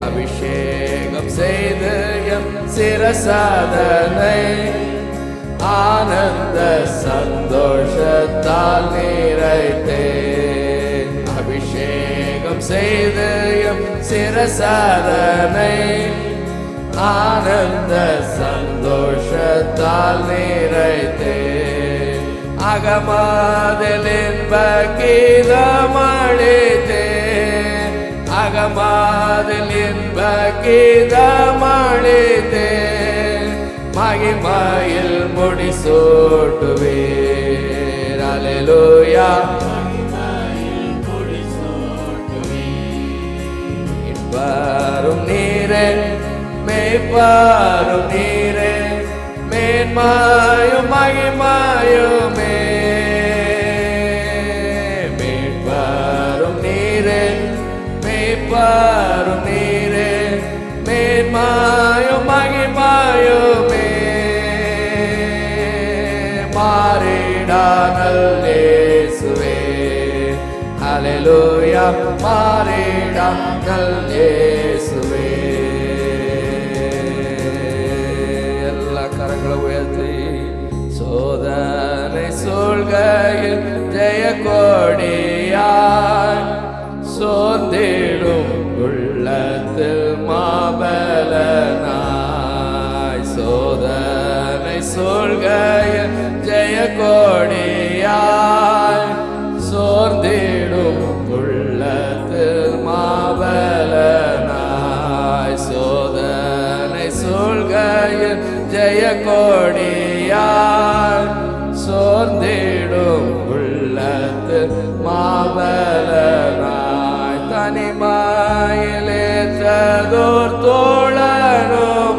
அபிஷேகம் செய்து எம் சிரசாதனை ஆனந்த சந்தோஷத்தால் நிறைத்தே. அபிஷேகம் செய்து எம் சிரசாதனை ஆனந்த சந்தோஷத்தால் நிறைத்தே. அகமாதில் இன்ப கீதமளித்தே. அகமாதில் இன்ப கீதமளித்தே. மகிமையில் முடிசூட்டுவீர். அல்லேலூயா. இன்பரும் நீரே மேய்ப்பாரும் நீரே மேன்மாயும் மகிமாயுமே. மேய்ப்பாரும் நீரே மேய்ப்பாரும் நீரே மேன்மாயும் மகிமாயுமே. மாறிடானல் இயேசுவே. அல்லேலூயா. மாறிடானல் இயேசுவே. எல்லா கரங்களை உயர்த்தி சோதனை சூழ்கையில் ஜெய கொடியாய் சோர்ந்திடும் உள்ளத்தில் மாபலனாய். சோதனை சூழ்கையில் ஜெய கொடியாய் சோர்ந்திடும் உள்ளத்தில் மாபலனாய். சோதனை சூழ்கையில் ஜெய கொடியாய் சோர்ந்திடும் உள்ளத்தில் மாபலனாய். தனிமாயிலேற்றதோர் தோழனுமாய்.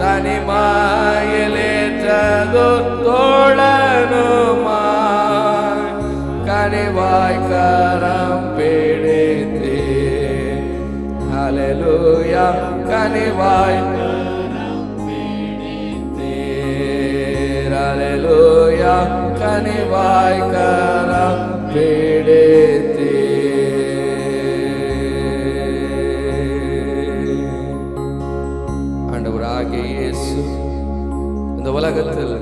தனிமாயிலேற்றதோர் தோழனுமாய். கனிவாய் கரம் பிடித்தே. அல்லேலூயா. கனிவாய் கரம் பிடித்தே. அல்லேலூயா. கனிவாய் கரம் பிடித்தே. ஆண்டவராகிய இயேசு இந்த உலகத்தில்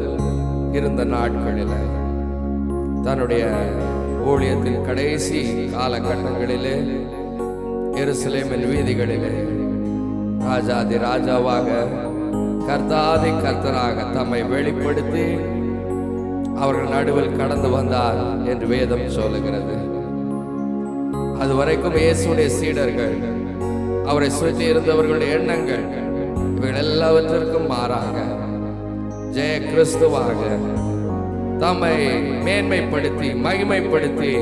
இருந்த நாட்களில் தன்னுடைய ஊழியத்தின் கடைசி காலகட்டங்களிலே எருசலேமின் வீதிகளிலே ராஜாதி ராஜாவாக கர்த்தாதி கர்த்தராக தம்மை வெளிப்படுத்தி அவர்கள் நடுவில் கடந்து வந்தார் என்று வேதம் சொல்லுகிறது. அதுவரைக்கும் இயேசுடைய சீடர்கள், அவரை சுற்றி இருந்தவர்களுடைய எண்ணங்கள் இவைகள் எல்லாவற்றிற்கும் மாறாக ஜெய கிறிஸ்துவாக தம்மை மேன்மைப்படுத்தி மகிமைப்படுத்தி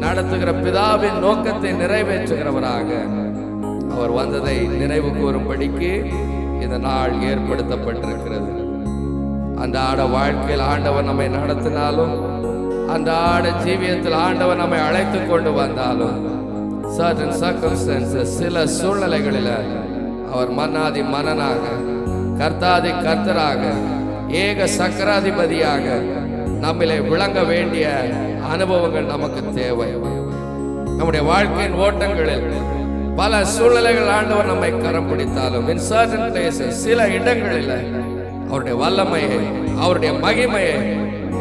நடத்துகிற பிதாவின் நோக்கத்தை நிறைவேற்றுகிறவராக அவர் வந்ததை நினைவு கூறும்படிக்கு இந்த நாள் ஏற்படுத்தப்பட்டிருக்கிறது. அன்றாட வாழ்க்கையில் ஆண்டவர் நம்மை நடத்தினாலும், அன்றாட ஜீவியத்தில் ஆண்டவர் நம்மை அழைத்து கொண்டு வந்தாலும், certain circumstances, சில சூழ்நிலைகளில் அவர் மன்னாதி மன்னனாக, கர்த்தாதி கர்த்தராக, ஏக சக்கராதிபதியாக நம்மிலே விளங்க வேண்டிய அனுபவங்கள் நமக்கு தேவை. நம்முடைய வாழ்க்கையின் ஓட்டங்களில் பல சூழ்நிலைகள் ஆண்டவர் நம்மை கரம் பிடித்தாலும், in certain places, சில இடங்களில் அவருடைய வல்லமையை, அவருடைய மகிமையை,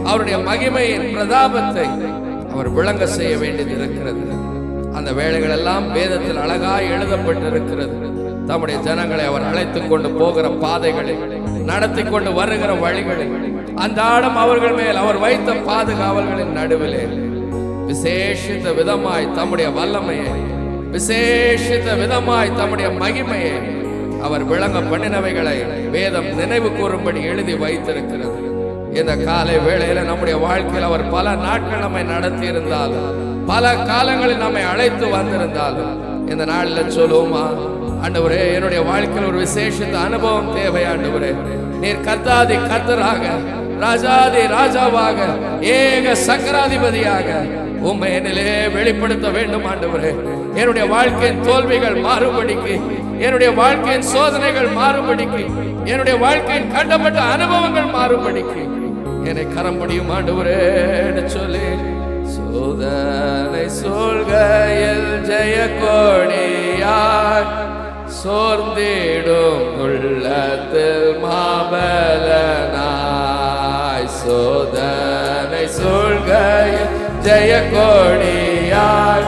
அவருடைய மகிமையின் பிரதாபத்தை அவர் விளங்க செய்ய வேண்டியது இருக்கிறது. அந்த வேளைகள் எல்லாம் வேதத்தில் அழகாய் எழுதப்பட்டிருக்கிறது. தம்முடைய ஜனங்களை அவர் அழைத்து கொண்டு போகிற பாதைகளில், நடத்தி கொண்டு வருகிற வழிகளில், அன்றாடம் அவர்கள் மேல் அவர் வைத்த பாதுகாவல்களின் நடுவிலே விசேஷித்த விதமாய் தம்முடைய வல்லமையை, விசேஷித்த விதமாய் தம்முடைய மகிமையை அவர் விளங்க பண்ணினவைகளை வேதம் நினைவு கூறும்படி எழுதி வைத்திருக்கிறது. இந்த காலை வேளையில நம்முடைய வாழ்க்கையில் அவர் பல நாட்கள் நம்மை நடத்தி இருந்தாலும், பல காலங்களில் நம்மை அழைத்து வந்திருந்தாலும், இந்த நாளில் சொல்லுவோமா, ஆண்டவரே என்னுடைய வாழ்க்கையில் ஒரு விசேஷித்த அனுபவம் தேவை. ஆண்டவரே நீர் கர்த்தாதி கர்த்தராக, ராஜாதி ராஜாவாக, ஏக சக்கராதிபதியாக உம்மை என்னிலே வெளிப்படுத்த வேண்டும். ஆண்டவரே என்னுடைய வாழ்க்கையின் தோல்விகள் மாறுபடிக்கு, என்னுடைய வாழ்க்கையின் சோதனைகள் மாறுபடிக்கு, என்னுடைய வாழ்க்கையின் கண்டப்பட்ட அனுபவங்கள் மாறுபடிக்கு என்னை கரம் முடியும் ஆண்டவரே சொல்லி, சோதனை சொல்கையில் ஜெய கொடியா சோர்ந்திடும் உள்ளத்தில் மாபலனாய் சோதனை சூழ்கையில் ஜெய கொடியாய்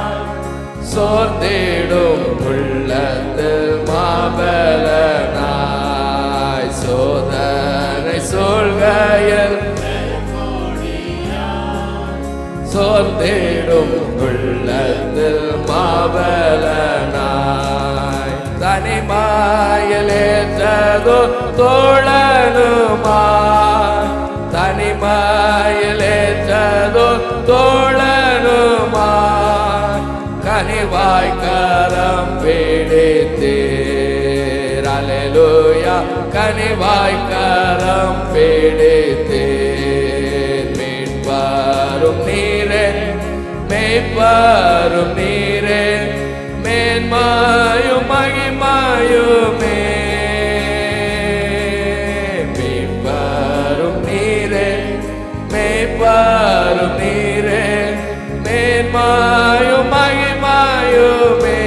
சோர்ந்திடும் உள்ளத்தில் மாபலனாய் சோதனை சூழ்கையில் சோர்ந்திடும் உள்ளத்தில் மாபலனாய் தனிமாயிலேற்றதோ தோழனுமாய் தனிமாயிலேற்றதோ தோழனுமாய் கனிவாய் கரம் பிடித்தீர் அல்லேலூயா கனிவாய் கரம் பிடித்தீர் மீட்பரும் நீரே மேய்ப்பரும் நீரே மேன்மாயும் மகிமாயுமே மீட்பரும் நீரே மேய்ப்பரும் நீரே மேன்மாயும் மகிமாயுமே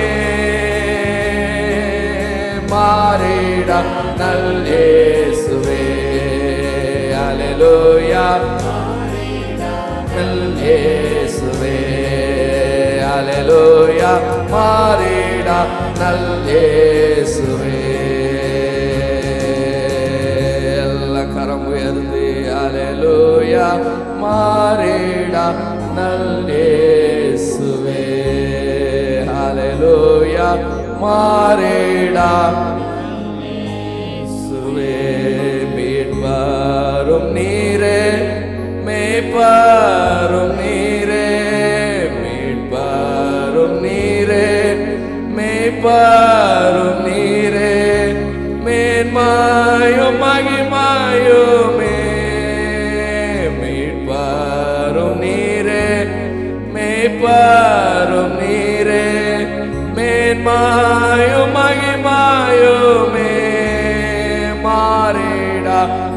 மாறிட நல் இயேசுவே அல்லேலூயா நல் இயேசுவே அல்லேலூயா மாறிட நல் இயேசுவே எல்லா கரம் உயர்ந்து அல்லேலூயா மாறிட நல் இயேசுவே அல்லேலூயா மாறிட இயேசுவே மீட்பரும் நீரே மேய்ப்பரும் நீரே மீட்பரும் நீரே மேய்ப்பரும் நீரே மேன்மாயும் மகிமாயுமே மீட்பரும் நீரே மேய்ப்பரும் நீரே மேன்மாயும் மகிமாயுமே மாறிட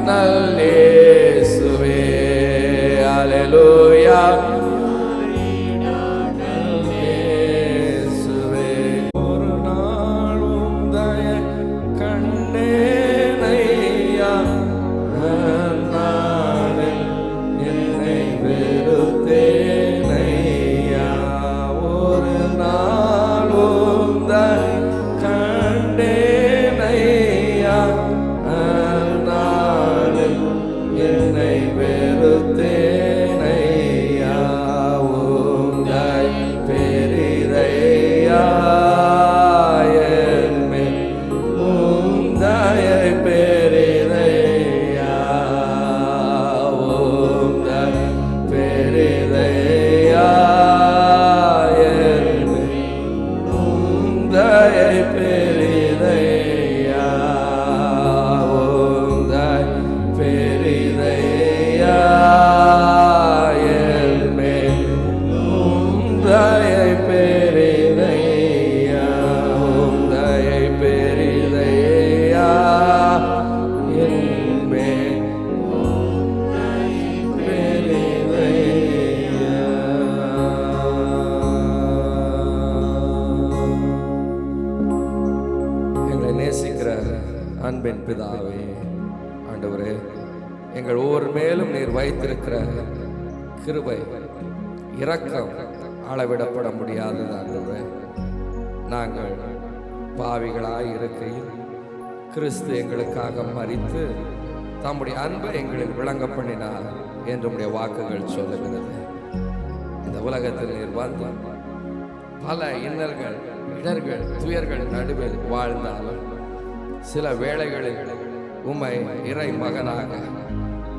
நல் இயேசுவே அல்லேலூயா இயேசுவே ஒரு நாளும் தய கண்டேனையா நாளில் என்னை வெறுத்தேனையா ஒரு நாளும் தய கண்டேனையா நாளில் என்னை வெறுத்தேனையா உங்கள் பெரிதையா என்மேல் உந்தயை பெரிதையா உங்கள் பெரிதையா என்மேல் உந்தயை பெரிதையா உந்தயை பெரிதையா என்மேல் உந்தயை பெரிதையா உந்தயை பெரிதையா என்மேல் உந்தயை பெரிதையா. எங்களை நேசிக்கிற அன்பின் பிதாவே ஆண்டவரே எங்கள் ஒவ்வொரு மேலும் நீர் வைத்திருக்கிற கிருபை இரக்கம் அளவிடப்பட முடியாதது ஆண்டவரே. நாங்கள் பாவிகளாய் இருக்கையில் கிறிஸ்து எங்களுக்காக மரித்து தம்முடைய அன்பை எங்களில் விளங்க பண்ணினார் என்று உம்முடைய வாக்குகள் சொல்லுகிறது. இந்த உலகத்தில் நீர் வந்து பல இன்னல்கள் இடர்கள் துயர்கள் நடுவில் வாழ்ந்தாலும் சில வேளைகளில் உம்மை இறை மகனாக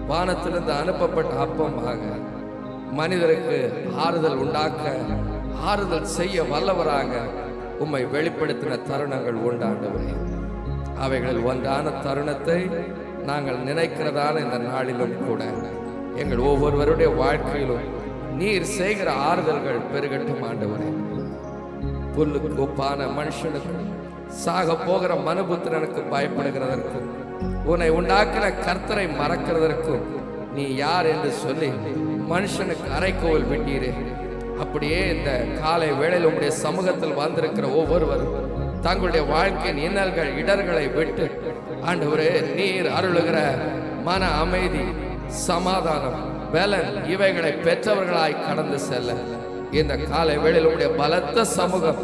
வானத்திலிருந்து அனுப்பப்பட்ட அப்பமாக மனிதருக்கு ஆறுதல் உண்டாக்க ஆறுதல் செய்ய வல்லவராக உம்மை வெளிப்படுத்தின தருணங்கள் உண்டாண்டவரே. அவைகளில் ஒன்றான தருணத்தை நாங்கள் நினைக்கிறதான இந்த நாளிலும் கூட எங்கள் ஒவ்வொருவருடைய வாழ்க்கையிலும் நீர் செய்கிற ஆறுதல்கள் பெருகட்டும் ஆண்டவரே. புல்லுக்கு ஒப்பான மனுஷனுக்கு சாக போகிற மனுபுத்திரனுக்கு பயப்படுகிறதற்கும் உன்னை உண்டாக்கின கர்த்தரை மறக்கிறதற்கும் நீ யார் என்று சொல்லி மனுஷனுக்கு அரைக்கோல் விட்டீரே. அப்படியே இந்த காலை வேளையில் உங்களுடைய சமூகத்தில் வந்திருக்கிற ஒவ்வொருவரும் தங்களுடைய வாழ்க்கையின் இன்னல்கள் இடர்களை விட்டு ஆண்டவரே நீர் அருளுகிற மன அமைதி, சமாதானம், பலன் இவைகளை பெற்றவர்களாய் கடந்து செல்ல இந்த காலை வேளையில் உடைய பலத்த சமூகம்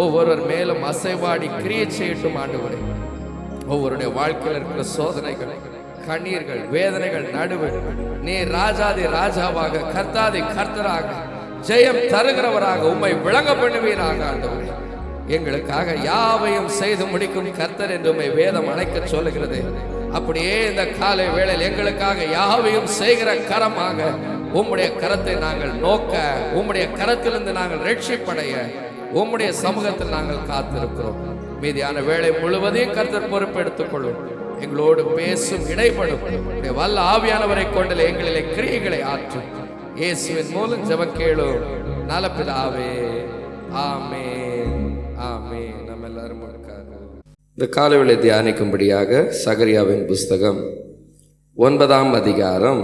ஒவ்வொருவர் மேலும் அசைவாடி கிரியை செய்யட்டும் ஆண்டவரே. ஒவ்வொருடைய வாழ்க்கையில் இருக்கிற சோதனைகள், கண்ணீர்கள், வேதனைகள் நடுவில் நீர் ராஜாதி ராஜாவாக, கர்த்தாதி கர்த்தராக, ஜெயம் தருகிறவராக உம்மை விளங்க பண்ணுவீராக ஆண்டவரே. எங்களுக்காக யாவையும் செய்து முடிக்கும் கர்த்தர் என்று உம்மை வேதம் அழைக்க சொல்லுகிறது. அப்படியே இந்த காலை வேளையில் எங்களுக்காக யாவையும் செய்கிற கரமாக உம்முடைய கரத்தை நாங்கள் நோக்க, உம்முடைய கரத்திலிருந்து நாங்கள் ரட்சிப்படைய உம்முடைய சமூகத்தில் நாங்கள் காத்திருக்கிறோம். மீதியான வேளை முழுவதையும் கர்த்தர் பொறுப்பெடுத்துக் கொள்ளும். எங்களோடு பேசும், இடைப்படும் வல்ல ஆவியானவரை கொண்டல எங்களிலே கிரியைகளை ஆற்றும். இயேசுவின் மூலம் ஜெபம் கேளும் நல்ல பிதாவே, ஆமென், ஆமென். நம்ம எல்லாரும் இந்த காலைவேளை தியானிக்கும்படியாக சகரியாவின் புஸ்தகம் 9ஆம் அதிகாரம்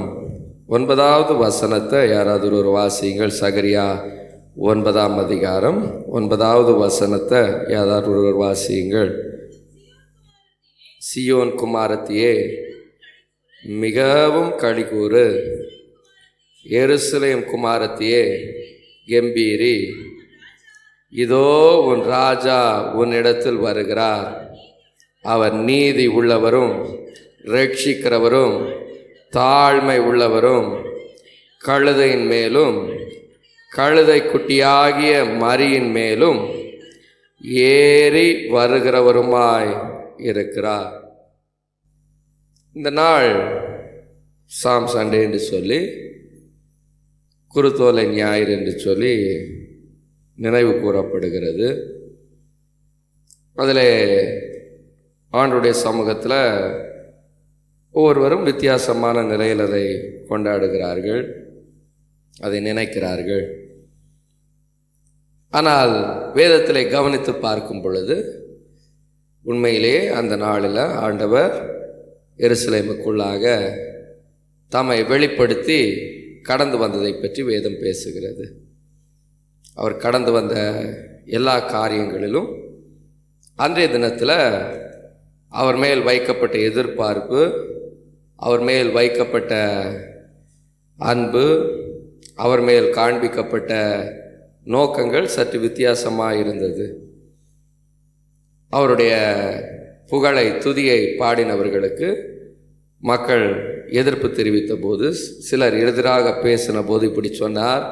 9வது வசனத்தை யாராவது ஒரு வாசியுங்கள். சகரியா 9ஆம் அதிகாரம் 9வது வசனத்தை யாராவது ஒருவர் வாசியுங்கள். சியோன் குமாரத்தியே மிகவும் களிகூறு, எருசலேம் குமாரத்தியே கம்பீரி, இதோ உன் ராஜா உன்னிடத்தில் வருகிறார், அவர் நீதி உள்ளவரும் ரட்சிக்கிறவரும் தாழ்மை உள்ளவரும் கழுதையின் மேலும் கழுதை குட்டியாகிய மரியின் மேலும் ஏறி வருகிறவருமாய் இருக்கிறார். இந்த நாள் சாம் சண்டே என்று சொல்லி, குருத்தோலை ஞாயிறு என்று சொல்லி நினைவு கூறப்படுகிறது. அதில் ஆண்டுடைய சமூகத்தில் ஒவ்வொருவரும் வித்தியாசமான நிலையில் அதை கொண்டாடுகிறார்கள், அதை நினைக்கிறார்கள். ஆனால் வேதத்திலே கவனித்து பார்க்கும் பொழுது உண்மையிலேயே அந்த நாளில் ஆண்டவர் எருசலேமுக்குள்ளாக தம்மை வெளிப்படுத்தி கடந்து வந்ததை பற்றி வேதம் பேசுகிறது. அவர் கடந்து வந்த எல்லா காரியங்களிலும் அன்றைய தினத்தில் அவர் மேல் வைக்கப்பட்ட எதிர்பார்ப்பு, அவர் மேல் வைக்கப்பட்ட அன்பு, அவர் மேல் காண்பிக்கப்பட்ட நோக்கங்கள் சற்று சித்தியாசமாக இருந்தது. அவருடைய புகழை, துதியை பாடினவர்களுக்கு மக்கள் எதிர்ப்பு தெரிவித்த போது, சிலர் எதிராக பேசின போது இப்படி சொன்னார்,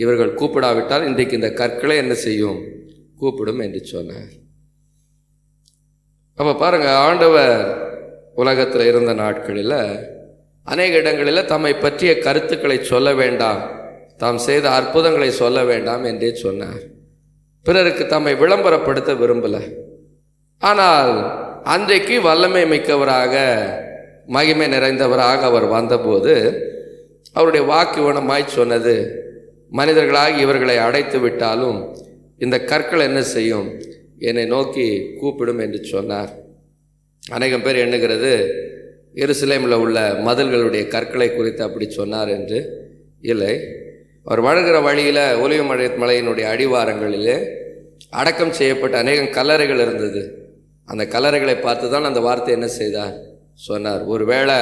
இவர்கள் கூப்பிடாவிட்டால் இன்றைக்கு இந்த கற்களை என்ன செய்யும், கூப்பிடும் என்று சொன்னார். அப்போ பாருங்கள், ஆண்டவர் உலகத்தில் இருந்த நாட்களில் அநேக இடங்களில் தம்மை பற்றிய கருத்துக்களை சொல்ல வேண்டாம், தாம் செய்த அற்புதங்களை சொல்ல வேண்டாம் என்றே சொன்னார். பிறருக்கு தம்மை விளம்பரப்படுத்த விரும்பலை. ஆனால் அன்றைக்கு வல்லமை மிக்கவராக, மகிமை நிறைந்தவராக அவர் வந்தபோது அவருடைய வாக்கு இவனமாய் சொன்னது, மனிதர்களாக இவர்களை அடைத்து விட்டாலும் இந்த கற்கள் என்ன செய்யும், என்னை நோக்கி கூப்பிடும் என்று சொன்னார். அநேகம் பேர் எண்ணுகிறது எருசலேமில் உள்ள மதில்களுடைய கற்களை குறித்து அப்படி சொன்னார் என்று. இல்லை, அவர் வழங்குகிற வழியில் ஒலிவ மலையினுடைய அடிவாரங்களிலே அடக்கம் செய்யப்பட்ட அநேகம் கல்லறைகள் இருந்தது. அந்த கல்லறைகளை பார்த்து தான் அந்த வார்த்தை என்ன செய்தார், சொன்னார். ஒருவேளை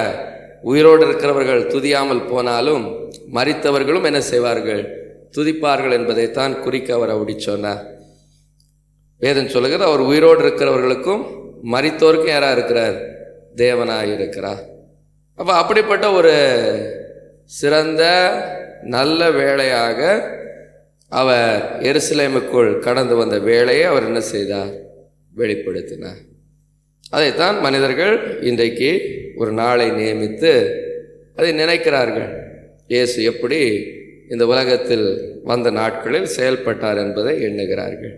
உயிரோடு இருக்கிறவர்கள் துதியாமல் போனாலும் மரித்தவர்களும் என்ன செய்வார்கள், துதிப்பார்கள் என்பதைத்தான் குறிக்க அவர் அப்படி சொன்னார். வேதம் சொல்லுகிறது, அவர் உயிரோடு இருக்கிறவர்களுக்கும் மரித்தோருக்கும் யாராக இருக்கிறார், தேவனாக இருக்கிறார். அப்போ அப்படிப்பட்ட ஒரு சிறந்த நல்ல வேளையாக அவர் எருசலேமுக்குள் கடந்து வந்த வேளையை அவர் என்ன செய்தார், வெளிப்படுத்தினார். அதைத்தான் மனிதர்கள் இன்றைக்கு ஒரு நாளை நியமித்து அதை நினைக்கிறார்கள். இயேசு எப்படி இந்த உலகத்தில் வந்த நாட்களில் செயல்பட்டார் என்பதை எண்ணுகிறார்கள்.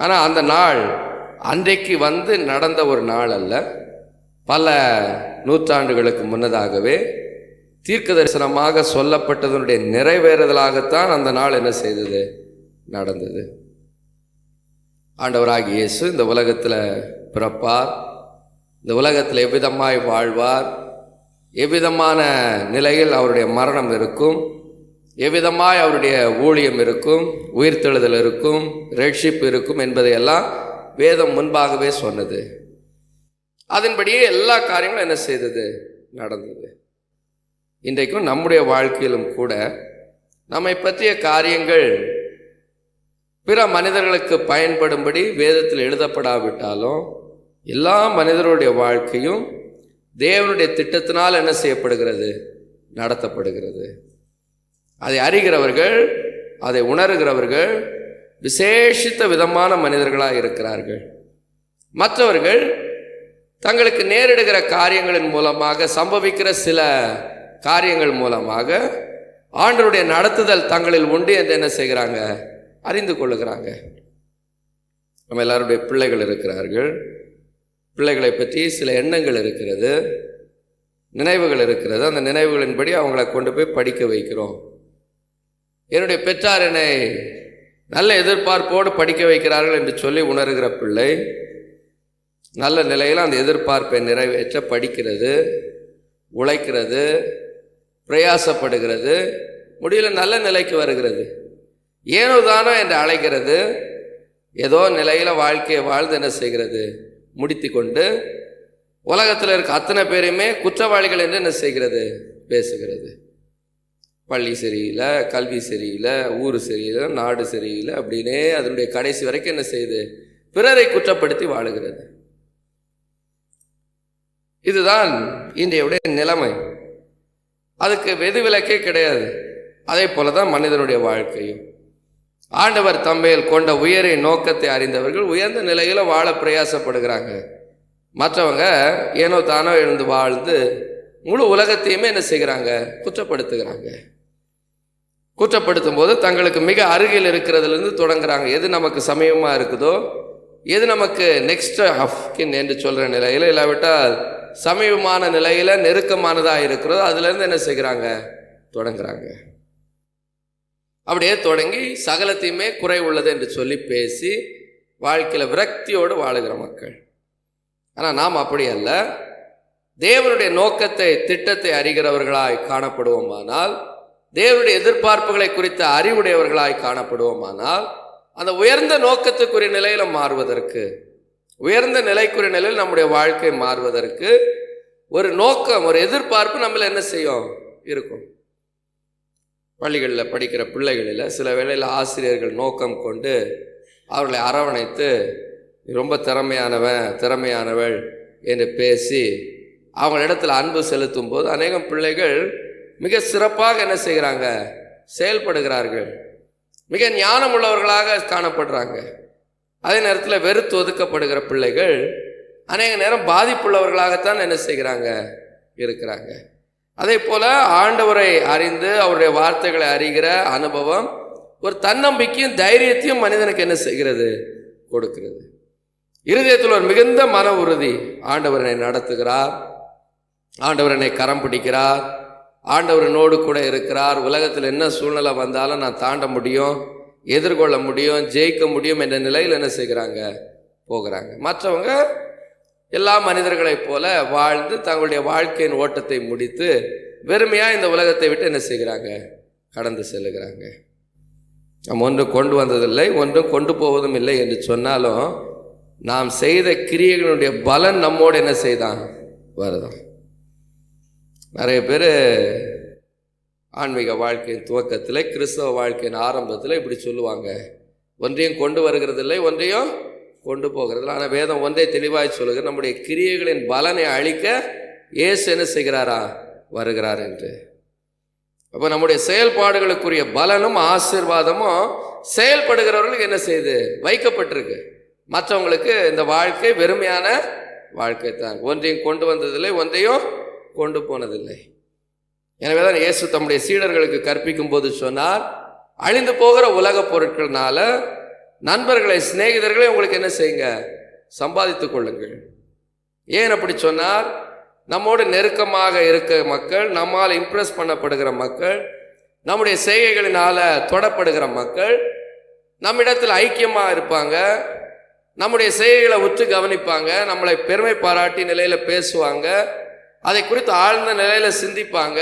ஆனால் அந்த நாள் அன்றைக்கு வந்து நடந்த ஒரு நாள் அல்ல. பல நூற்றாண்டுகளுக்கு முன்னதாகவே தீர்க்க தரிசனமாக சொல்லப்பட்டதனுடைய நிறைவேறுதலாகத்தான் அந்த நாள் என்ன செய்தது, நடந்தது. ஆண்டவராகிய இயேசு இந்த உலகத்தில் பிறப்பார், இந்த உலகத்தில் எவ்விதமாய் வாழ்வார், எவ்விதமான நிலையில் அவருடைய மரணம் இருக்கும், எவ்விதமாய் அவருடைய ஊழியம் இருக்கும், உயிர்த்தெழுதல் இருக்கும், ரட்சிப்பு இருக்கும் என்பதையெல்லாம் வேதம் முன்பாகவே சொன்னது. அதன்படியே எல்லா காரியங்களும் என்ன செய்தது? நடந்தது. இன்றைக்கும் நம்முடைய வாழ்க்கையிலும் கூட நம்மை பற்றிய காரியங்கள் பிற மனிதர்களுக்கு பயன்படும்படி வேதத்தில் எழுதப்படாவிட்டாலும் எல்லா மனிதருடைய வாழ்க்கையும் தேவனுடைய திட்டத்தினால் என்ன செய்யப்படுகிறது? நடத்தப்படுகிறது. அதை அறிகிறவர்கள், அதை உணர்கிறவர்கள் விசேஷித்த விதமான மனிதர்களாக இருக்கிறார்கள். மற்றவர்கள் தங்களுக்கு நேரிடுகிற காரியங்களின் மூலமாக, சம்பவிக்கிற சில காரியங்கள் மூலமாக ஆண்டவருடைய நடத்துதல் தங்களில் உண்டு என்று என்ன செய்கிறாங்க? அறிந்து கொள்ளுகிறாங்க. நம்ம எல்லாருடைய பிள்ளைகள் இருக்கிறார்கள். பிள்ளைகளை பற்றி சில எண்ணங்கள் இருக்கிறது, நினைவுகள் இருக்கிறது. அந்த நினைவுகளின்படி அவங்கள கொண்டு போய் படிக்க வைக்கிறோம். என்னுடைய பெற்றார் என்னை நல்ல எதிர்பார்ப்போடு படிக்க வைக்கிறார்கள் என்று சொல்லி உணர்கிற பிள்ளை நல்ல நிலையில் அந்த எதிர்பார்ப்பை நிறைவேற்ற படிக்கிறது, உழைக்கிறது, பிரயாசப்படுகிறது, முடிவில் நல்ல நிலைக்கு வருகிறது. ஏனோ தானோ என்று அழைக்கிறது, ஏதோ நிலையில் வாழ்க்கையை வாழ்ந்து என்ன செய்கிறது? முடித்து கொண்டு உலகத்தில் இருக்க அத்தனை பேருமே குற்றவாளிகள் என்று என்ன செய்கிறது? பேசுகிறது. பள்ளி சரியில்லை, கல்வி சரியில்லை, ஊர் சரியில்லை, நாடு சரியில்லை அப்படின்னே அதனுடைய கடைசி வரைக்கும் என்ன செய்யுது? பிறரை குற்றப்படுத்தி வாழுகிறது. இதுதான் இன்றைய நிலைமை. அதுக்கு விதிவிலக்கே கிடையாது. அதே போல தான் மனிதனுடைய வாழ்க்கையும். ஆண்டவர் தம்மேல் கொண்ட உயரிய நோக்கத்தை அறிந்தவர்கள் உயர்ந்த நிலையில் வாழ பிரயாசப்படுகிறாங்க. மற்றவங்க ஏனோ தானோ எழுந்து வாழ்ந்து முழு உலகத்தையுமே என்ன செய்கிறாங்க? குற்றப்படுத்துகிறாங்க. குற்றப்படுத்தும் போது தங்களுக்கு மிக அருகில் இருக்கிறதுலேருந்து தொடங்குறாங்க. எது நமக்கு சமயமாக இருக்குதோ, எது நமக்கு நெக்ஸ்ட் ஆஃப் கின் என்று சொல்கிற நிலையில், இல்லாவிட்டால் சமீபமான நிலையில் நெருக்கமானதாக இருக்கிறதோ அதுலேருந்து என்ன செய்கிறாங்க? தொடங்குறாங்க. அப்படியே தொடங்கி சகலத்தையுமே குறை உள்ளது என்று சொல்லி பேசி வாழ்க்கையில் விரக்தியோடு வாழுகிற மக்கள். ஆனால் நாம் அப்படி அல்ல. தேவனுடைய நோக்கத்தை, திட்டத்தை அறிகிறவர்களாய் காணப்படுவோமானால், தேவனுடைய எதிர்பார்ப்புகளை குறித்த அறிவுடையவர்களாய் காணப்படுவோமானால், அந்த உயர்ந்த நோக்கத்துக்குரிய நிலையில் மாறுவதற்கு, உயர்ந்த நிலைக்குரிய நிலையில் நம்முடைய வாழ்க்கை மாறுவதற்கு ஒரு நோக்கம், ஒரு எதிர்பார்ப்பு நம்மள என்ன செய்யும்? இருக்கும். பள்ளிகளில் படிக்கிற பிள்ளைகளில் சில வேளையில் ஆசிரியர்கள் நோக்கம் கொண்டு அவர்களை அரவணைத்து ரொம்ப திறமையானவள் என்று பேசி அவங்களிடத்தில் அன்பு செலுத்தும் போது அநேகம் பிள்ளைகள் மிக சிறப்பாக என்ன செய்கிறாங்க? செயல்படுகிறார்கள். மிக ஞானம் உள்ளவர்களாக காணப்படுறாங்க. அதே நேரத்தில் வெறுத்து ஒதுக்கப்படுகிற பிள்ளைகள் அநேக நேரம் பாதிப்புள்ளவர்களாகத்தான் என்ன செய்கிறாங்க? இருக்கிறாங்க. அதே போல் ஆண்டவரை அறிந்து அவருடைய வார்த்தைகளை அறிகிற அனுபவம் ஒரு தன்னம்பிக்கையும் தைரியத்தையும் மனிதனுக்கு என்ன செய்கிறது? கொடுக்கிறது. இருதயத்தில் ஒரு மிகுந்த மன உறுதி. ஆண்டவரனை நடத்துகிறார், ஆண்டவர் என்னை கரம் பிடிக்கிறார், ஆண்டவர் என்னோடு கூட இருக்கிறார், உலகத்தில் என்ன சூழ்நிலை வந்தாலும் நான் தாண்ட முடியும், எதிர்கொள்ள முடியும், ஜெயிக்க முடியும் என்ற நிலையில் என்ன செய்கிறாங்க? போகிறாங்க. மற்றவங்க எல்லா மனிதர்களைப் போல வாழ்ந்து தங்களுடைய வாழ்க்கையின் ஓட்டத்தை முடித்து வெறுமையாக இந்த உலகத்தை விட்டு என்ன செய்கிறாங்க? கடந்து செல்லுகிறாங்க. நாம் ஒன்றும் கொண்டு வந்ததில்லை, ஒன்றும் கொண்டு போவதும் இல்லை என்று சொன்னாலும் நாம் செய்த கிரியைகளுடைய பலன் நம்மோடு என்ன செய்தான்? வருதான். நிறைய பேர் ஆன்மீக வாழ்க்கையின் துவக்கத்தில், கிறிஸ்தவ வாழ்க்கையின் ஆரம்பத்தில் இப்படி சொல்லுவாங்க, ஒன்றையும் கொண்டு வருகிறதில்லை, ஒன்றையும் கொண்டு போகிறதில்லை. ஆனால் வேதம் ஒன்றை தெளிவாய் சொல்லுகிறது, நம்முடைய கிரியைகளின் பலனை அழிக்க இயேசு என்ன செய்கிறாரா? வருகிறார் என்று. அப்போ நம்முடைய செயல்பாடுகளுக்குரிய பலனும் ஆசீர்வாதமும் செயல்படுகிறவர்களுக்கு என்ன செய்யுது? வைக்கப்பட்டிருக்கு. மற்றவங்களுக்கு இந்த வாழ்க்கை வெறுமையான வாழ்க்கை தான். ஒன்றையும் கொண்டு வந்ததில்லை, ஒன்றையும் கொண்டு போனதில்லை. எனவே தான் இயேசு தம்முடைய சீடர்களுக்கு கற்பிக்கும் போது சொன்னார், அழிந்து போகிற உலக பொருட்கள்னால நண்பர்களை, சிநேகிதர்களை உங்களுக்கு என்ன செய்யுங்க? சம்பாதித்துக் கொள்ளுங்கள். ஏன் அப்படி சொன்னார்? நம்மோடு நெருக்கமாக இருக்க மக்கள், நம்மால் இம்ப்ரெஸ் பண்ணப்படுகிற மக்கள், நம்முடைய செய்கைகளினால தொடப்படுகிற மக்கள் நம்மிடத்தில் ஐக்கியமாக இருப்பாங்க, நம்முடைய செய்கைகளை உற்று கவனிப்பாங்க, நம்மளை பெருமை பாராட்டி நிலையில் பேசுவாங்க, அதை குறித்து ஆழ்ந்த நிலையில் சிந்திப்பாங்க.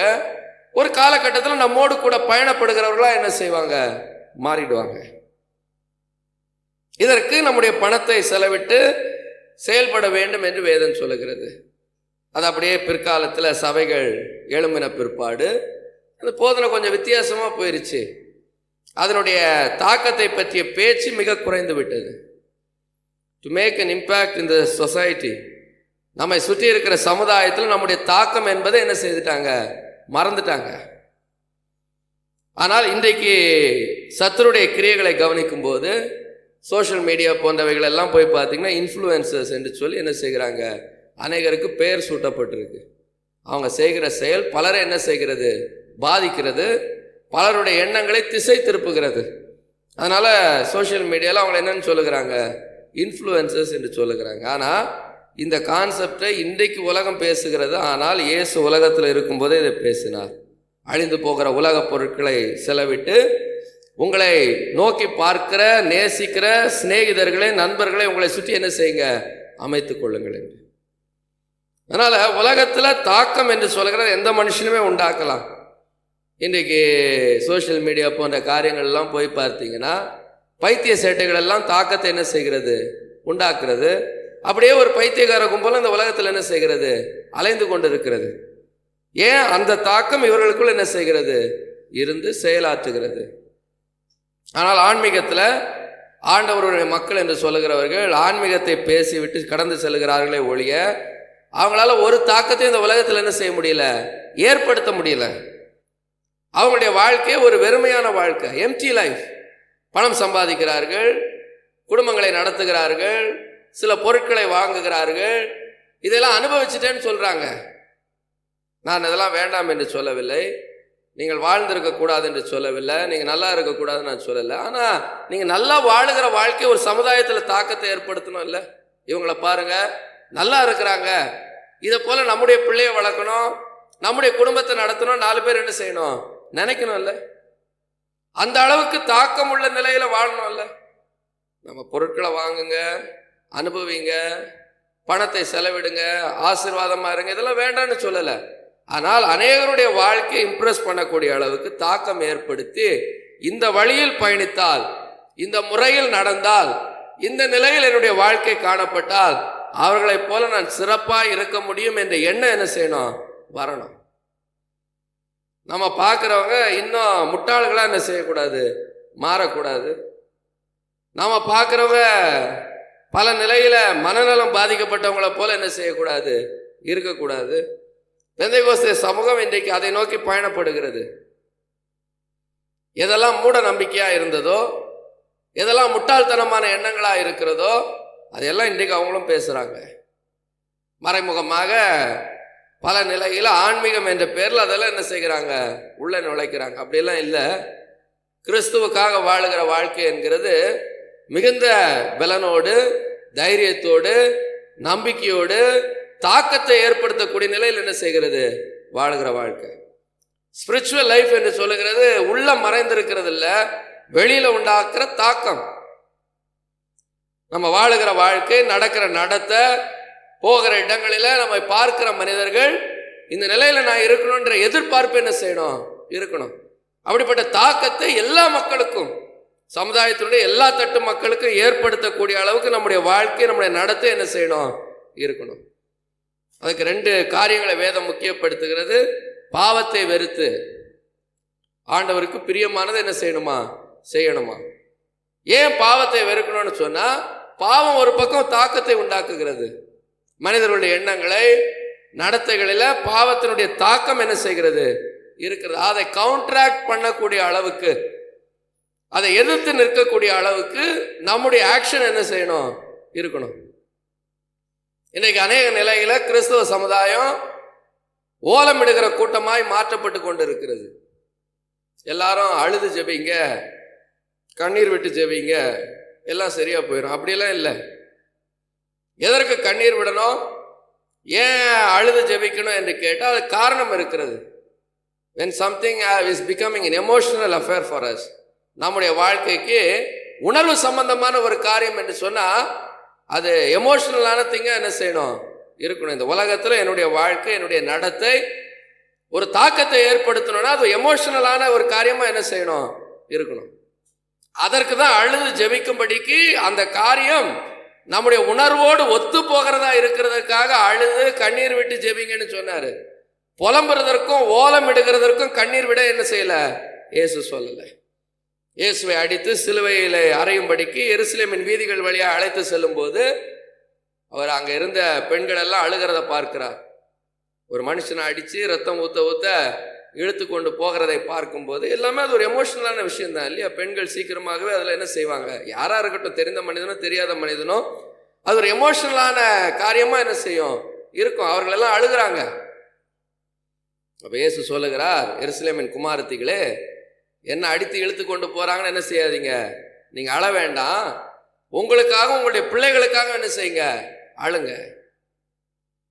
ஒரு காலகட்டத்தில் நம்மோடு கூட பயணப்படுகிறவர்களாக என்ன செய்வாங்க? மாறிடுவாங்க. இதற்கு நம்முடைய பணத்தை செலவிட்டு செயல்பட வேண்டும் என்று வேதம் சொல்லுகிறது. அது அப்படியே பிற்காலத்தில் சபைகள் எழும்பின பிற்பாடு அந்த போதனை கொஞ்சம் வித்தியாசமாக போயிடுச்சு. அதனுடைய தாக்கத்தை பற்றிய பேச்சு மிக குறைந்து விட்டது. To make an impact in the society, நம்மை சுற்றி இருக்கிற சமுதாயத்தில் நம்முடைய தாக்கம் என்பதை என்ன செய்துட்டாங்க, மறந்துட்டாங்க. ஆனால் இன்றைக்கு சத்துருடைய கிரியைகளை கவனிக்கும் போது சோஷியல் மீடியா போன்றவைகள் எல்லாம் போய் பார்த்தீங்கன்னா இன்ஃப்ளூயன்சர்ஸ் என்று சொல்லி என்ன செய்கிறாங்க, அநேகருக்கு பெயர் சூட்டப்பட்டிருக்கு. அவங்க செய்கிற செயல் பலரை என்ன செய்கிறது, பாதிக்கிறது, பலருடைய எண்ணங்களை திசை திருப்புகிறது. அதனால் சோஷியல் மீடியாவில் அவங்களை என்னன்னு சொல்லுகிறாங்க, இன்ஃப்ளூயன்சர்ஸ் என்று சொல்லுகிறாங்க. ஆனால் இந்த கான்செப்டை இன்றைக்கு உலகம் பேசுகிறது. ஆனால் இயேசு உலகத்தில் இருக்கும்போதே இதை பேசினார். அழிந்து போகிற உலக பொருட்களை செலவிட்டு உங்களை நோக்கி பார்க்கிற நேசிக்கிற சிநேகிதர்களே, நண்பர்களை உங்களை சுற்றி என்ன செய்யுங்க, அமைத்துக் கொள்ளுங்கள் என்று. அதனால் உலகத்தில் தாக்கம் என்று சொல்கிறது எந்த மனுஷனுமே உண்டாக்கலாம். இன்றைக்கு சோஷியல் மீடியா போன்ற காரியங்கள்லாம் போய் பார்த்தீங்கன்னா பைத்திய சேட்டைகள் எல்லாம் தாக்கத்தை என்ன செய்கிறது, உண்டாக்குறது. அப்படியே ஒரு பைத்தியக்கார கும்பல் இந்த உலகத்தில் என்ன செய்கிறது, அலைந்து கொண்டு இருக்கிறது. ஏன்? அந்த தாக்கம் இவர்களுக்குள் என்ன செய்கிறது, இருந்து செயலாற்றுகிறது. ஆனால் ஆன்மீகத்தில் ஆண்டவருடைய மக்கள் என்று சொல்லுகிறவர்கள் ஆன்மீகத்தை பேசிவிட்டு கடந்து செல்கிறார்களே ஒழிய அவங்களால ஒரு தாக்கத்தையும் இந்த உலகத்தில் என்ன செய்ய முடியல, ஏற்படுத்த முடியல. அவங்களுடைய வாழ்க்கை ஒரு வெறுமையான வாழ்க்கை, எம்டி லைஃப். பணம் சம்பாதிக்கிறார்கள், குடும்பங்களை நடத்துகிறார்கள், சில பொருட்களை வாங்குகிறார்கள், இதெல்லாம் அனுபவிச்சுட்டேன்னு சொல்கிறாங்க. நான் இதெல்லாம் வேண்டாம் என்று சொல்லவில்லை, நீங்கள் வாழ்ந்திருக்கக்கூடாது என்று சொல்லவில்லை, நீங்கள் நல்லா இருக்கக்கூடாதுன்னு நான் சொல்லலை. ஆனால் நீங்கள் நல்லா வாழுகிற வாழ்க்கை ஒரு சமுதாயத்தில் தாக்கத்தை ஏற்படுத்தணும் இல்லை? இவங்களை பாருங்க, நல்லா இருக்கிறாங்க, இதை போல் நம்முடைய பிள்ளையை வளர்க்கணும், நம்முடைய குடும்பத்தை நடத்தணும், 4 பேர் என்ன செய்யணும், நினைக்கணும் இல்லை? அந்த அளவுக்கு தாக்கம் உள்ள நிலையில் வாழணும் இல்லை? நம்ம பொருட்களை வாங்குங்க, அனுபவிங்க, பணத்தை செலவிடுங்க, ஆசீர்வாதமாக இருங்க, இதெல்லாம் வேண்டான்னு சொல்லலை. ஆனால் அநேகருடைய வாழ்க்கையை இம்ப்ரெஸ் பண்ணக்கூடிய அளவுக்கு தாக்கம் ஏற்படுத்தி இந்த வழியில் பயணித்தால், இந்த முறையில் நடந்தால், இந்த நிலையில் என்னுடைய வாழ்க்கை காணப்பட்டால் அவர்களைப் போல நான் சிறப்பாக இருக்க முடியும் என்ற எண்ணம் என்ன செய்யணும், வரணும். நம்ம பார்க்குறவங்க இன்னும் முட்டாள்களாக என்ன செய்யக்கூடாது, மாறக்கூடாது. நாம் பார்க்குறவங்க பல நிலையில் மனநலம் பாதிக்கப்பட்டவங்களை போல என்ன செய்யக்கூடாது, இருக்கக்கூடாது. பெந்தேகோஸ்தே சமூகம் இன்றைக்கு அதை நோக்கி பயணப்படுகிறது. எதெல்லாம் மூட நம்பிக்கையாக இருந்ததோ, எதெல்லாம் முட்டாள்தனமான எண்ணங்களாக இருக்கிறதோ அதெல்லாம் இன்றைக்கு அவங்களும் பேசுகிறாங்க. மறைமுகமாக பல நிலையில் ஆன்மீகம் என்ற பேரில் அதெல்லாம் என்ன செய்கிறாங்க, உள்ளே நுழைக்கிறாங்க. அப்படியெல்லாம் இல்லை. கிறிஸ்துவுக்காக வாழுகிற வாழ்க்கை என்கிறது மிகுந்த பலனோடு, தைரியத்தோடு, நம்பிக்கையோடு, தாக்கத்தை ஏற்படுத்தக்கூடிய நிலையில் என்ன செய்கிறது, வாழுகிற வாழ்க்கை. ஸ்பிரிச்சுவல் லைஃப் என்று சொல்லுகிறது உள்ள மறைந்திருக்கிறது இல்லை, வெளியில உண்டாக்குற தாக்கம். நம்ம வாழுகிற வாழ்க்கை, நடக்கிற நடத்தை, போகிற இடங்களில் நம்ம பார்க்கிற மனிதர்கள் இந்த நிலையில் நான் இருக்கணுன்ற எதிர்பார்ப்பு என்ன செய்யணும், இருக்கணும். அப்படிப்பட்ட தாக்கத்தை எல்லா மக்களுக்கும், சமுதாயத்தினுடைய எல்லா தட்டு மக்களுக்கும் ஏற்படுத்தக்கூடிய அளவுக்கு நம்முடைய வாழ்க்கை, நம்முடைய நடத்தை என்ன செய்யணும், இருக்கணும். அதுக்கு 2 காரியங்களை வேதம் முக்கியப்படுத்துகிறது. பாவத்தை வெறுத்து ஆண்டவருக்கு பிரியமானதை என்ன செய்யணுமா, செய்யணுமா. ஏன் பாவத்தை வெறுக்கணும்னு சொன்னா, பாவம் ஒரு பக்கம் தாக்கத்தை உண்டாக்குகிறது. மனிதர்களுடைய எண்ணங்களை, நடத்தைகளில் பாவத்தினுடைய தாக்கம் என்ன செய்கிறது, இருக்கிறது. அதை கவுண்டராக்ட் பண்ணக்கூடிய அளவுக்கு, அதை எதிர்த்து நிற்கக்கூடிய அளவுக்கு நம்முடைய ஆக்ஷன் என்ன செய்யணும், இருக்கணும். இன்றைக்கு அநேக நிலையில கிறிஸ்தவ சமுதாயம் ஓலமிடுகிற கூட்டமாய் மாற்றப்பட்டு கொண்டு இருக்கிறது. எல்லாரும் அழுது ஜெபிங்க, கண்ணீர் விட்டு ஜெபிங்க, எல்லாம் சரியா போயிடும். அப்படியெல்லாம் இல்லை. எதற்கு கண்ணீர் விடணும், ஏன் அழுது ஜெபிக்கணும் என்று கேட்டால் அது காரணம் இருக்கிறது. when something is becoming an emotional affair for us, நம்முடைய வாழ்க்கைக்கு உணர்வு சம்பந்தமான ஒரு காரியம் என்று சொன்னால் அது எமோஷனலான திங்க என்ன செய்யணும், இருக்கணும். இந்த உலகத்தில் என்னுடைய வாழ்க்கை, என்னுடைய நடத்தை ஒரு தாக்கத்தை ஏற்படுத்தணும்னா அது எமோஷனலான ஒரு காரியமாக என்ன செய்யணும், இருக்கணும். அதற்கு தான் அழுது ஜெபிக்கும்படிக்கு அந்த காரியம் நம்முடைய உணர்வோடு ஒத்து போகிறதா இருக்கிறதுக்காக அழுது கண்ணீர் விட்டு ஜெபிங்கன்னு சொன்னாரு. புலம்புறதற்கும் ஓலம் இடுகிறதற்கும் கண்ணீர் விட என்ன செய்யல இயேசு சொல்லல. இயேசுவை அடித்து சிலுவையில அறையும்படிக்கு எருசலேமின் வீதிகள் வழியா அழைத்து செல்லும் போது அவர் அங்க இருந்த பெண்கள் எல்லாம் அழுகிறத பார்க்கிறார். ஒரு மனுஷனை அடிச்சு ரத்தம் ஊத்த ஊத்த இழுத்து கொண்டு போகிறதை பார்க்கும்போது எல்லாமே அது ஒரு எமோஷனலான விஷயம் தான் இல்லையா? பெண்கள் சீக்கிரமாகவே அதில் என்ன செய்வாங்க, யாரா இருக்கட்டும், தெரிந்த மனிதனோ தெரியாத மனிதனோ, அது ஒரு எமோஷனலான காரியமா என்ன செய்யும் இருக்கும். அவர்கள் எல்லாம் அழுகிறாங்க. அப்ப இயேசு சொல்லுகிறார், எருசலேமின் குமாரத்திகளே, என்ன அடித்து இழுத்து கொண்டு போறாங்கன்னு என்ன செய்யாதீங்க, நீங்க அழ வேண்டாம். உங்களுக்காக உங்களுடைய பிள்ளைகளுக்காக என்ன செய்யுங்க, அழுங்க.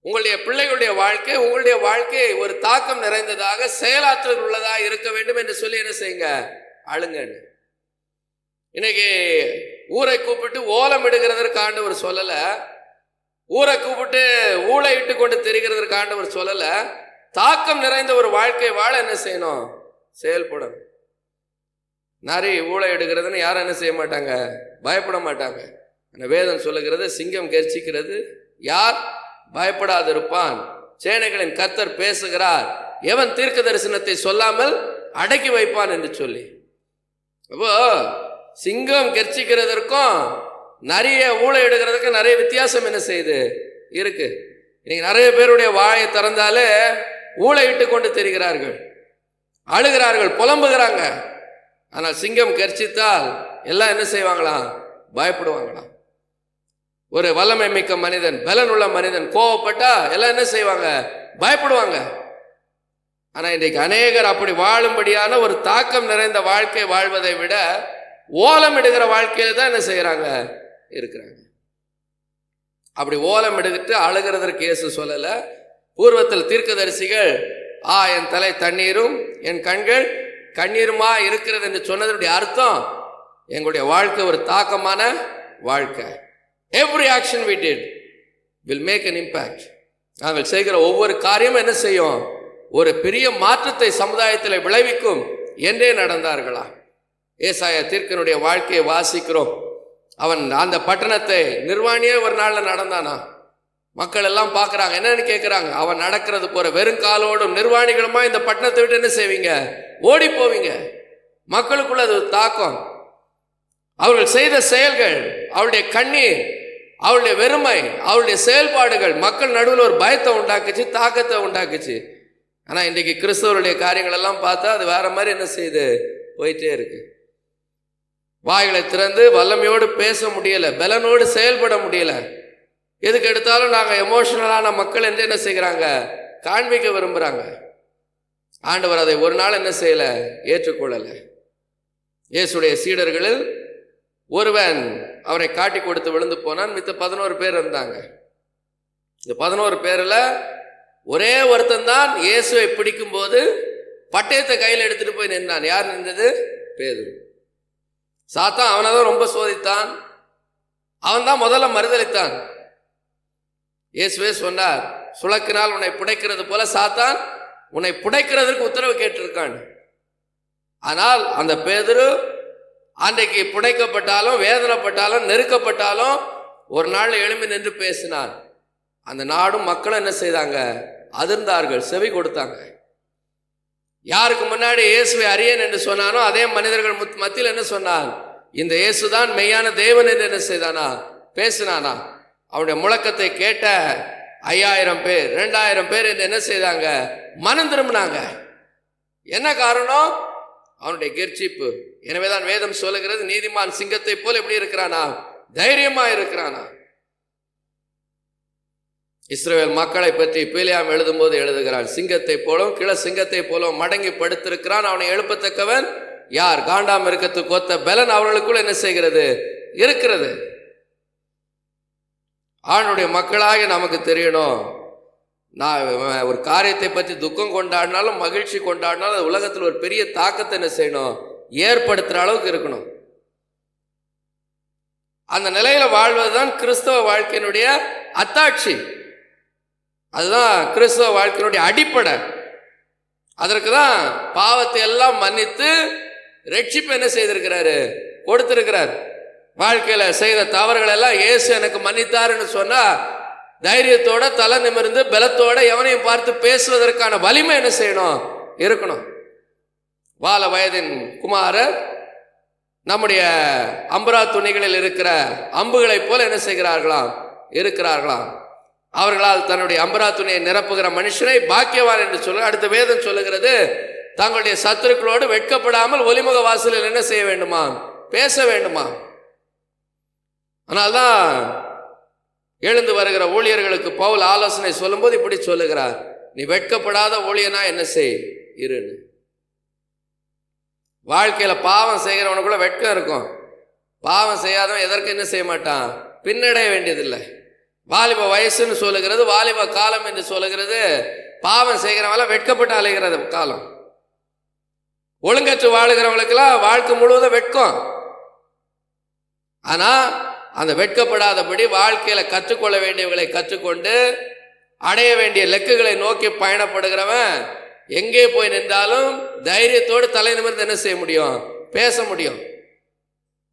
உங்களுடைய பிள்ளைகளுடைய வாழ்க்கை, உங்களுடைய வாழ்க்கை ஒரு தாக்கம் நிறைந்ததாக செயலாற்றல் உள்ளதாக இருக்க வேண்டும் என்று சொல்லி என்ன செய்யுங்க, அழுங்கன்னு. இன்னைக்கு ஊரை கூப்பிட்டு ஓலம் இடுகிறதற்கு ஆண்டவர் சொல்லல, ஊரை கூப்பிட்டு ஊழை இட்டு கொண்டு தெரிகிறதற்கு ஆண்டவர் சொல்லல. தாக்கம் நிறைந்த ஒரு வாழ்க்கை வாழ என்ன செய்யணும், செயல்படணும். நரி ஊழை எடுக்கிறதுன்னு யாரும் என்ன செய்ய மாட்டாங்க, பயப்பட மாட்டாங்க. அந்த வேதம் சொல்லுகிறது, சிங்கம் கெர்ச்சிக்கிறது யார் பயப்படாதிருப்பான், சேனைகளின் கர்த்தர் பேசுகிறார், எவன் தீர்க்க தரிசனத்தை சொல்லாமல் அடக்கி வைப்பான் என்று சொல்லி. அப்போ சிங்கம் கெர்ச்சிக்கிறதற்கும் நிறைய ஊழை எடுக்கிறதுக்கு நிறைய வித்தியாசம் என்ன செய்யுது இருக்கு. இன்னைக்கு நிறைய பேருடைய வாயை திறந்தாலே ஊழை இட்டு கொண்டு தெரிகிறார்கள், அழுகிறார்கள், புலம்புகிறாங்க. ஆனால் சிங்கம் கெர்ச்சித்தால் எல்லாம் என்ன செய்வாங்களாம், பயப்படுவாங்களாம். ஒரு வல்லமை மிக்க மனிதன், பலன் உள்ள மனிதன் கோவப்பட்டா எல்லாம் என்ன செய்வாங்க, பயப்படுவாங்க. ஆனா இன்றைக்கு அநேகர் அப்படி வாழும்படியான ஒரு தாக்கம் நிறைந்த வாழ்க்கை வாழ்வதை விட ஓலம் இடுகிற வாழ்க்கையில தான் என்ன செய்யறாங்க, இருக்கிறாங்க. அப்படி ஓலம் எடுத்துட்டு அழுகிறதற்கு இயேசு சொல்லல. பூர்வத்தில் தீர்க்கதரிசிகள் என் தலை தண்ணீரும் என் கண்கள் கண்ணீருமா இருக்கிறது என்று சொன்னதனுடைய அர்த்தம், எங்களுடைய வாழ்க்கை ஒரு தாக்கமான வாழ்க்கை. Every action we did will make an impact. நாங்கள் செய்கிற ஒவ்வொரு காரியமும் என்ன செய்யும், ஒரு பெரிய மாற்றத்தை சமுதாயத்தில் விளைவிக்கும் என்றே நடந்தார்களா. ஏசாயா தீர்க்கனுடைய வாழ்க்கையை வாசிக்கிறோம். அவன் அந்த பட்டணத்தை நிர்வாணியே ஒரு நாள்ல நடந்தானா. மக்கள் எல்லாம் பார்க்குறாங்க, என்னன்னு கேட்குறாங்க. அவன் நடக்கிறது போற வெறுங்காலோடும் நிர்வாணிகளுமா இந்த பட்டணத்தை விட்டு என்ன செய்வீங்க, ஓடி போவீங்க. மக்களுக்குள்ள அது தாக்கம். அவர்கள் செய்த செயல்கள், அவருடைய கண்ணீர், அவருடைய வெறுமை, அவருடைய செயல்பாடுகள் மக்கள் நடுவில் ஒரு பயத்தை உண்டாக்குச்சு, தாக்கத்தை உண்டாக்குச்சு. ஆனால் இன்றைக்கு கிறிஸ்தவருடைய காரியங்கள் எல்லாம் பார்த்தா அது வேற மாதிரி என்ன செய்யுது, போயிட்டே இருக்கு. வாய்களை திறந்து வல்லமையோடு பேச முடியல, பலனோடு செயல்பட முடியல. எதுக்கு எடுத்தாலும் நாங்கள் எமோஷனலான மக்கள் என்று என்ன செய்கிறாங்க, காண்பிக்க விரும்புகிறாங்க. ஆண்டவர் அதை ஒரு நாள் என்ன செய்யல, ஏற்றுக்கொள்ளலை. இயேசுடைய சீடர்களில் ஒருவன் அவரை காட்டி கொடுத்து விழுந்து போனான். மித்த 11 பேர் இருந்தாங்க. இந்த 11 பேர்ல ஒரே ஒருத்தன் தான் இயேசுவை பிடிக்கும் போது பட்டயத்தை கையில் எடுத்துட்டு போய் நின்றான். யார் நின்றது, பேதுரு. சாத்தான் அவனை தான் ரொம்ப சோதித்தான். அவன் தான் முதல்ல மறுதலித்தான். இயேசுவே சொன்னார், சுளக்கினால் உன்னை புடைக்கிறது போல சாத்தான் உன்னை புடைக்கிறதுக்கு உத்தரவு கேட்டிருக்கான். ஆனால் அந்த பேதுரு அன்றைக்கு புடைக்கப்பட்டாலும் வேதனைப்பட்டாலும் நெருக்கப்பட்டாலும் ஒரு நாள் எழும்பி நின்று பேசினார். அந்த நாடும் மக்களும் என்ன செய்தாங்க, அதிர்ந்தார்கள், செவி கொடுத்தாங்க. யாருக்கு முன்னாடி இயேசுவை அறியேன் என்று சொன்னானோ அதே மனிதர்கள் மத்தியில் என்ன சொன்னான், இந்த இயேசுதான் மெய்யான தேவன் என்று என்ன செய்தானா, பேசினானா. அவனுடைய முழக்கத்தை கேட்ட 5000 பேர் 2000 பேர் என்று என்ன செய்தாங்க, மனம் திரும்பினாங்க. என்ன காரணம், அவனுடைய கெர்ச்சிப்பு. எனவேதான் வேதம் சொல்லுகிறது, நீதிமான் சிங்கத்தை போல எப்படி இருக்கிறானா, தைரியமா இருக்கிறானா. இஸ்ரவேல் மக்களை பற்றி பிலேயாம் எழுதும் போது எழுதுகிறான், சிங்கத்தை போலும் கிள சிங்கத்தை போலும் மடங்கி படுத்திருக்கிறான், அவனை எழுப்பத்தக்கவன் யார், காண்டாம் இருக்கத்துக்கு ஒத்த பலன் அவர்களுக்குள் என்ன செய்கிறது, இருக்கிறது. அவனுடைய மக்களாக நமக்கு தெரியணும், நான் ஒரு காரியத்தை பற்றி துக்கம் கொண்டாடினாலும் மகிழ்ச்சி கொண்டாடினாலும் அது உலகத்தில் ஒரு பெரிய தாக்கத்தை என்ன செய்யணும், ஏற்படுத்துகிற அளவுக்கு இருக்கணும். அந்த நிலையில வாழ்வதுதான் கிறிஸ்தவ வாழ்க்கையினுடைய அத்தாட்சி. அதுதான் கிறிஸ்தவ வாழ்க்கையினுடைய அடிப்படை. அதற்கு தான் பாவத்தை எல்லாம் மன்னித்து ரட்சிப்பு என்ன செய்திருக்கிறாரு, கொடுத்திருக்கிறார். வாழ்க்கையில செய்த தவறுகள் எல்லாம் இயேசு எனக்கு மன்னித்தாருன்னு சொன்னா தைரியத்தோட தலை நிமிர்ந்து பலத்தோட எவனையும் பார்த்து பேசுவதற்கான வலிமை என்ன செய்யணும்? இருக்கணும். வால வயதின் குமாரர் நம்முடைய அம்பரா துணிகளில் இருக்கிற அம்புகளைப் போல என்ன செய்கிறார்களாம்? இருக்கிறார்களாம். அவர்களால் தன்னுடைய அம்பரா துணியை நிரப்புகிற மனுஷனை பாக்கியவான் என்று சொல்ல. அடுத்த வேதம் சொல்லுகிறது, தங்களுடைய சத்துருக்களோடு வெட்கப்படாமல் ஒலிமுக வாசலில் என்ன செய்ய வேண்டுமா? பேச வேண்டுமா? அதனால்தான் எழுந்து வருகிற ஊழியர்களுக்கு பவுல் ஆலோசனை சொல்லும்போது இப்படி சொல்லுகிறார், நீ வெட்கப்படாத ஊழியனா என்ன செய் இருன்னு. வாழ்க்கையில பாவம் செய்கிறவனுக்குள்ள வெட்கம் இருக்கும். பாவம் செய்யாதவன் எதற்கு என்ன செய்ய மாட்டான்? பின்னடைய வேண்டியதில்லை. வாலிப வயசுன்னு சொல்லுகிறது, வாலிப காலம் என்று சொல்லுகிறது. பாவம் செய்கிறவங்கள வெட்கப்பட்டு அலைகிறது காலம். ஒழுங்கற்று வாழுகிறவங்களுக்கெல்லாம் வாழ்க்கை முழுவதும் வெட்கம். ஆனா அந்த வெட்கப்படாதபடி வாழ்க்கையில கற்றுக்கொள்ள வேண்டியவர்களை கற்றுக்கொண்டு அடைய வேண்டிய இலக்குகளை நோக்கி பயணப்படுகிறவன் எங்கே போய் நின்றாலும் தைரியத்தோடு தலை நிமிர்ந்து என்ன செய்ய முடியும்? பேச முடியும்.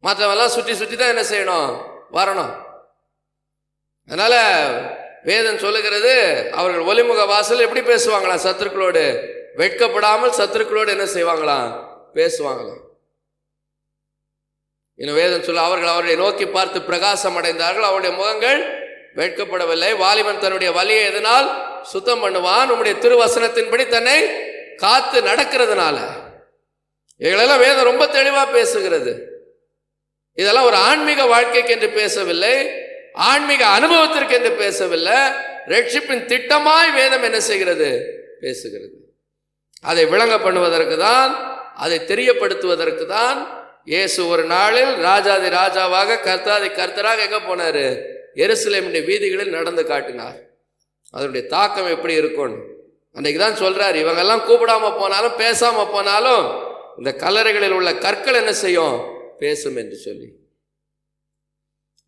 மற்றவெல்லாம் சுற்றி சுற்றி தான் என்ன செய்யணும்? வரணும். அதனால வேதம் சொல்லுகிறது, அவர்கள் ஒலிமுக வாசல் எப்படி பேசுவாங்களாம்? சத்துருக்களோடு வெட்கப்படாமல் சத்துருக்களோடு என்ன செய்வாங்களாம்? பேசுவாங்களாம். இன்னும் வேதம் சொல்ல, அவர்கள் அவரை நோக்கி பார்த்து பிரகாசம் அடைந்தார்கள், அவருடைய முகங்கள் வெட்கப்படவில்லை. வாலிபன் தன்னுடைய வலியை எதனால் சுத்தம் பண்ணுவான்? உம்முடைய திருவசனத்தின்படி தன்னை காத்து நடக்கிறதுனால. இவைகளெல்லாம் வேதம் ரொம்ப தெளிவா பேசுகிறது. இதெல்லாம் ஒரு ஆன்மீக வாழ்க்கைக்கு என்று பேசவில்லை, ஆன்மீக அனுபவத்திற்கு என்று பேசவில்லை. ரட்சிப்பின் திட்டமாய் வேதம் என்ன செய்கிறது? பேசுகிறது. அதை விளங்க பண்ணுவதற்கு தான், அதை தெரியப்படுத்துவதற்கு தான் இயேசு ஒரு நாளில் ராஜாதி ராஜாவாக கர்த்தாதி கர்த்தராக எங்க போனாரு? எருசலேமுடைய வீதிகளில் நடந்து காட்டினார். அதனுடைய தாக்கம் எப்படி இருக்கும் அன்றைக்கு தான் சொல்றாரு, இவங்கெல்லாம் கூப்பிடாம போனாலும் பேசாம போனாலும் இந்த கல்லறைகளில் உள்ள கற்கள் என்ன செய்யும்? பேசும் என்று சொல்லி.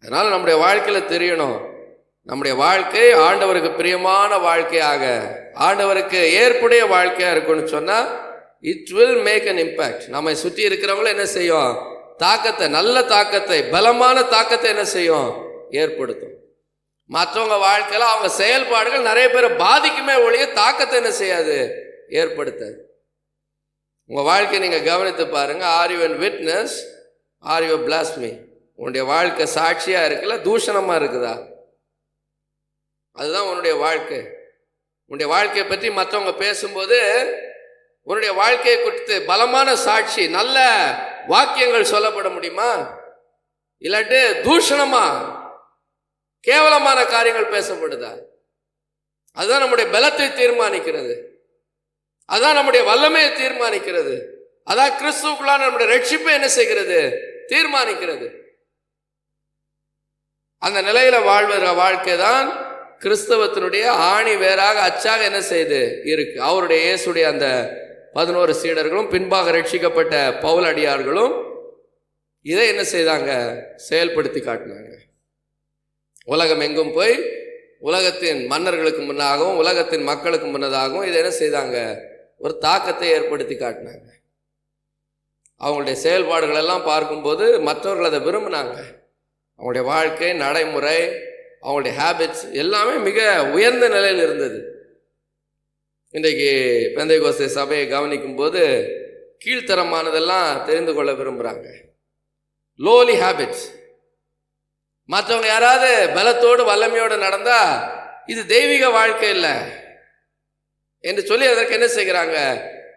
அதனால நம்முடைய வாழ்க்கையில தெரியணும், நம்முடைய வாழ்க்கை ஆண்டவருக்கு பிரியமான வாழ்க்கையாக, ஆண்டவருக்கு ஏற்புடைய வாழ்க்கையா இருக்குன்னு சொன்னா it will make an impact. நம்மை சுற்றி இருக்கிறவங்களும் என்ன செய்யும்? தாக்கத்தை, நல்ல தாக்கத்தை, பலமான தாக்கத்தை என்ன செய்யும்? ஏற்படுத்தும். மற்றவங்க வாழ்க்கையில அவங்க செயல்பாடுகள் நிறைய பேரை பாதிக்குமே ஒழிய தாக்கத்தை என்ன செய்யாது? ஏற்படுத்தாது. உங்க வாழ்க்கையை நீங்க கவனித்து பாருங்க. Are you an witness are you பிளாஸ்மி? உன்னுடைய வாழ்க்கை சாட்சியா இருக்குல்ல, தூஷணமா இருக்குதா? அதுதான் உன்னுடைய வாழ்க்கை. உன்னுடைய வாழ்க்கையை பற்றி மற்றவங்க பேசும்போது உன்னுடைய வாழ்க்கையை குறித்து பலமான சாட்சி, நல்ல வாக்கியங்கள் சொல்லப்பட முடியுமா? இல்லாட்டு தூஷணமா கேவலமான காரியங்கள் பேசப்படுதா? அதுதான் நம்முடைய பலத்தை தீர்மானிக்கிறது, அதான் நம்முடைய வல்லமையை தீர்மானிக்கிறது, அதான் கிறிஸ்துவுக்குள்ளான நம்முடைய ரட்சிப்பை என்ன செய்கிறது? தீர்மானிக்கிறது. அந்த நிலையில வாழ்கிற வாழ்க்கை தான் கிறிஸ்தவத்தினுடைய ஆணி வேறாக அச்சாக என்ன செய்து இருக்கு. அவருடைய இயேசுடைய அந்த 11 சீடர்களும் பின்பாக ரட்சிக்கப்பட்ட பவுல் அடியார்களும் இதை என்ன செய்தாங்க? செயல்படுத்தி காட்டினாங்க. உலகம் எங்கும் போய் உலகத்தின் மன்னர்களுக்கு முன்னாகவும் உலகத்தின் மக்களுக்கு முன்னதாகவும் இதை என்ன செய்தாங்க? ஒரு தாக்கத்தை ஏற்படுத்தி காட்டினாங்க. அவங்களுடைய செயல்பாடுகள் எல்லாம் பார்க்கும்போது மற்றவர்கள் அதை விரும்பினாங்க. அவங்களுடைய வாழ்க்கை நடைமுறை, அவங்களுடைய ஹேபிட்ஸ் எல்லாமே மிக உயர்ந்த நிலையில் இருந்தது. இன்றைக்கு பெந்தைகோஸ்தே சபையை கவனிக்கும் போது கீழ்த்தரமானதெல்லாம் தெரிந்து கொள்ள விரும்புகிறாங்க. Lolly habits. மற்றவங்க யாராவது பலத்தோடு வல்லமையோடு நடந்தா இது தெய்வீக வாழ்க்கை இல்லை என்று சொல்லி அதற்கு என்ன செய்கிறாங்க?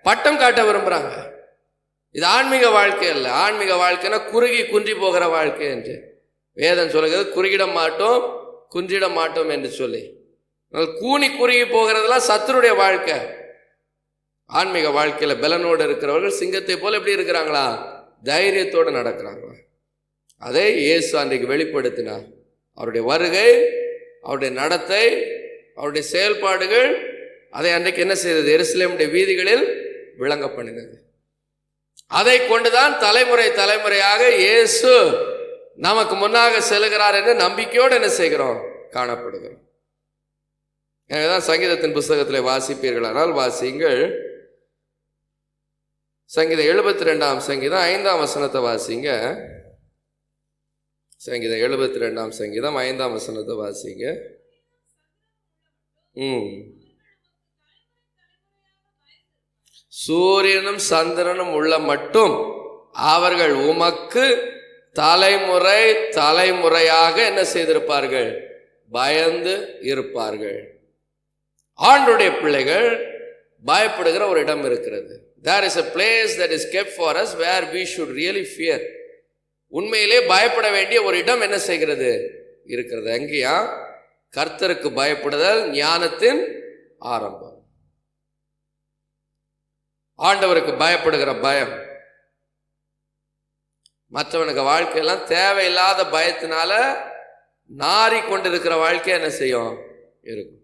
பட்டம் காட்ட விரும்புகிறாங்க. இது ஆன்மீக வாழ்க்கை அல்ல. ஆன்மீக வாழ்க்கைன்னா குறுகி குன்றி போகிற வாழ்க்கை என்று வேதம் சொல்லுகிறது. குறுகிட மாட்டோம் குன்றிட மாட்டோம் என்று சொல்லி. கூனி குறுகி போகிறதுலாம் சத்துருடைய வாழ்க்கை. ஆன்மீக வாழ்க்கையில பலனோடு இருக்கிறவர்கள் சிங்கத்தை போல எப்படி இருக்கிறாங்களா? தைரியத்தோடு நடக்கிறாங்களா? அதை இயேசு அன்றைக்கு வெளிப்படுத்தினார். அவருடைய வருகை, அவருடைய நடத்தை, அவருடைய செயல்பாடுகள் அதை அன்றைக்கு என்ன செய்தது? எருசலேமுடைய வீதிகளில் விளங்க பண்ணினது. அதை கொண்டுதான் தலைமுறை தலைமுறையாக இயேசு நமக்கு முன்னாக செல்கிறார் என்று நம்பிக்கையோடு என்ன செய்கிறோம்? காணப்படுகிறோம். எனவேதான் சங்கீதத்தின் புஸ்தகத்தில் வாசிப்பீர்களானால் வாசியுங்கள். சங்கீதம் 72ஆம் சங்கீதம் 5ஆம் வசனத்தை வாசிங்க. சங்கீதம் 72ஆம் சங்கீதம் 5ஆம் வசனத்தை வாசிங்க. சூரியனும் சந்திரனும் உள்ள மட்டும் அவர்கள் உமக்கு தலைமுறை தலைமுறையாக என்ன செய்திருப்பார்கள்? பயந்து இருப்பார்கள். ஆண்டுடைய பிள்ளைகள் பயப்படுகிற ஒரு இடம் இருக்கிறது. There is a place that is kept for us where we should really fear. உண்மையிலே பயப்பட வேண்டிய ஒரு இடம் என்ன செய்கிறது? இருக்கிறது. எங்கேயா? கர்த்தருக்கு பயப்படுதல் ஞானத்தின் ஆரம்பம். ஆண்டவருக்கு பயப்படுகிற பயம். மற்றவனுக்கு வாழ்க்கையெல்லாம் தேவையில்லாத பயத்தினால நாறி கொண்டிருக்கிற வாழ்க்கை என்ன செய்யும்? இருக்கும்.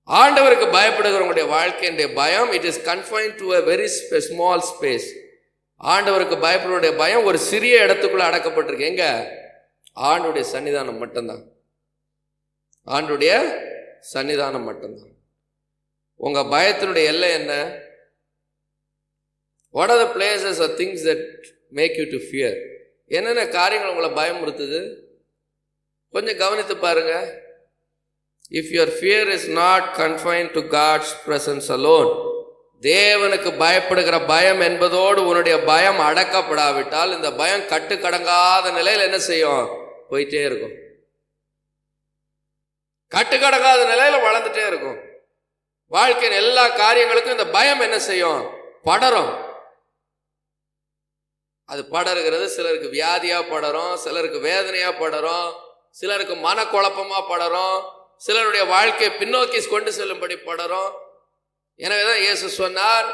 ஆண்டவருக்கு பயப்படுகிறவங்களுடைய வாழ்க்கையினுடைய பயம், it is confined to a very small space. ஆண்டவருக்கு பயப்படுவடைய பயம் ஒரு சிறிய இடத்துக்குள்ள அடக்கப்பட்டிருக்கு. எங்க? ஆண்டுடைய சன்னிதானம் மட்டும்தான். ஆண்டுடைய சன்னிதானம் மட்டும்தான். உங்க பயத்தினுடைய எல்லை என்ன? What are the places or things that make you to fear? என்னென்ன காரியங்கள் உங்களை பயமுறுத்துது? கொஞ்சம் கவனித்து பாருங்க. If your fear is not confined to God's presence alone, தேவனுக்கு பயப்படுகிற பயம் என்பதோடு உன்னுடைய பயம் அடக்கப்படாவிட்டால் இந்த பயம் கட்டுக்கடங்காத நிலையில் என்ன செய்யும்? போயிட்டே இருக்கும். கட்டுக்கடங்காத நிலையில வளர்ந்துட்டே இருக்கும். வாழ்க்கையின் எல்லா காரியங்களுக்கும் இந்த பயம் என்ன செய்யும்? படரும். அது படருகிறது. சிலருக்கு வியாதியா படரும், சிலருக்கு வேதனையா படரும், சிலருக்கு மனக்குழப்பமா படரும், சிலருடைய வாழ்க்கையை பின்னோக்கி கொண்டு செல்லும்படி படரும். எனவேதான் இயேசு சொன்னார்,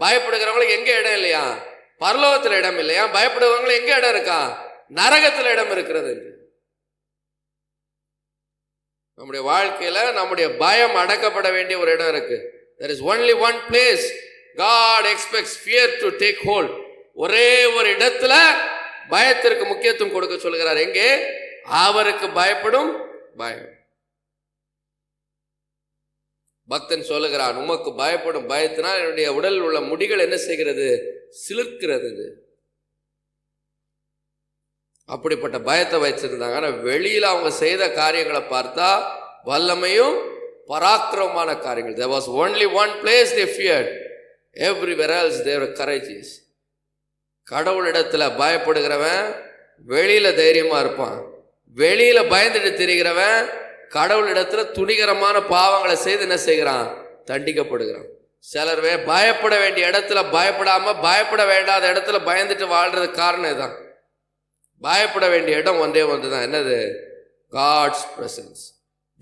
பயப்படுகிறவங்களுக்கு எங்க இடம் இல்லையா? பரலோகத்தில் இடம் இல்லையா? பயப்படுகிறவங்களுக்கு எங்க இடம் இருக்கா? நரகத்தில் இடம் இருக்கிறது. நம்முடைய வாழ்க்கையில நம்முடைய பயம் அடக்கப்பட வேண்டிய ஒரு இடம் இருக்கு. There is only one place God expects fear to take hold. ஒரே ஒரு இடத்துல பயத்திற்கு முக்கியத்துவம் கொடுக்க சொல்கிறார். எங்கே? அவருக்கு பயப்படும் பயம். பக்தன் சொல்லுகிறான், உமக்கு பயப்படும் பயத்தினால் என்னுடைய உடல் உள்ள முடிகள் என்ன செய்கிறது? சிலிர்க்கிறது. அப்படிப்பட்ட பயத்தை வச்சிருந்தாங்க. ஆனால் வெளியில் அவங்க செய்த காரியங்களை பார்த்தா வல்லமையும் பராக்கிரமமான காரியங்கள். There was only one place they feared. Everywhere else they were courageous. கடவுளிடத்துல பயப்படுகிறவன் வெளியில தைரியமா இருப்பான். வெளியில பயந்துட்டு திரிகிறவன் கடவுளிடத்துல துணிகரமான பாவங்களை செய்து என்ன செய்கிறான்? தண்டிக்கப்படுகிறான். சிலர் பயப்பட வேண்டிய இடத்துல பயப்படாம பயப்பட வேண்டாத இடத்துல பயந்துட்டு வாழ்றதுக்கு காரணம் இதுதான். பயப்பட வேண்டிய இடம் ஒன்றே ஒன்றுதான். என்னது? God's presence.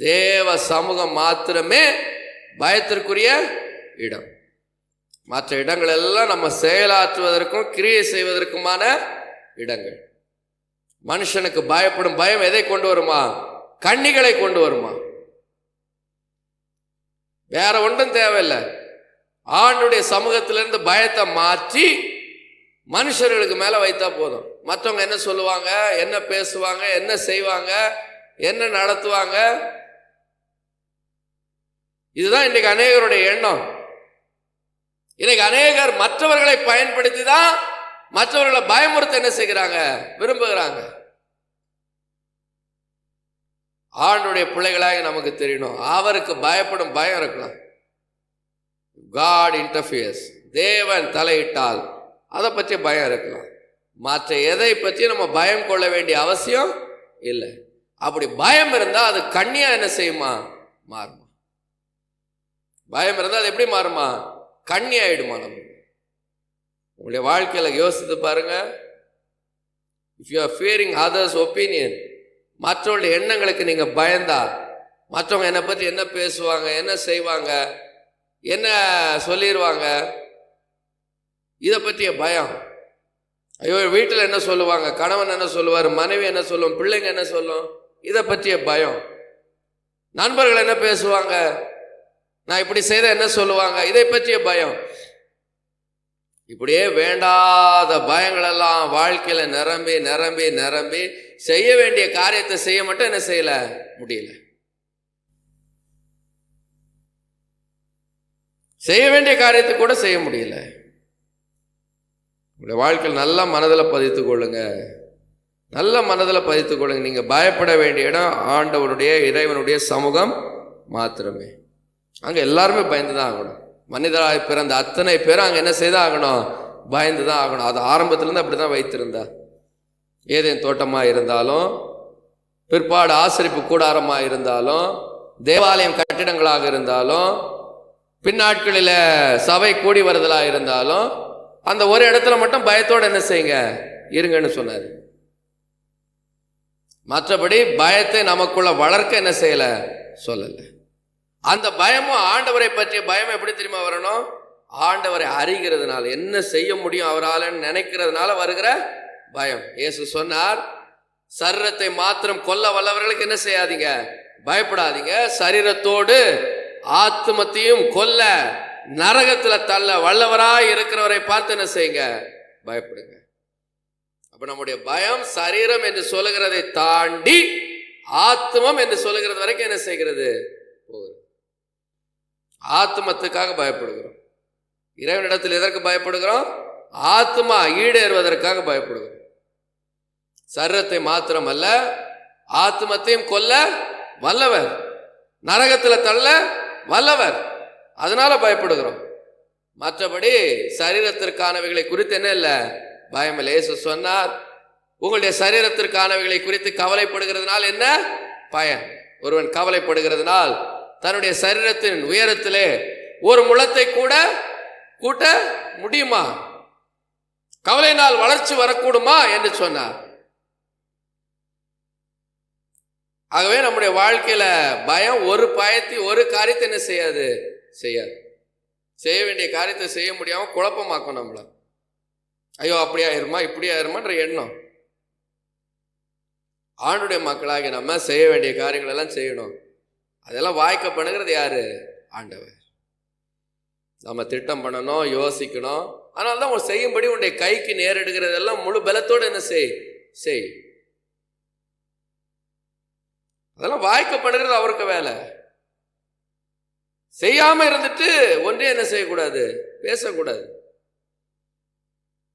தேவ சமூகம் மாத்திரமே பயத்திற்குரிய இடம். மற்ற இடங்கள் எல்லாம் நம்ம செயலாற்றுவதற்கும் கிரியை செய்வதற்குமான இடங்கள். மனுஷனுக்கு பயப்படும் பயம் எதை கொண்டு வருமா? கண்ணிகளை கொண்டு வருமா? வேற ஒன்றும் தேவையில்லை. ஆண்டுடைய சமூகத்திலிருந்து பயத்தை மாற்றி மனுஷர்களுக்கு மேல வைத்தா போதும். மற்றவங்க என்ன சொல்லுவாங்க, என்ன பேசுவாங்க, என்ன செய்வாங்க, என்ன நடத்துவாங்க, இதுதான் இன்னைக்கு அநேகருடைய எண்ணம். இன்னைக்கு அநேகர் மற்றவர்களை பயன்படுத்தி தான் மற்றவர்களை பயமுறுத்த என்ன செய்கிறாங்க? விரும்புகிறாங்க. ஆண்டுடைய பிள்ளைகளாக நமக்கு தெரியணும், அவருக்கு பயப்படும் பயம் இருக்கலாம். God interferes. தேவன் தலையிட்டால் அதை பற்றி பயம் இருக்கலாம். மற்ற எதை பற்றி நம்ம பயம் கொள்ள வேண்டிய அவசியம் இல்லை. அப்படி பயம் இருந்தால் அது கண்ணியா என்ன செய்யுமா? மாறுமா? பயம் இருந்தால் அது எப்படி மாறுமா? கண்ணி ஆயிடுமா? நம்ம உங்களுடைய வாழ்க்கையில யோசித்து பாருங்க. If you are fearing others' opinion, மற்றவங்களுடைய எண்ணங்களுக்கு நீங்க பயந்தா, மற்றவங்க என்னை பற்றி என்ன பேசுவாங்க, என்ன செய்வாங்க, என்ன சொல்லிடுவாங்க, இதை பற்றிய பயம். ஐயோ வீட்டில் என்ன சொல்லுவாங்க, கணவன் என்ன சொல்லுவார், மனைவி என்ன சொல்லும், பிள்ளைங்க என்ன சொல்லும், இதை பற்றிய பயம். நண்பர்கள் என்ன பேசுவாங்க, நான் இப்படி செய்த என்ன சொல்லுவாங்க, இதை பற்றிய பயம். இப்படியே வேண்டாத பயங்கள் எல்லாம் வாழ்க்கையில நிரம்பி நிரம்பி நிரம்பி செய்ய வேண்டிய காரியத்தை செய்ய மட்டும் என்ன செய்யல முடியல. செய்ய வேண்டிய காரியத்தை கூட செய்ய முடியல. உங்களுடைய வாழ்க்கையில் நல்லா மனதில் பதித்து கொள்ளுங்க, நல்ல மனதில் பதித்து கொள்ளுங்க. நீங்கள் பயப்பட வேண்டிய இடம் ஆண்டவருடைய இறைவனுடைய சமூகம் மாத்திரமே. அங்கே எல்லாருமே பயந்து தான் ஆகணும். மனிதராய் பிறந்த அத்தனை பேரும் அங்கே என்ன செய்தான் ஆகணும்? பயந்து தான் ஆகணும். அது ஆரம்பத்திலேருந்து அப்படி தான் வைத்திருந்தா. ஏதேன் தோட்டமாக இருந்தாலும், பிற்பாடு ஆசரிப்பு கூடாரமாக இருந்தாலும், தேவாலயம் கட்டிடங்களாக இருந்தாலும், பின்னாட்களில் சபை கூடி வருதலாக இருந்தாலும், அந்த ஒரு இடத்துல மட்டும் பயத்தோடு என்ன செய்யுங்க, இருங்கன்னு சொன்னார். மற்றபடி பயத்தை நமக்குள்ள வளர்க்க என்ன செய்யலை, சொல்லலை. அந்த பயமும் ஆண்டவரை பற்றிய பயம் எப்படி தெரியுமா வரணும்? ஆண்டவரை அறிகிறதுனால, என்ன செய்ய முடியும் அவரால் நினைக்கிறதுனால வருகிற பயம். இயேசு சொன்னார், சரீரத்தை மாத்திரம் கொல்ல வல்லவர்களுக்கு என்ன செய்யாதீங்க, பயப்படாதீங்க. சரீரத்தோடு ஆத்துமத்தையும் கொல்ல நரகத்துல தள்ள வல்லவராய் இருக்கிறவரை பார்த்து என்ன செய்யுங்க, பயப்படுங்க. அப்ப நம்முடைய பயம் சரீரம் என்று சொல்லுகிறதை தாண்டி ஆத்மம் என்று சொல்லுகிறது வரைக்கும் என்ன செய்கிறது, போகுது. ஆத்மத்துக்காக பயப்படுகிறோம். இறைவனிடத்தில் எதற்கு பயப்படுகிறோம்? ஆத்மா ஈடேறுவதற்காக பயப்படுகிறோம். சரீரத்தை மாத்திரம் அல்ல, ஆத்மத்தையும் கொல்ல வல்லவர், நரகத்தில் தள்ள வல்லவர், அதனால பயப்படுகிறோம். மற்றபடி சரீரத்திற்கானவைகளை குறித்து என்ன இல்லை, பயம் இல்லை. இயேசு சொன்னார், உங்களுடைய சரீரத்திற்கானவைகளை குறித்து கவலைப்படுகிறதுனால் என்ன பயன்? ஒருவன் கவலைப்படுகிறதுனால் தன்னுடைய சரீரத்தின் உயரத்திலே ஒரு முழத்தை கூட கூட்ட முடியுமா? கவலையினால் வளர்ச்சி வரக்கூடுமா என்று சொன்னார். ஆகவே நம்முடைய வாழ்க்கையில பயம் ஒரு காரியத்தை என்ன செய்யாது, செய்யாது. செய்ய வேண்டிய காரியத்தை செய்ய முடியாம குழப்பமாக்கும் நம்மள. ஐயோ அப்படி ஆயிருமா இப்படி ஆயிருமான்ற எண்ணம். ஆண்டுடைய மக்களாகி நம்ம செய்ய வேண்டிய காரியங்கள் எல்லாம் செய்யணும். அதெல்லாம் வாய்க்க பண்ணுகிறது யாரு? ஆண்டவர். நம்ம திட்டம் பண்ணணும், யோசிக்கணும். அதனால தான் உன் செய்யும்படி உன்னுடைய கைக்கு நேரிடுகிறதெல்லாம் முழு பலத்தோடு என்ன செய். அதெல்லாம் வாய்க்க பண்ணுகிறது அவருக்கு வேலை. செய்யாம இருந்துட்டு ஒன்றே என்ன செய்யக்கூடாது, பேசக்கூடாது.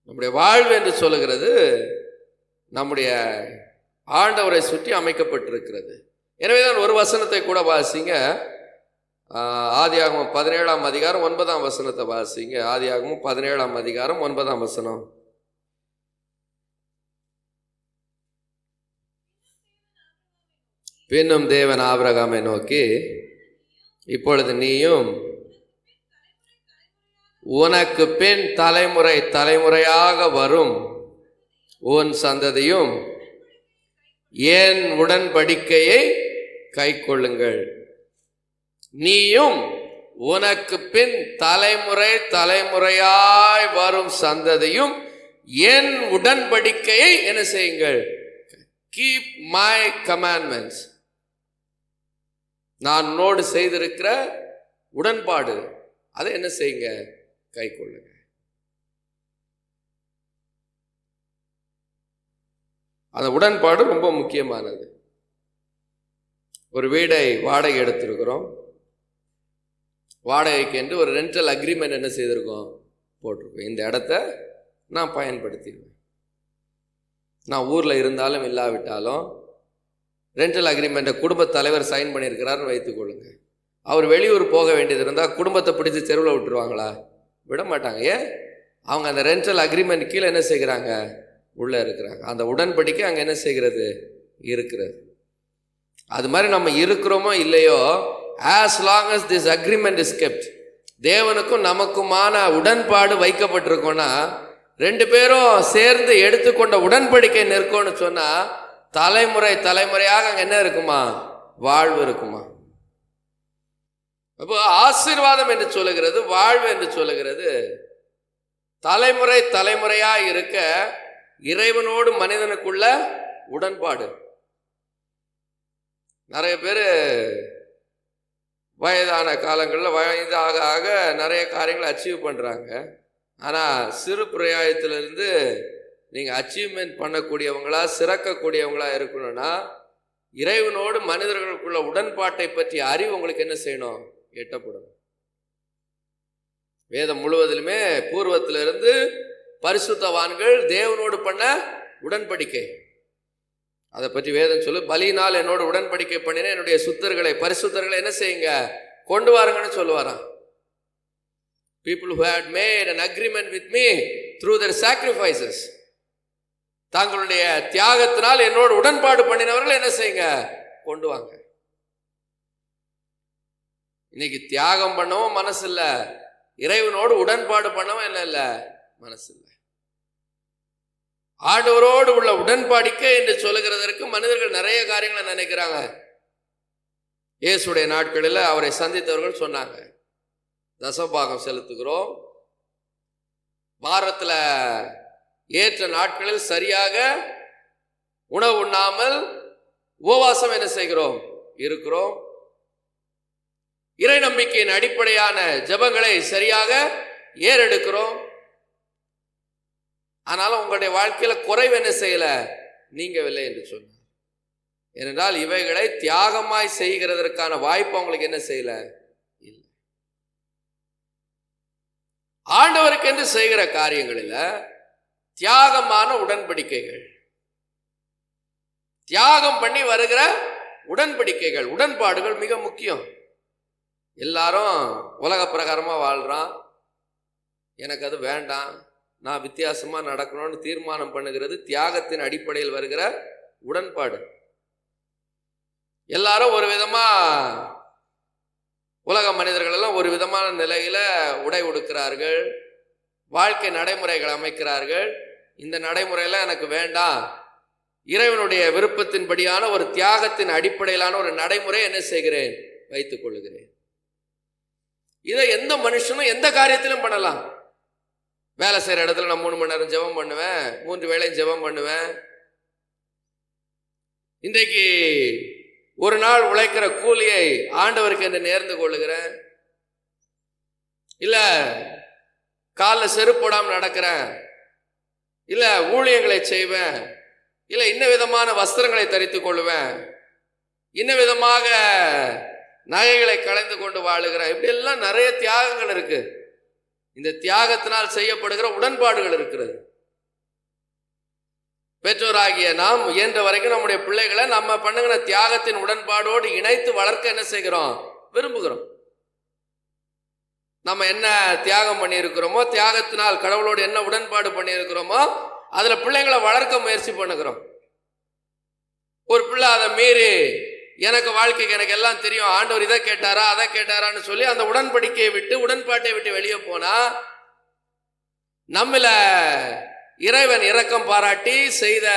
நம்முடைய வாழ்வு என்று சொல்லுகிறது நம்முடைய ஆண்டவரை சுற்றி அமைக்கப்பட்டிருக்கிறது. எனவேதான் ஒரு வசனத்தை கூட வாசிங்க. ஆதியாகமம் 17ஆம் அதிகாரம் 9ஆம் வசனத்தை வாசிங்க. ஆதியாகமம் 17ஆம் அதிகாரம் 9ஆம் வசனம். பின்னும் தேவன் ஆபிரகாமை நோக்கி, இப்பொழுது நீயும் உனக்கு பின் தலைமுறை தலைமுறையாக வரும் உன் சந்ததியும் என் உடன்படிக்கையை கைக்கொள்ளுங்கள். நீயும் உனக்கு பின் தலைமுறை தலைமுறையாய் வரும் சந்ததியும் என் உடன்படிக்கையை என்ன செய்யுங்கள், கீப் மை கமாண்ட்மெண்ட்ஸ். நான் உன்னோடு செய்திருக்கிற உடன்பாடு, அதை என்ன செய்யுங்க, கைக்கொள்ளுங்க. அந்த உடன்பாடு ரொம்ப முக்கியமானது. ஒரு வீடை வாடகை எடுத்திருக்கிறோம். வாடகைக்கு என்று ஒரு ரெண்டல் அக்ரிமெண்ட் என்ன செய்திருக்கோம், போட்டிருக்கோம். இந்த இடத்த நான் பயன்படுத்திடுவேன். நான் ஊரில் இருந்தாலும் இல்லாவிட்டாலும் ரெண்டல் அக்ரிமெண்ட்டை குடும்பத் தலைவர் சைன் பண்ணியிருக்கிறாருன்னு வைத்துக்கொள்ளுங்க. அவர் வெளியூர் போக வேண்டியது இருந்தால் குடும்பத்தை பிடிச்சி தெருவில் விட்டுருவாங்களா? விட மாட்டாங்க. ஏன்? அவங்க அந்த ரெண்டல் அக்ரிமெண்ட் கீழே என்ன செய்கிறாங்க, உள்ளே இருக்கிறாங்க. அந்த உடன்படிக்கை அங்கே என்ன செய்கிறது, இருக்கிறது. அது மாதிரி நம்ம இருக்கிறோமோ இல்லையோ, as long as this agreement is kept, தேவனுக்கும் நமக்குமான உடன்பாடு வைக்கப்பட்டிருக்கோன்னா, ரெண்டு பேரும் சேர்ந்து எடுத்துக்கொண்ட உடன்படிக்கை நிற்கும்னு சொன்னால், தலைமுறை தலைமுறையாக அங்கே என்ன இருக்குமா, வாழ்வு இருக்குமா. அப்போ ஆசீர்வாதம் என்று சொல்லுகிறது, வாழ்வு என்று சொல்லுகிறது. தலைமுறை தலைமுறையாக இருக்க இறைவனோடு மனிதனுக்குள்ள உடன்பாடு. நிறைய பேர் வயதான காலங்களில் வயதாக ஆக நிறைய காரியங்களை அச்சீவ் பண்ணுறாங்க. ஆனால் சிறு பிராயத்திலிருந்து நீங்கள் அச்சீவ்மெண்ட் பண்ணக்கூடியவங்களா சிறக்கக்கூடியவங்களா இருக்கணும்னா, இறைவனோடு மனிதர்களுக்குள்ள உடன்பாட்டை பற்றி அறிவு உங்களுக்கு என்ன செய்யணும், எட்டப்படும். வேதம் முழுவதிலுமே பூர்வத்திலிருந்து பரிசுத்தவான்கள் தேவனோடு பண்ண உடன்படிக்கை. அதை பற்றி வேதம் சொல்லு, பலியினால் என்னோட உடன்படிக்கை பண்ணின என்னுடைய சுத்தர்களை பரிசுத்தர்களை என்ன செய்யுங்க, கொண்டு வாருங்கன்னு சொல்லுவாராம். People who had made an agreement with me through their sacrifices, தங்களுடைய தியாகத்தினால் என்னோட உடன்பாடு பண்ணினவர்கள் என்ன செய்யுங்க, கொண்டு வாங்க. இன்னைக்கு தியாகம் பண்ணவும் மனசு இல்ல, இறைவனோடு உடன்பாடு பண்ணவும் என்ன இல்ல, மனசு இல்ல. ஆண்டவரோடு உள்ள உடன்பாடிக்கை என்று சொல்லுகிறதற்கு மனிதர்கள் நிறைய காரியங்களை நினைக்கிறாங்க. இயேசுடைய நாட்களில் அவரை சந்தித்தவர்கள் சொன்னாங்க, தசபாகம் செலுத்துகிறோம், வாரத்தில் ஏற்ற நாட்களில் சரியாக உணவு உண்ணாமல் உபவாசம் என்ன செய்கிறோம், இருக்கிறோம், இறை நம்பிக்கையின் அடிப்படையான ஜெபங்களை சரியாக ஏறெடுக்கிறோம். ஆனாலும் உங்களுடைய வாழ்க்கையில குறைவு என்ன செய்யல, நீங்கவில்லை என்று சொன்னார். ஏனென்றால் இவைகளை தியாகமாய் செய்கிறதற்கான வாய்ப்பு அவங்களுக்கு என்ன செய்யல, இல்லை. ஆண்டவருக்கு என்று செய்கிற காரியங்களில் தியாகமான உடன்படிக்கைகள், தியாகம் பண்ணி வருகிற உடன்படிக்கைகள், உடன்பாடுகள் மிக முக்கியம். எல்லாரும் உலக பிரகாரமா வாழ்றான், எனக்கு அது வேண்டாம், நான் வித்தியாசமா நடக்கணும்னு தீர்மானம் பண்ணுகிறது தியாகத்தின் அடிப்படையில் வருகிற உடன்பாடு. எல்லாரும் ஒரு விதமா, உலக மனிதர்கள் எல்லாம் ஒரு விதமான நிலையில உடை உடுக்கிறார்கள், வாழ்க்கை நடைமுறைகள் அமைக்கிறார்கள். இந்த நடைமுறையெல்லாம் எனக்கு வேண்டாம், இறைவனுடைய விருப்பத்தின்படியான ஒரு தியாகத்தின் அடிப்படையிலான ஒரு நடைமுறை என்ன செய்கிறேன், வைத்துக் கொள்ளுகிறேன். இதை எந்த மனுஷனும் எந்த காரியத்திலும் பண்ணலாம். வேலை செய்கிற இடத்துல நான் 3 மணி நேரம் ஜெபம் பண்ணுவேன், 3 வேளையும் ஜெபம் பண்ணுவேன். இன்றைக்கு ஒரு நாள் உழைக்கிற கூலியை ஆண்டவருக்கு என்று நேர்ந்து கொள்ளுகிறேன். இல்லை காலில் செருப்பு போடாமல் நடக்கிறேன், இல்லை ஊழியங்களை செய்வேன், இல்லை இன்ன விதமான வஸ்திரங்களை தரித்து கொள்ளுவேன், இன்ன விதமாக நகைகளை களைந்து கொண்டு வாழுகிறேன். இப்படி எல்லாம் நிறைய தியாகங்கள் இருக்கு. இந்த தியாகத்தினால் செய்யப்படுகிற உடன்பாடுகள் இருக்கிறது. பெற்றோராகிய நாம் இயன்ற வரைக்கும் நம்முடைய பிள்ளைகளை நம்ம பண்ணுகிற தியாகத்தின் உடன்பாடோடு இணைத்து வளர்க்க என்ன செய்கிறோம், விரும்புகிறோம். நம்ம என்ன தியாகம் பண்ணியிருக்கிறோமோ, தியாகத்தினால் கடவுளோடு என்ன உடன்பாடு பண்ணியிருக்கிறோமோ அதுல பிள்ளைங்களை வளர்க்க முயற்சி பண்ணுகிறோம். ஒரு பிள்ளை அதை மீறி எனக்கு வாழ்க்கைக்கு எனக்கு எல்லாம் தெரியும், ஆண்டவர் இதை கேட்டாரா அதை கேட்டாரான்னு சொல்லி அந்த உடன்படிக்கையை விட்டு உடன்பாட்டை விட்டு வெளியே போனா நம்மள இறைவன் இரக்கம் பாராட்டி செய்த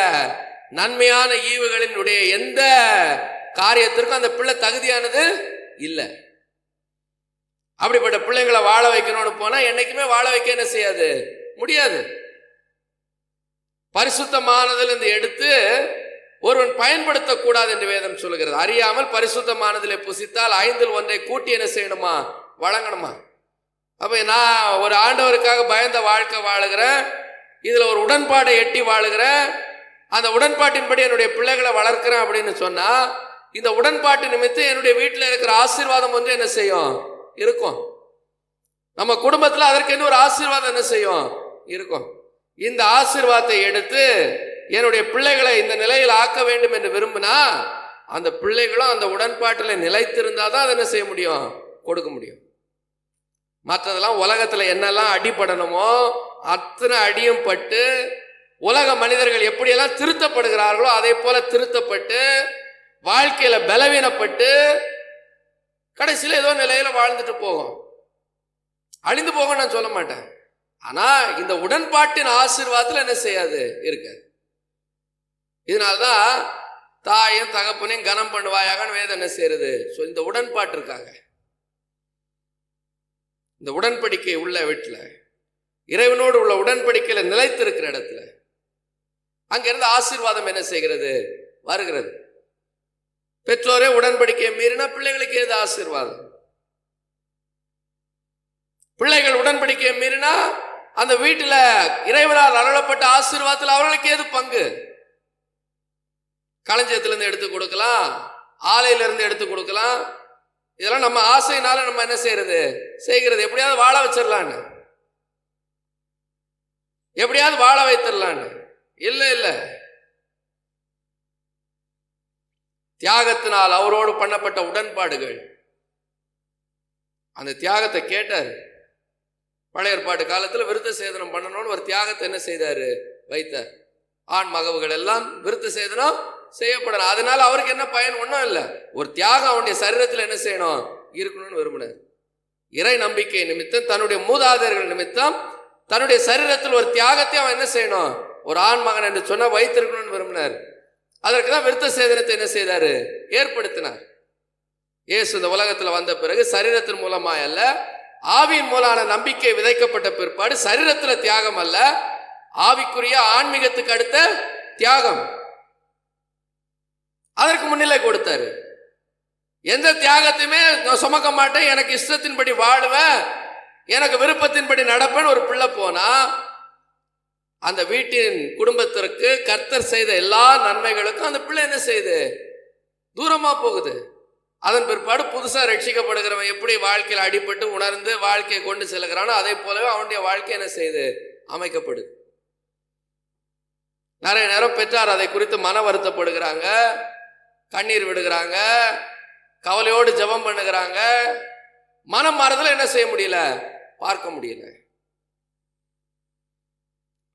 நன்மையான ஈவுகளினுடைய எந்த காரியத்திற்கும் அந்த பிள்ளை தகுதியானது இல்லை. அப்படிப்பட்ட பிள்ளைங்களை வாழ வைக்கணும்னு போனா என்னைக்குமே வாழ வைக்க என்ன செய்யாது, முடியாது. பரிசுத்தமானதில் இருந்து எடுத்து ஒருவன் பயன்படுத்தக்கூடாது என்று வேதம் சொல்லுகிறது. அறியாமல் பரிசுத்தமானதிலே புசித்தால் 5இல் 1 கூட்டி என்ன செய்யணுமா, வழங்கணுமா. அப்ப நான் ஒரு ஆண்டவருக்காக பயந்த வாழ்க்கை வாழுகிறேன், இதுல ஒரு உடன்பாடை எட்டி வாழுகிறேன், அந்த உடன்பாட்டின்படி என்னுடைய பிள்ளைகளை வளர்க்கிறேன் அப்படின்னு சொன்னா இந்த உடன்பாட்டு நிமித்தம் என்னுடைய வீட்டில் இருக்கிற ஆசீர்வாதம் வந்து என்ன செய்யும், இருக்கும். நம்ம குடும்பத்தில் அதற்கு என்ன ஒரு ஆசீர்வாதம் என்ன செய்யும், இருக்கும். இந்த ஆசீர்வாதத்தை எடுத்து என்னுடைய பிள்ளைகளை இந்த நிலையில் ஆக்க வேண்டும் என்று விரும்பினா அந்த பிள்ளைகளும் அந்த உடன்பாட்டில் நிலைத்திருந்தால் தான் அதை என்ன செய்ய முடியும், கொடுக்க முடியும். மற்றதெல்லாம் உலகத்துல என்னெல்லாம் அடிபடணுமோ அத்தனை அடியும் பட்டு உலக மனிதர்கள் எப்படியெல்லாம் திருத்தப்படுகிறார்களோ அதே போல திருத்தப்பட்டு வாழ்க்கையில பலவீனப்பட்டு கடைசியில் ஏதோ நிலையில வாழ்ந்துட்டு போகும். அழிந்து போக நான் சொல்ல மாட்டேன், ஆனா இந்த உடன்பாட்டின் ஆசீர்வாதத்தில் என்ன செய்யாது, இருக்காது. இதனால்தான் தாயும் தகப்பனையும் கனம் பண்ணுவாயாகன்னு வேதம் என்ன செய்யறது, இந்த உடன்பாட்டு இருக்காங்க. இந்த உடன்படிக்கை உள்ள வீட்டில் இறைவனோடு உள்ள உடன்படிக்கையில நிலைத்திருக்கிற இடத்துல அங்கிருந்து ஆசீர்வாதம் என்ன செய்கிறது, வருகிறது. பெற்றோரே உடன்படிக்கையை மீறினா பிள்ளைகளுக்கு ஏது ஆசீர்வாதம்? பிள்ளைகள் உடன்படிக்கையை மீறினா அந்த வீட்டில் இறைவனால் அருளப்பட்ட ஆசீர்வாதத்தில் அவர்களுக்கு ஏது பங்கு? களஞ்சியத்திலிருந்து எடுத்து கொடுக்கலாம், ஆலையிலிருந்து எடுத்து கொடுக்கலாம். இதெல்லாம் நம்ம ஆசையினால நம்ம என்ன செய்யறது, செய்கிறது, எப்படியாவது வாழ வச்சிடலான்னு. எப்படியாவது வாழ வைத்திடலான்னு. இல்ல இல்ல, தியாகத்தினால் அவரோடு பண்ணப்பட்ட உடன்பாடுகள், அந்த தியாகத்தை கேட்டார். பழைய ஏற்பாட்டு காலத்தில் விருத்த சேதனம் பண்ணணும்னு ஒரு தியாகத்தை என்ன செய்தாரு, வைத்தார். ஆண் மகவுகள் எல்லாம் விருத்த சேதனம் செய்யப்படணும். அதனால அவருக்கு என்ன பயன்? ஒன்றும் இல்லை. ஒரு தியாகம் அவனுடைய சரீரத்தில் என்ன செய்யணும், இருக்கணும்னு விரும்பினார். இறை நம்பிக்கை நிமித்தம், தன்னுடைய மூதாதையர்கள் நிமித்தம் தன்னுடைய சரீரத்தில் ஒரு தியாகத்தை அவன் என்ன செய்யணும், ஒரு ஆண் மகன் என்று சொன்னா வைத்திருக்கணும்னு விரும்பினார். அதற்கு தான் விருத்த சேதனத்தை என்ன செய்தாரு, ஏற்படுத்தினார். இயேசு இந்த உலகத்தில் வந்த பிறகு சரீரத்தின் மூலமாய் அல்ல, ஆவியின் மூலான நம்பிக்கை விதைக்கப்பட்ட பிற்பாடு சரீரத்தில் தியாகம் அல்ல, ஆவிக்குரிய ஆன்மீகத்துக்கு அடுத்த தியாகம் அதற்கு முன்னிலை கொடுத்தாரு. எந்த தியாகத்தையுமே நான் சுமக்க மாட்டேன், எனக்கு இஷ்டத்தின்படி வாழுவேன், எனக்கு விருப்பத்தின்படி நடப்பேன்னு ஒரு பிள்ளை போனா அந்த வீட்டின் குடும்பத்திற்கு கர்த்தர் செய்த எல்லா நன்மைகளுக்கும் அந்த பிள்ளை என்ன செய்யுது, தூரமா போகுது. அதன் பிற்பாடு புதுசா ரட்சிக்கப்படுகிறவன் எப்படி வாழ்க்கையில் அடிபட்டு உணர்ந்து வாழ்க்கையை கொண்டு செல்கிறானோ அதே போலவே அவனுடைய வாழ்க்கை என்ன செய்யுது, அமைக்கப்படுது. நிறைய நேரம் பெற்றார் அதை குறித்து மன வருத்தப்படுகிறாங்க, கண்ணீர் விடுகிறாங்க, கவலையோடு ஜெபம் பண்ணுகிறாங்க. மனம் மாறுதல என்ன செய்ய முடியல, பார்க்க முடியல.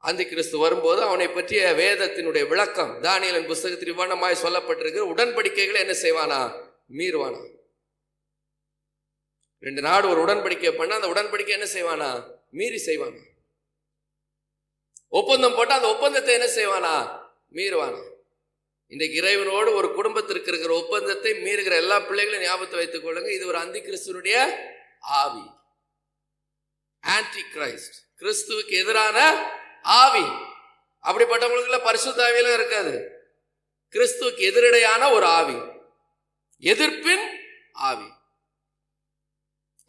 அந்தி கிறிஸ்து வரும்போது அவனை பற்றிய வேதத்தினுடைய விளக்கம் தானியேலின் புஸ்தகத்தில் விவரணமாய் சொல்லப்பட்டிருக்கிற உடன்படிக்கைகளை என்ன செய்வானா, மீறுவானா. 2 நாடு ஒரு உடன்படிக்கை பண்ண அந்த உடன்படிக்கை என்ன செய்வானா, மீறி செய்வானா. ஒப்பந்தம் போட்டு அந்த ஒப்பந்தத்தை என்ன செய்வானா, மீறுவானா. இன்றைக்கு இறைவனோடு ஒரு குடும்பத்திற்கு இருக்கிற ஒப்பந்தத்தை மீறுகிற எல்லா பிள்ளைகளும் ஞாபகத்தை வைத்துக் கொள்ளுங்க. இது ஒரு அந்தி கிறிஸ்துவனுடைய ஆவி, ஆன்டி கிரைஸ்ட், கிறிஸ்துவுக்கு எதிரான ஆவி. அப்படிப்பட்டவங்களுக்குள்ள பரிசுத்த ஆவியெல்லாம் இருக்காது. கிறிஸ்துவுக்கு எதிரடையான ஒரு ஆவி, எதிர்ப்பின் ஆவி.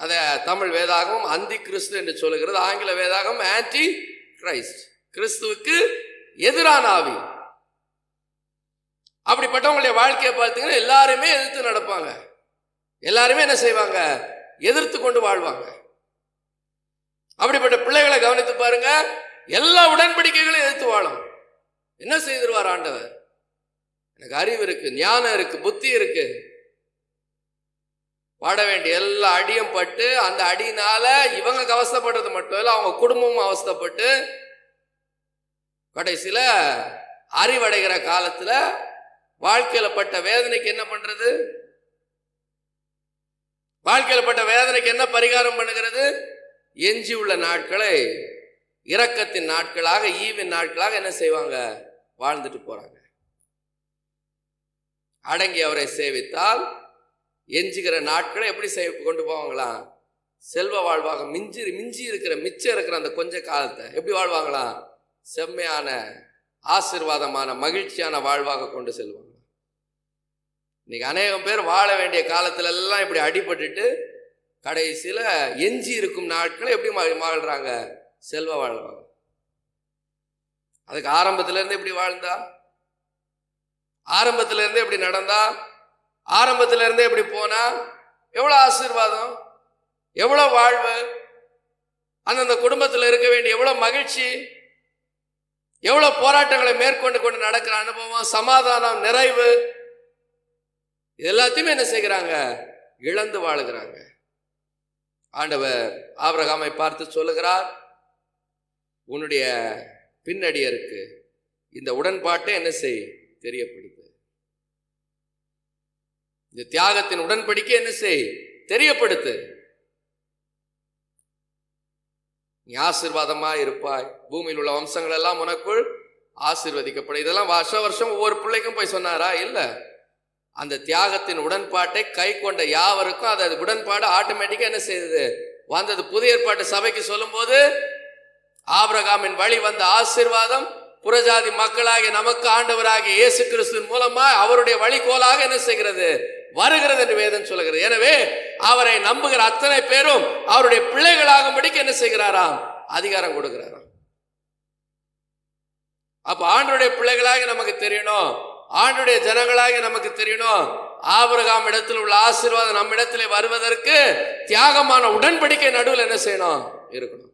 அத தமிழ் வேதாகம் அந்தி கிறிஸ்து என்று சொல்லுகிறது, ஆங்கில வேதாகம் ஆன்டி கிரைஸ்ட், கிறிஸ்துவுக்கு எதிரான ஆவி. அப்படிப்பட்டவங்களுடைய வாழ்க்கையை பார்த்தீங்கன்னா எல்லாருமே எதிர்த்து நடப்பாங்க, எல்லாருமே என்ன செய்வாங்க, எதிர்த்து கொண்டு வாழ்வாங்க. அப்படிப்பட்ட பிள்ளைகளை கவனித்து பாருங்க, எல்லா உடன்படிக்கைகளையும் எதிர்த்து வாழும். என்ன செய்திருவார் ஆண்டவர், எனக்கு அறிவு இருக்கு, ஞானம் இருக்கு, புத்தி இருக்கு, பாட வேண்டிய எல்லா அடியும் பட்டு அந்த அடியினால இவங்க அவஸ்தைப்படுறது மட்டும் இல்லை, அவங்க குடும்பமும் அவஸ்தைப்பட்டு கடைசியில அறிவடைகிற காலத்துல வாழ்க்கையில பட்ட வேதனைக்கு என்ன பண்றது, வாழ்க்கையில பட்ட வேதனைக்கு என்ன பரிகாரம் பண்ணுகிறது, எஞ்சி உள்ள நாட்களை இரக்கத்தின் நாட்களாக, ஈவின் நாட்களாக என்ன செய்வாங்க, வாழ்ந்துட்டு போறாங்க. அடங்கி அவரை சேவித்தால் எஞ்சுகிற நாட்களை எப்படி கொண்டு போவாங்களா, செல்வ வாழ்வாக. மிஞ்சி இருக்கிற மிச்சம் இருக்கிற அந்த கொஞ்ச காலத்தை எப்படி வாழ்வாங்களா, செம்மையான ஆசீர்வாதமான மகிழ்ச்சியான வாழ்வாக கொண்டு செல்வாங்க. இன்னைக்கு அநேகம் பேர் வாழ வேண்டிய காலத்துல எல்லாம் இப்படி அடிபட்டுட்டு கடைசியில எஞ்சி இருக்கும் நாட்களை எப்படி வாழ்றாங்க, செல்வ வாழ்வாங்க. அதுக்கு ஆரம்பத்துல இருந்து எப்படி வாழ்ந்தா, ஆரம்பத்துல இருந்து எப்படி நடந்தா, ஆரம்பத்துல இருந்தே எப்படி போனா எவ்வளவு ஆசீர்வாதம், எவ்வளவு வாழ்வு, அந்தந்த குடும்பத்தில் இருக்க வேண்டிய எவ்வளவு மகிழ்ச்சி, எவ்வளவு போராட்டங்களை மேற்கொண்டு கொண்டு நடக்கிற அனுபவம், சமாதானம், நிறைவு, இது எல்லாத்தையுமே என்ன செய்கிறாங்க, இழந்து வாழுகிறாங்க. ஆண்டவர் ஆபிரகாமை பார்த்து சொல்லுகிறார், உன்னுடைய பின்னடியருக்கு இந்த உடன்பாட்டை என்ன செய், தெரியப்படுத்து. இந்த தியாகத்தின் உடன்படிக்கை என்ன செய், தெரியப்படுத்து. நீ ஆசீர்வாதமா இருப்பாய், பூமியில் உள்ள வம்சங்கள் எல்லாம் உனக்குள் ஆசீர்வதிக்கப்படும். இதெல்லாம் வருஷம் ஒவ்வொரு பிள்ளைக்கும் போய் சொன்னாரா, இல்ல. அந்த தியாகத்தின் உடன்பாட்டை கை கொண்ட யாவருக்கும் அது உடன்பாடு ஆட்டோமேட்டிக்கா என்ன செய்தது, வந்தது. புதிய ஏற்பாட்டு சபைக்கு சொல்லும் போது ஆபிரகாமின் வழி வந்த ஆசீர்வாதம் புறஜாதி மக்களாகிய நமக்கு ஆண்டவராகிய இயேசு கிறிஸ்துவின் மூலமா அவருடைய வழிகோலாக என்ன செய்கிறது, வருகிறது என்று வேதம் சொல்லுகிறது. எனவே அவரை நம்புகிற அத்தனை பேரும் அவருடைய பிள்ளைகளாகும்படிக்கு என்ன செய்கிறாராம், அதிகாரம் கொடுக்கிறாராம். அப்ப ஆண்டவருடைய பிள்ளைகளாக நமக்கு தெரியணும், ஆண்டவருடைய ஜனங்களாக நமக்கு தெரியணும். ஆபிரகாம் இடத்தில் உள்ள ஆசீர்வாதம் நம்ம இடத்துல வருவதற்கு தியாகமான உடன்படிக்கை நடுவில் என்ன செய்யணும், இருக்கணும்.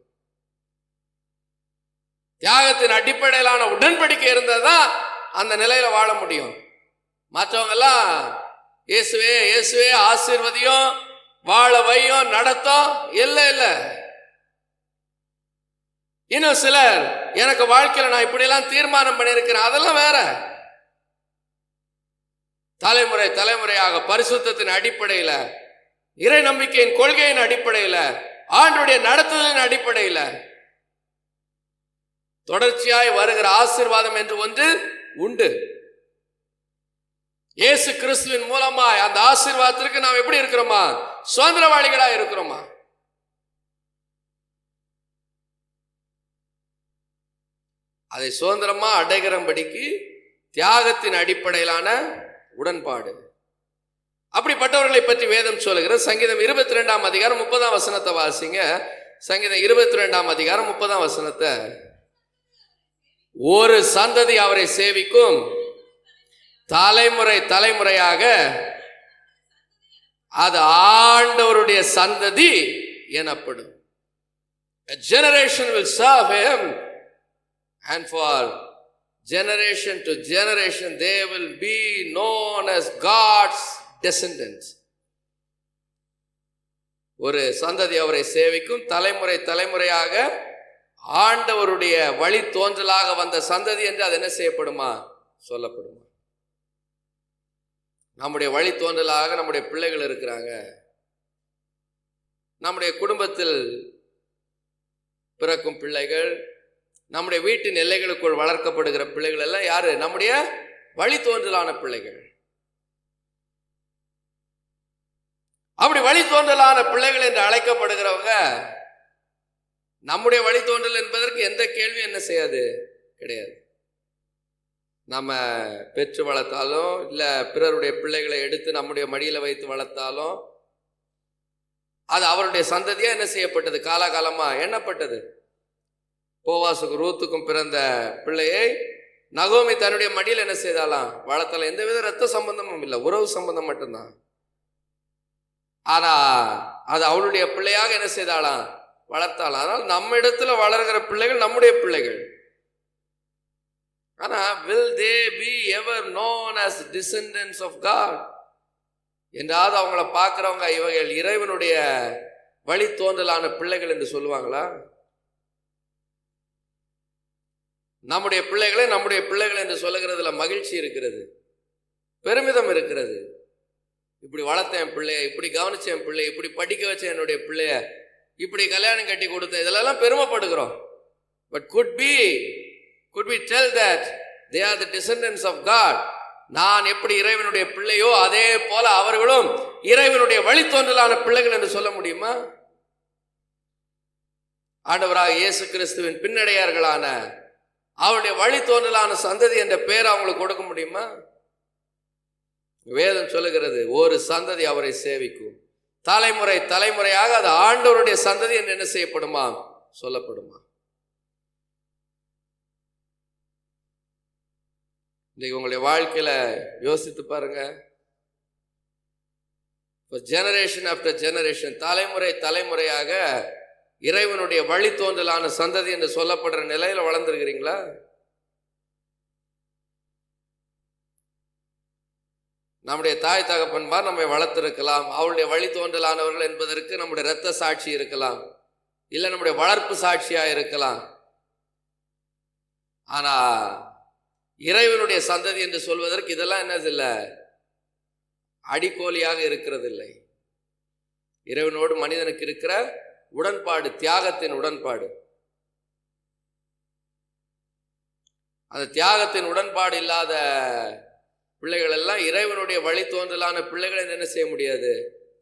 தியாகத்தின் அடிப்படையிலான உடன்படிக்கை இருந்தாதான் அந்த நிலையில வாழ முடியும். மற்றவங்க எல்லாம் இயேசுவே இயேசுவே ஆசீர்வதியும், வாழ வையும், நடத்தும், இல்லை இல்லை. இன்னும் சிலர் எனக்கு வாழ்க்கையில நான் இப்படி எல்லாம் தீர்மானம் பண்ணியிருக்கிறேன், அதெல்லாம் வேற. தலைமுறை தலைமுறையாக பரிசுத்தத்தின் அடிப்படையில, இறை நம்பிக்கையின் கொள்கையின் அடிப்படையில, ஆண்டுடைய நடத்துதலின் அடிப்படையில தொடர்ச்சியாய் வருகிற ஆசீர்வாதம் என்று ஒன்று உண்டு. இயேசு கிறிஸ்துவின் மூலமாய் அந்த ஆசீர்வாதத்திற்கு நாம் எப்படி இருக்கிறோமா? சுதந்திரவாளிகளா இருக்கிறோமா? அதை சுதந்திரமா அடைகிறபடிக்கு தியாகத்தின் அடிப்படையிலான உடன்பாடு. அப்படிப்பட்டவர்களை பற்றி வேதம் சொல்லுகிற சங்கீதம் 22 அதிகாரம் 30 வாசிங்க. சங்கீதம் 22 அதிகாரம் 30 ஒரு சந்ததி அவரை சேவிக்கும், தலைமுறை தலைமுறையாக அது ஆண்டவருடைய சந்ததி எனப்படும். A generation will serve him, and for generation to generation they will be known as God's descendants. ஒரு சந்ததி அவரை சேவிக்கும், தலைமுறை தலைமுறையாக ஆண்டவருடைய வழி தோன்றலாக வந்த சந்ததி என்று அது என்ன செய்யப்படுமா? சொல்லப்படுமா? நம்முடைய வழி தோன்றலாக நம்முடைய பிள்ளைகள் இருக்கிறாங்க. நம்முடைய குடும்பத்தில் பிறக்கும் பிள்ளைகள், நம்முடைய வீட்டின் எல்லைகளுக்குள் வளர்க்கப்படுகிற பிள்ளைகள் எல்லாம் யாரு? நம்முடைய வழி தோன்றலான பிள்ளைகள். அப்படி வழி தோன்றலான பிள்ளைகள் என்று அழைக்கப்படுகிறவங்க நம்முடைய வழி தோன்றல் என்பதற்கு எந்த கேள்வி என்ன செய்யாது? கிடையாது. நம்ம பெற்று வளர்த்தாலும் இல்லை பிறருடைய பிள்ளைகளை எடுத்து நம்முடைய மடியில் வைத்து வளர்த்தாலும் அது அவருடைய சந்ததியா என்ன செய்யப்பட்டது? காலாகாலமா எண்ணப்பட்டது. போவாசுக்கும் ரூத்துக்கும் பிறந்த பிள்ளையை நகோமி தன்னுடைய மடியில் என்ன செய்தாலாம்? வளர்த்தாலும். எந்தவித ரத்த சம்பந்தமும் இல்லை, உறவு சம்பந்தம் மட்டும்தான். ஆனா அது அவளுடைய பிள்ளையாக என்ன செய்தாலாம்? வளர்த்தாலாம். ஆனால் நம்ம இடத்துல வளர்கிற பிள்ளைகள் நம்முடைய பிள்ளைகள். ஆனா will they be ever known as descendants of God? என்றாவது அவங்கள பார்க்கிறவங்க இவர்கள் இறைவனுடைய வழி தோன்றலான பிள்ளைகள் என்று சொல்லுவாங்களா? நம்முடைய பிள்ளைகளை நம்முடைய பிள்ளைகள் என்று சொல்லுகிறதுல மகிழ்ச்சி இருக்கிறது, பெருமிதம் இருக்கிறது. இப்படி வளர்த்தேன் என் பிள்ளைய, இப்படி கவனிச்சேன் என் பிள்ளைய, இப்படி படிக்க வச்சேன் என்னுடைய பிள்ளைய, இப்படி கல்யாணம் கட்டி கொடுத்தேன், இதெல்லாம் பெருமைப்படுகிறோம். But could we tell that they are the descendants of God? நான் எப்படி இறைவனுடைய பிள்ளையோ அதே போல அவர்களும் இறைவனுடைய வழித்தோன்றலான பிள்ளைகள் என்று சொல்ல முடியுமா? ஆண்டவராக இயேசு கிறிஸ்துவின் பின்னடையார்களான அவருடைய வழித்தோன்றலான சந்ததி என்ற பெயர் அவங்களுக்கு கொடுக்க முடியுமா? வேதம் சொல்லுகிறது ஒரு சந்ததி அவரை சேவிக்கும், தலைமுறை தலைமுறையாக அது ஆண்டவருடைய சந்ததி என்று என்ன செய்யப்படுமா? சொல்லப்படுமா? இன்னைக்கு உங்களுடைய வாழ்க்கையில யோசித்து பாருங்க. ஜெனரேஷன் ஆஃப்டர் ஜெனரேஷன், தலைமுறை தலைமுறையாக இறைவனுடைய வழி தோன்றலான சந்ததி என்று சொல்லப்படுற நிலையில வளர்ந்துருக்கிறீங்களா? நம்முடைய தாய் தகப்பன்மார் நம்மை வளர்த்திருக்கலாம், அவருடைய வழி தோன்றலானவர்கள் என்பதற்கு நம்முடைய இரத்த சாட்சி இருக்கலாம், இல்லை நம்முடைய வளர்ப்பு சாட்சியா இருக்கலாம். ஆனா இறைவனுடைய சந்ததி என்று சொல்வதற்கு இதெல்லாம் என்னதில்லை, அடிக்கோலியாக இருக்கிறது இல்லை. இறைவனோடு மனிதனுக்கு இருக்கிற உடன்பாடு, தியாகத்தின் உடன்பாடு. அந்த தியாகத்தின் உடன்பாடு இல்லாத பிள்ளைகள் எல்லாம் இறைவனுடைய வழி தோன்றலான பிள்ளைகளை என்ன செய்ய முடியாது?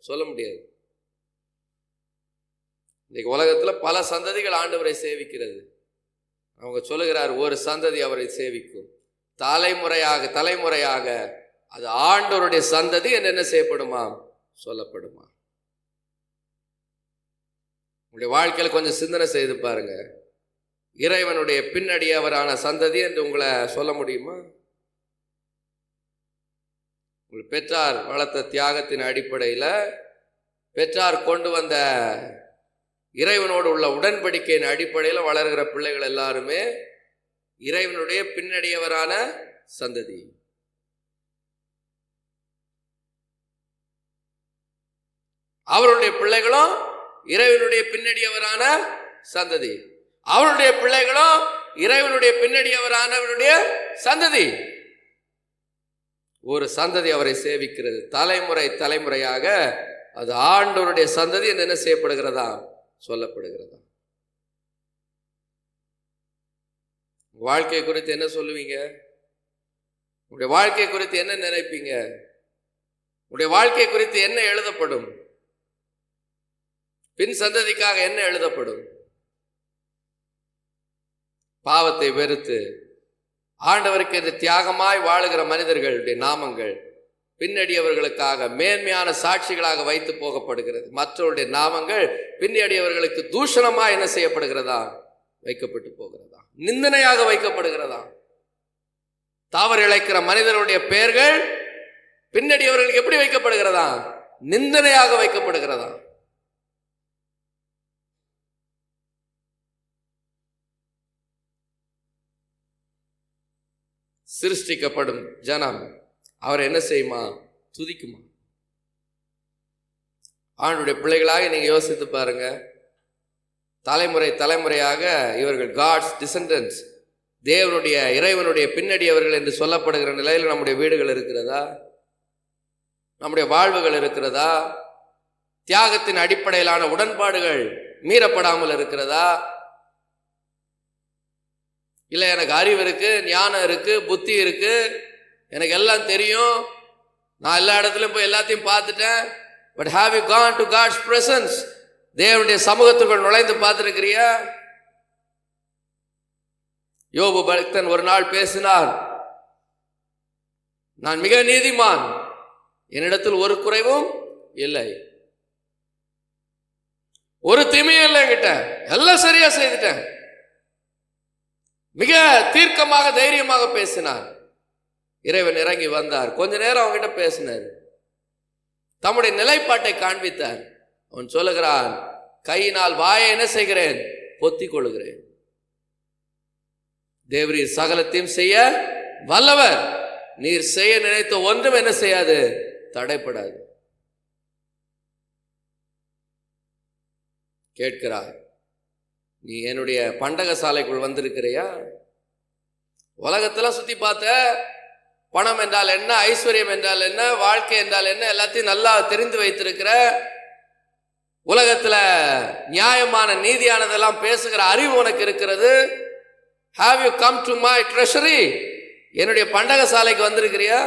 சொல்ல முடியாது. இன்னைக்கு உலகத்துல பல சந்ததிகள் ஆண்டவரை சேவிக்கிறது. அவங்க சொல்லுகிறார் ஒரு சந்ததி அவரை சேவிக்கும், தலைமுறையாக தலைமுறையாக அது ஆண்டவருடைய சந்ததி என்று என்ன செய்யப்படுமா? சொல்லப்படுமா? உங்களுடைய வாழ்க்கையில் கொஞ்சம் சிந்தனை செய்து பாருங்க. இறைவனுடைய பின்னடியவரான சந்ததி என்று உங்களை சொல்ல முடியுமா? உங்கள் பெற்றார் வளர்த்த தியாகத்தின் அடிப்படையில், பெற்றார் கொண்டு வந்த இறைவனோடு உள்ள உடன்படிக்கையின் அடிப்படையில் வளர்கிற பிள்ளைகள் எல்லாருமே இறைவனுடைய பின்னடியவரான சந்ததி. அவருடைய பிள்ளைகளும் இறைவனுடைய பின்னடியவரான சந்ததி. அவருடைய பிள்ளைகளும் இறைவனுடைய பின்னடியவரானவருடைய சந்ததி. ஒரு சந்ததி அவரை சேவிக்கிறது. தலைமுறை தலைமுறையாக அது ஆண்டவருடைய சந்ததி என்று என்ன செய்யப்படுகிறதா, சொல்லப்படுகிறதா. வாழ்க்கை குறித்து என்ன சொல்லுவீங்க? உங்களுடைய வாழ்க்கை குறித்து என்ன நினைப்பீங்க? உங்களுடைய வாழ்க்கை குறித்து என்ன எழுதப்படும்? பின் சந்ததிக்காக என்ன எழுதப்படும்? பாவத்தை வெறுத்து ஆண்டவருக்கு என்று தியாகமாய் வாழுகிற மனிதர்களுடைய நாமங்கள் பின்னடியவர்களுக்காக மேன்மையான சாட்சிகளாக வைத்து போகப்படுகிறது. மற்றவருடைய நாமங்கள் பின்னடியவர்களுக்கு தூஷணமாய் என்ன செய்யப்படுகிறதா, வைக்கப்பட்டு போகிறதா, நிந்தனையாக வைக்கப்படுகிறதா. தவறு இழைக்கிற மனிதர்களுடைய பெயர்கள் பின்னடியவர்களுக்கு எப்படி வைக்கப்படுகிறதா, நிந்தனையாக வைக்கப்படுகிறதா. சிருஷ்டிக்கப்படும் ஜனம் அவர் என்ன செய்யுமா, துதிக்குமா? ஆண்டுடைய பிள்ளைகளாக நீங்க யோசித்து பாருங்க. தலைமுறை தலைமுறையாக இவர்கள் காட்ஸ் டிசெண்டன்ஸ், தேவனுடைய இறைவனுடைய பின்னடியவர்கள் என்று சொல்லப்படுகிற நிலையில் நம்முடைய வீடுகள் இருக்கிறதா? நம்முடைய வாழ்வுகள் இருக்கிறதா? தியாகத்தின் அடிப்படையிலான உடன்பாடுகள் மீறப்படாமல் இருக்கிறதா? இல்லை எனக்கு அறிவு இருக்கு, ஞானம் இருக்கு, புத்தி இருக்கு, எனக்கு எல்லாம் தெரியும், நான் எல்லா இடத்துலையும் போய் எல்லாத்தையும் பார்த்துட்டேன், but have you gone to God's presence? தேவனுடைய சமூகத்துக்குள் நுழைந்து பார்த்துருக்கிறியா? யோபு பக்தன் ஒரு நாள் பேசினார், நான் மிக நீதிமான், என்னிடத்தில் ஒரு குறைவும் இல்லை, ஒரு தீமையும் இல்லை, என்கிட்ட எல்லாம் சரியா செய்துட்டேன். மிக தீர்க்கமாக தைரியமாக பேசினார். இறைவன் இறங்கி வந்தார், கொஞ்ச நேரம் அவங்கிட்ட பேசினார், தம்முடைய நிலைப்பாட்டை காண்பித்தார். அவன் சொல்லுகிறான், கையினால் வாயை என்ன செய்கிறேன், பொத்திக் கொள்கிறேன். தேவரீர் சகலத்தையும் செய்ய வல்லவர், நீர் செய்ய நினைத்த ஒன்றும் என்ன செய்யாது, தடைப்படாது. கேட்கிறார், நீ என்னுடைய பண்டக சாலைக்குள் வந்திருக்கிறியா? உலகத்தெல்லாம் சுத்தி பார்த்த, பணம் என்றால் என்ன, ஐஸ்வர்யம் என்றால் என்ன, வாழ்க்கை என்றால் என்ன, எல்லாத்தையும் நல்லா தெரிந்து வைத்திருக்கிற, உலகத்துல நியாயமான நீதியானதெல்லாம் பேசுகிற அறிவு உனக்கு இருக்கிறது. Have you come to my treasury? என்னுடைய பண்டக சாலைக்கு வந்திருக்கிறியா?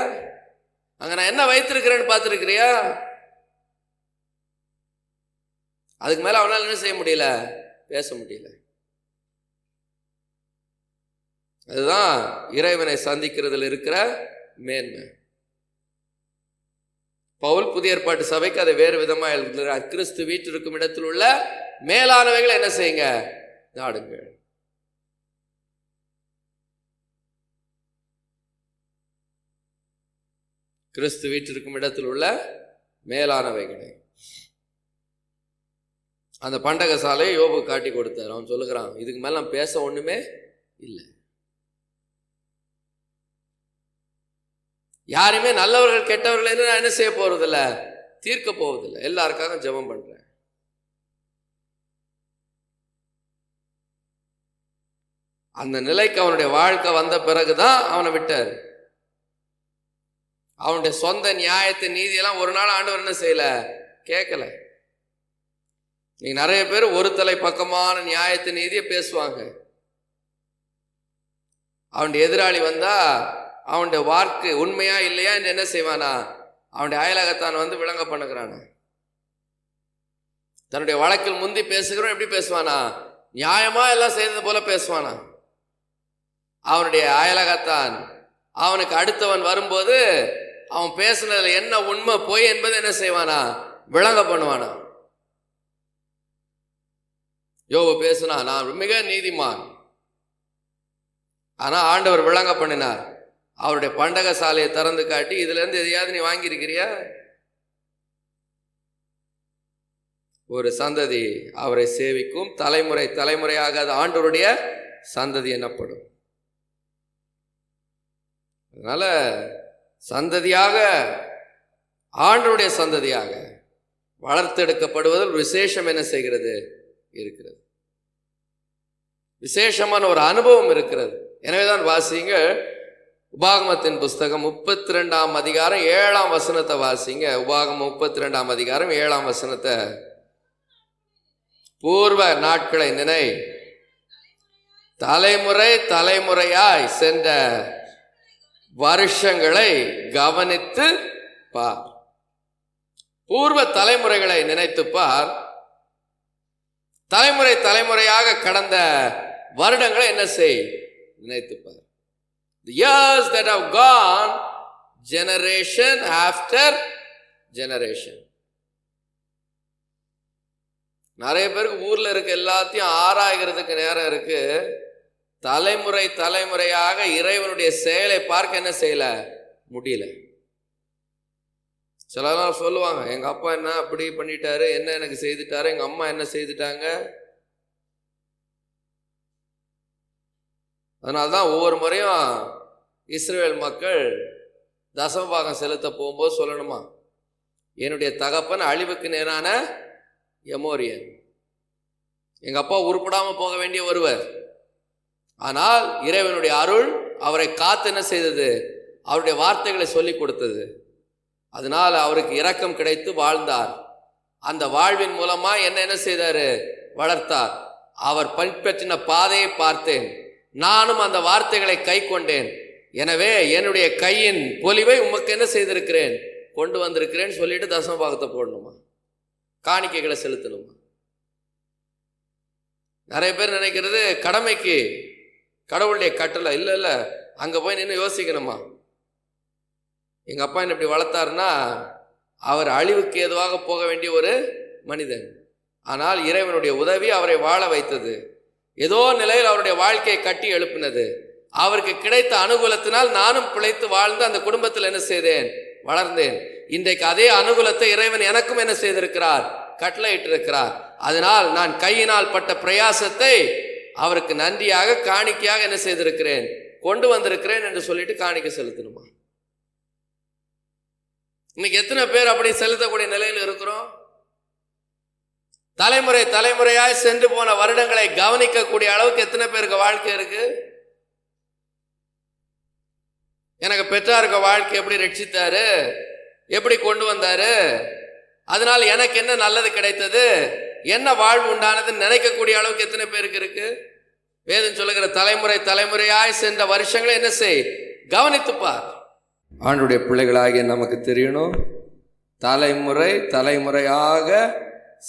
அங்க நான் என்ன வைத்திருக்கிறேன்னு பார்த்திருக்கிறியா? அதுக்கு மேல அவனால் என்ன செய்ய முடியல, பேச முடியல. அதுதான் இறைவனை சந்திக்கிறதுல இருக்கிற மேன்மை. பவுல் புதிய ஏற்பாட்டு சபைக்கு அதை வேறு விதமா எழுதுகிறார். கிறிஸ்து வீற்றிருக்கும் இடத்தில் உள்ள மேலானவைகளை என்ன செய்யுங்க, நாடுங்கள். கிறிஸ்து வீற்றிருக்கும் இடத்தில் உள்ள மேலானவைகளை. அந்த பண்டக சாலையை யோபு காட்டி கொடுத்தார். அவன் சொல்லுகிறான், இதுக்கு மேல நான் பேச ஒண்ணுமே இல்லை. யாருமே நல்லவர்கள் கெட்டவர்கள் நான் என்ன செய்ய போறதில்ல, தீர்க்க போவதில்லை. எல்லாருக்காக ஜெபம் பண்றேன். அந்த நிலைக்கு அவனுடைய வாழ்க்கை வந்த பிறகுதான் அவனை விட்டார். அவனுடைய சொந்த நியாயத்தை நீதியெல்லாம் ஒரு நாள் ஆண்டவர் என்ன செய்யல, கேட்கல. நீ நிறைய பேர் ஒரு தலை பக்கமான நியாயத்தை நீதியை பேசுவாங்க. அவனுடைய எதிராளி வந்தா அவனுடைய வாக்கு உண்மையா இல்லையா என்று என்ன செய்வானா, அவனுடைய அயலகத்தான் வந்து விளங்க பண்ணுகிறானா. தன்னுடைய வழக்கில் முந்தி பேசுகிறோம் எப்படி பேசுவானா, நியாயமா எல்லாம் செய்தது போல பேசுவானா. அவனுடைய அயலகத்தான் அவனுக்கு அடுத்தவன் வரும்போது அவன் பேசுனதுல என்ன உண்மை பொய் என்பது என்ன செய்வானா, விளங்க பண்ணுவானா. யோபு பேசுனா, நான் மிக நீதிமான். ஆனா ஆண்டவர் விளங்க பண்ணினார். அவருடைய பண்டக சாலையை திறந்து காட்டி, இதுல இருந்து எதையாவது நீ வாங்கியிருக்கிறியா? ஒரு சந்ததி அவரை சேவிக்கும், தலைமுறை தலைமுறையாக அது ஆண்டவருடைய சந்ததி எனப்படும். அதனால சந்ததியாக, ஆண்டவருடைய சந்ததியாக வளர்த்தெடுக்கப்படுவதில் விசேஷம் என்ன செய்கிறது இருக்கிறது, விசேஷமான ஒரு அனுபவம் இருக்கிறது. எனவேதான் வாசிங்க உபாகமத்தின் புஸ்தகம் 32ஆம் அதிகாரம் 7ஆம் வசனத்தை வாசிங்க. உபாகமம் 32ஆம் அதிகாரம் 7ஆம் வசனத்தை. பூர்வ நாட்களை நினை, தலைமுறை தலைமுறையாய் சென்ற வருஷங்களை கவனித்து பார். பூர்வ தலைமுறைகளை நினைத்து பார். தலைமுறை தலைமுறையாக கடந்த வருடங்களை என்ன செய், நினைத்து பார். The years that have gone, generation after generation. நிறைய பேருக்கு ஊர்ல இருக்க எல்லாத்தையும் ஆராய்கிறதுக்கு நேரம் இருக்கு. தலைமுறை தலைமுறையாக இறைவனுடைய செயலை பார்க்க என்ன செய்யல முடியல. சிலர் சொல்லுவாங்க, எங்க அப்பா என்ன அப்படி பண்ணிட்டாரு, என்ன எனக்கு செய்துட்டாரு, எங்க அம்மா என்ன செய்துட்டாங்க. அதனால்தான் ஒவ்வொரு முறையும் இஸ்ரவேல் மக்கள் தசமபாகம் செலுத்த போகும்போது சொல்லணுமா, என்னுடைய தகப்பன் அழிவுக்கு நேரான எமோரியன், எங்க அப்பா உருப்படாம போக வேண்டிய ஒருவர். ஆனால் இறைவனுடைய அருள் அவரை காத்து என்ன செய்தது, அவருடைய வார்த்தைகளை சொல்லி கொடுத்தது. அதனால் அவருக்கு இரக்கம் கிடைத்து வாழ்ந்தார். அந்த வாழ்வின் மூலமா என்ன செய்தாரு, வளர்த்தார். அவர் பின்பற்றின பாதையை பார்த்தேன், நானும் அந்த வார்த்தைகளை கை கொண்டேன். எனவே என்னுடைய கையின் பொலிவை உமக்கு என்ன செய்திருக்கிறேன், கொண்டு வந்திருக்கிறேன்னு சொல்லிட்டு தசமபாகத்தை போடணுமா, காணிக்கைகளை செலுத்தணுமா. நிறைய பேர் நினைக்கிறது கடமைக்கு கடவுளுடைய கட்டளை. இல்லை இல்லை, அங்கே போய் நின்று யோசிக்கணுமா. எங்கள் அப்பா என்ன இப்படி வளர்த்தாருன்னா அவர் அழிவுக்கு ஏதுவாக போக வேண்டிய ஒரு மனிதன். ஆனால் இறைவனுடைய உதவி அவரை வாழ வைத்தது. ஏதோ நிலையில் அவருடைய வாழ்க்கையை கட்டி எழுப்பினது. அவருக்கு கிடைத்த அனுகூலத்தினால் நானும் பிழைத்து வாழ்ந்து அந்த குடும்பத்தில் என்ன செய்தேன், வளர்ந்தேன். இன்றைக்கு அதே அனுகூலத்தை இறைவன் எனக்கும் என்ன செய்திருக்கிறார், கட்டளையிட்டிருக்கிறார். அதனால் நான் கையினால் பட்ட பிரயாசத்தை அவருக்கு நன்றியாக காணிக்கையாக என்ன செய்திருக்கிறேன், கொண்டு வந்திருக்கிறேன் என்று சொல்லிட்டு காணிக்கை செலுத்தணுமா. இன்னைக்கு எத்தனை பேர் அப்படி செலுத்தக்கூடிய நிலையில் இருக்கிறோம்? தலைமுறை தலைமுறையாய் சென்று போன வருடங்களை கவனிக்கக்கூடிய அளவுக்கு எத்தனை பேருக்கு வாழ்க்கை இருக்கு? எனக்கு பெற்றாருக்கு வாழ்க்கை எப்படி ரட்சித்தாரு, எப்படி கொண்டு வந்தாரு, அதனால் எனக்கு என்ன நல்லது கிடைத்தது, என்ன வாழ்வு உண்டானதுன்னு நினைக்கக்கூடிய அளவுக்கு எத்தனை பேருக்கு இருக்கு? வேதம் சொல்லுகிற தலைமுறை தலைமுறையாய் சென்ற வருஷங்களை என்ன செய், கவனித்துப்பார். ஆண்டுடைய பிள்ளைகளாகிய நமக்கு தெரியணும், தலைமுறை தலைமுறையாக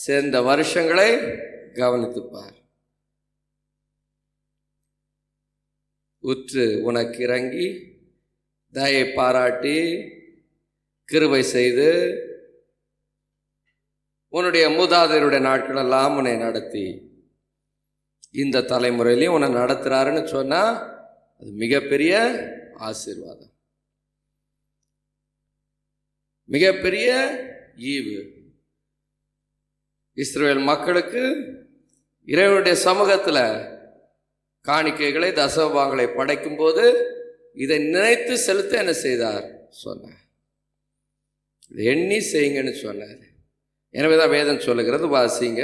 சேர்ந்த வருஷங்களை கவனித்துப்பார். உற்று உனக்கு இறங்கி தயை பாராட்டி கிருபை செய்து உன்னுடைய மூதாதையருடைய நாட்கள் எல்லாம் உன்னை நடத்தி இந்த தலைமுறையிலையும் உன்னை நடத்துறாருன்னு சொன்னா அது மிகப்பெரிய ஆசீர்வாதம், மிகப்பெரிய ஈவு. இஸ்ரவேல் மக்களுக்கு இறைவனுடைய சமூகத்தில் காணிக்கைகளை தசமபாகங்களை படைக்கும் போது இதை நினைத்து செலுத்த என்ன செய்தார் சொன்னார், எண்ணி செய்யுங்கன்னு சொன்னார். எனவேதான் வேதம் சொல்லுகிறது. வாசிங்க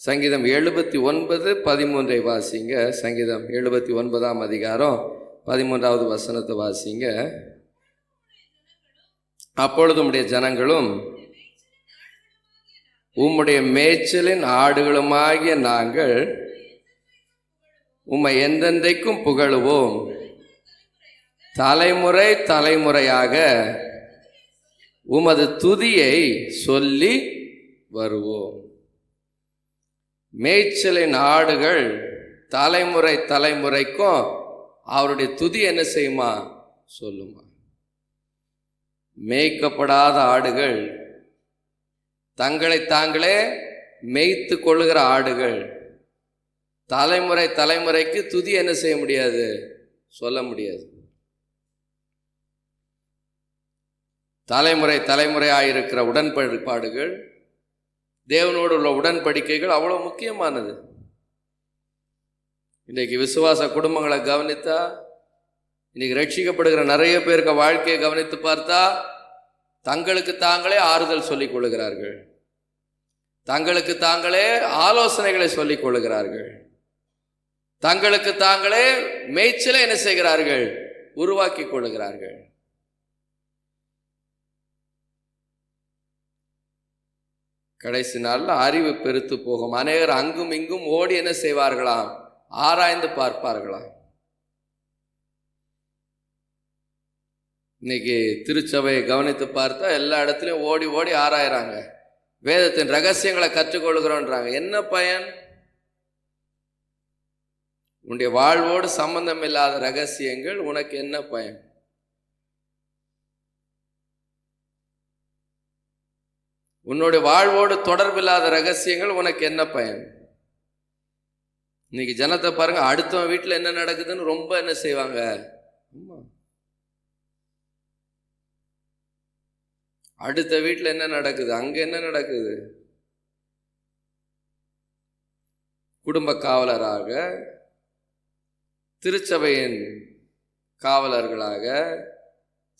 சங்கீதம் 79:13 வாசிங்க. சங்கீதம் 79ஆம் அதிகாரம் 13வது வசனத்தை வாசிங்க. அப்பொழுது உம்முடைய ஜனங்களும் உம்முடைய மேய்ச்சலின் ஆடுகளுமாகிய நாங்கள் உம்மை எந்தெந்தைக்கும் புகழுவோம், தலைமுறை தலைமுறையாக உமது துதியை சொல்லி வருவோம். மேய்ச்சலின் ஆடுகள் தலைமுறை தலைமுறைக்கும் அவருடைய துதி என்ன செய்யுமா, சொல்லுமா. மேய்க்கப்படாத ஆடுகள், தங்களை தாங்களே மேய்த்து கொள்ளுகிற ஆடுகள் தலைமுறை தலைமுறைக்கு துதி என்ன செய்ய முடியாது, சொல்ல முடியாது. தலைமுறை தலைமுறையாயிருக்கிற உடன்பாடுகள், தேவனோடு உள்ள உடன்படிக்கைகள் அவ்வளோ முக்கியமானது. இன்றைக்கு விசுவாச குடும்பங்களை கவனித்தா இன்னைக்கு ரட்சிக்கப்படுகிற நிறைய பேருக்கு வாழ்க்கையை கவனித்து பார்த்தா தங்களுக்கு தாங்களே ஆறுதல் சொல்லிக் கொள்ளுகிறார்கள், தங்களுக்கு தாங்களே ஆலோசனைகளை சொல்லிக் கொள்ளுகிறார்கள், தங்களுக்கு தாங்களே மேய்ச்சலை என்ன செய்கிறார்கள், உருவாக்கி கொள்ளுகிறார்கள். கடைசி நாளில் அறிவு பெருத்து போகும். அநேகர் அங்கும் இங்கும் ஓடி என்ன செய்வார்களாம், ஆராய்ந்து பார்ப்பார்களாம். இன்னைக்கு திருச்சபையை கவனித்து பார்த்தா எல்லா இடத்துலையும் ஓடி ஓடி ஆராயிறாங்க, வேதத்தின் ரகசியங்களை கற்றுக்கொள்கிறோன்றாங்க. என்ன பயன்? உன்னுடைய வாழ்வோடு சம்பந்தம் இல்லாத ரகசியங்கள் உனக்கு என்ன பயன்? உன்னுடைய வாழ்வோடு தொடர்பில்லாத ரகசியங்கள் உனக்கு என்ன பயன்? இன்னைக்கு ஜனத்தை பாருங்க, அடுத்தவன் வீட்டில் என்ன நடக்குதுன்னு ரொம்ப என்ன செய்வாங்க, அடுத்த வீட்டில் என்ன நடக்குது, அங்க என்ன நடக்குது. குடும்ப காவலராக, திருச்சபையின் காவலர்களாக,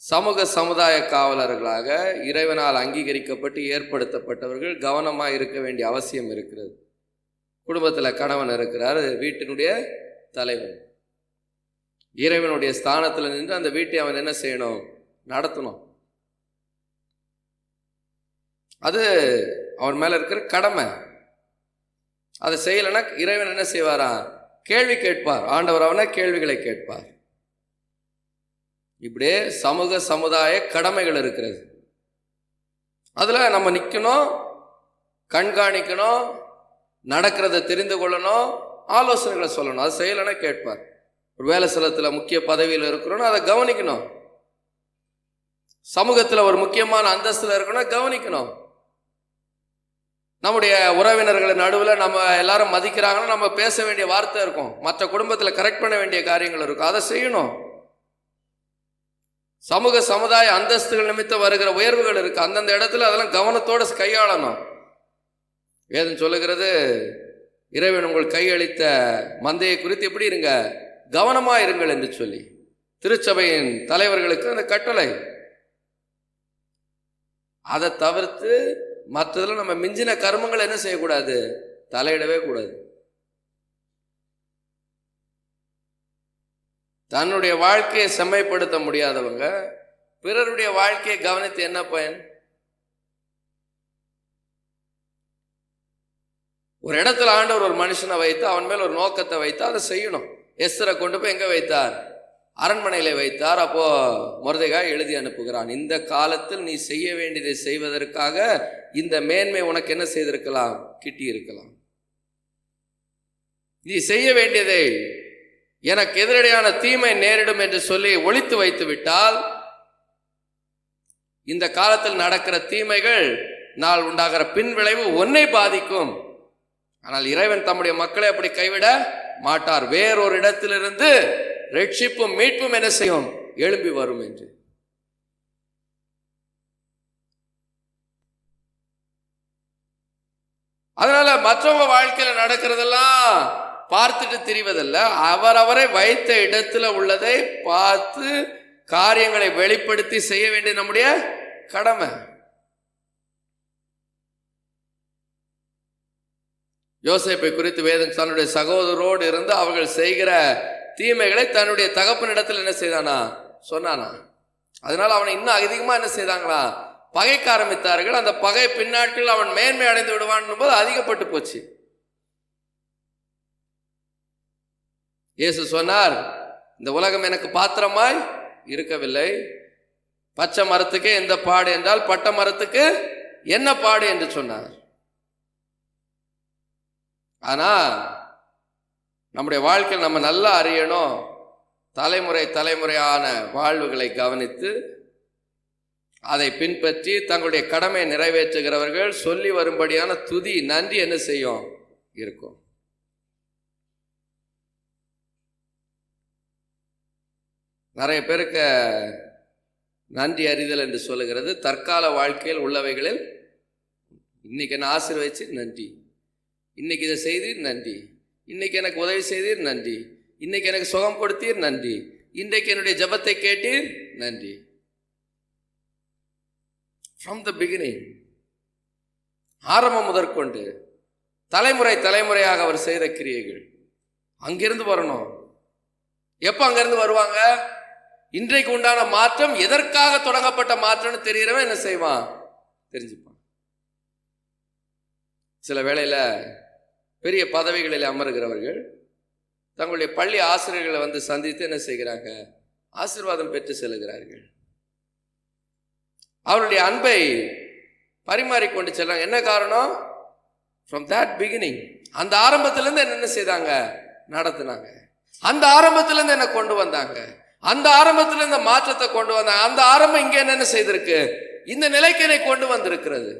சமூக சமுதாய காவலர்களாக இறைவனால் அங்கீகரிக்கப்பட்டு ஏற்படுத்தப்பட்டவர்கள் கவனமாக இருக்க வேண்டிய அவசியம் இருக்கிறது. குடும்பத்தில் கணவன் இருக்கிறார், வீட்டினுடைய தலைவன். இறைவனுடைய ஸ்தானத்தில் நின்று அந்த வீட்டை அவன் என்ன செய்யணும், நடத்தணும். அது அவன் மேல இருக்கிற கடமை. அதை செய்யலைன்னா இறைவன் என்ன செய்வாரா, கேள்வி கேட்பார். ஆண்டவர் அவனை கேள்விகளை கேட்பார். இப்படியே சமூக சமுதாய கடமைகள் இருக்கிறது. அதுல நம்ம நிற்கணும், கண்காணிக்கணும், நடக்கிறத தெரிந்து கொள்ளணும், ஆலோசனைகளை சொல்லணும். அது செய்யலைன்னா கேட்பார். ஒரு வேலை ஸ்தலத்தில் முக்கிய பதவியில் இருக்கிறோன்னா அதை கவனிக்கணும். சமூகத்தில் ஒரு முக்கியமான அந்தஸ்தில் இருக்கணும், கவனிக்கணும். நம்முடைய உறவினர்கள் நடுவில் நம்ம எல்லாரும் மதிக்கிறாங்கன்னா நம்ம பேச வேண்டிய வார்த்தை இருக்கும். மற்ற குடும்பத்தில் கரெக்ட் பண்ண வேண்டிய காரியங்கள் இருக்கும், அதை செய்யணும். சமூக சமுதாய அந்தஸ்துகள் நிமித்தம் வருகிற உயர்வுகள் இருக்கு, அந்தந்த இடத்துல அதெல்லாம் கவனத்தோடு கையாளணும். வேதம் சொல்லுகிறது, இறைவன் உங்கள் கையளித்த மந்தையை குறித்து எப்படி இருங்க, கவனமா இருங்கள் என்று சொல்லி திருச்சபையின் தலைவர்களுக்கு அந்த கட்டளை. அதை தவிர்த்து மற்றதுல நம்ம மிஞ்சின கர்மங்கள் என்ன செய்யக்கூடாது, தலையிடவே கூடாது. தன்னுடைய வாழ்க்கையை செம்மைப்படுத்த முடியாதவங்க பிறருடைய வாழ்க்கையை கவனித்து என்ன பயன்? ஒரு இடத்துல ஆண்டவர் ஒரு மனுஷனை வைத்து அவன் மேல் ஒரு நோக்கத்தை வைத்து அதை செய்யணும். எஸ்தரை கொண்டு போய் எங்க வைத்தார், அரண்மனையில வைத்தார். அப்போ மொர்தெகாய் எழுதி அனுப்புகிறான், இந்த காலத்தில் நீ செய்ய வேண்டியதை செய்வதற்காக இந்த மேன்மை உனக்கு என்ன செய்திருக்கலாம், கிட்டி இருக்கலாம். நீ செய்ய வேண்டியதை எனக்கு எதிரடையான தீமை நேரிடும் என்று சொல்லி ஒளித்து வைத்து விட்டால் இந்த காலத்தில் நடக்கிற தீமைகள் நாள் உண்டாகிற பின் விளைவு ஒன்னை பாதிக்கும். ஆனால் இறைவன் தம்முடைய மக்களை அப்படி கைவிட மாட்டார். வேறொரு இடத்திலிருந்து ரட்சிப்பும் மீட்பும் என்ன செய்யும், எழும்பி வரும் என்று. அதனால மற்றவங்க வாழ்க்கையில நடக்கிறதெல்லாம் பார்த்துட்டு திரிவதல்ல, அவரவரை வைத்த இடத்துல உள்ளதை பார்த்து காரியங்களை வெளிப்படுத்தி செய்ய வேண்டிய நம்முடைய கடமை. யோசேப்பை குறித்து வேதம் தன்னுடைய சகோதரோடு இருந்து அவர்கள் செய்கிற தீமைகளை தன்னுடைய தகப்பனிடத்தில் என்ன செய்தானா, சொன்னானா. அதனால அவனை இன்னும் அதிகமா என்ன செய்தாங்களா, பகைக்க ஆரம்பித்தார்கள். அந்த பகை பின்னாட்கள் அவன் மேன்மை அடைந்து விடுவான் போது அதிகப்பட்டு போச்சு. இயேசு சொன்னார், இந்த உலகம் எனக்கு பாத்திரமாய் இருக்கவில்லை. பச்சை மரத்துக்கு எந்த பாடு என்றால் பட்ட மரத்துக்கு என்ன பாடு என்று சொன்னார். ஆனா நம்முடைய வாழ்க்கையில் நம்ம நல்லா அறியணும், தலைமுறையான வாழ்வுகளை கவனித்து அதை பின்பற்றி தங்களுடைய கடமையை நிறைவேற்றுகிறவர்கள் சொல்லி வரும்படியான துதி நன்றி என்ன செய்யும் இருக்கும். நிறைய பேருக்கு நன்றி அறிதல் என்று சொல்லுகிறது தற்கால வாழ்க்கையில் உள்ளவைகளில் இன்னைக்கு என்ன ஆசீர்வதிச்சு நன்றி, இன்னைக்கு இதை செய்தீர் நன்றி, இன்னைக்கு எனக்கு உதவி செய்தீர் நன்றி, இன்னைக்கு எனக்கு சுகம் கொடுத்தீர் நன்றி, இன்றைக்கு என்னுடைய ஜெபத்தை கேட்டீர், நன்றி. ஃப்ரம் த பிகினிங், ஆரம்பம் முதற்கொண்டு தலைமுறை தலைமுறையாக அவர் செய்த கிரியைகள் அங்கிருந்து வரணும். எப்ப அங்கிருந்து வருவாங்க? இன்றைக்கு உண்டான மாற்றம் எதற்காக தொடங்கப்பட்ட மாற்றம்னு தெரியறவன் என்ன செய்வான்? தெரிஞ்சுப்பான். சில வேளையில பெரிய பதவிகளில் அமர்கிறவர்கள் தங்களுடைய பள்ளி ஆசிரியர்களை வந்து சந்தித்து என்ன செய்கிறாங்க? ஆசீர்வாதம் பெற்று செல்கிறார்கள். அவருடைய அன்பை பரிமாறிக்கொண்டு செல்றாங்க. என்ன காரணம்? ஃப்ரம் தட் பிகினிங், அந்த ஆரம்பத்திலிருந்து என்ன செய்தாங்க? நடத்தினாங்க. அந்த ஆரம்பத்திலிருந்து என்ன கொண்டு வந்தாங்க? அந்த ஆரம்பத்திலிருந்து மாற்றத்தை கொண்டு வந்தாங்க. அந்த ஆரம்பம் இங்க என்ன செய்திருக்கு? இந்த நிலைக்கு என்னை கொண்டு வந்திருக்கிறது.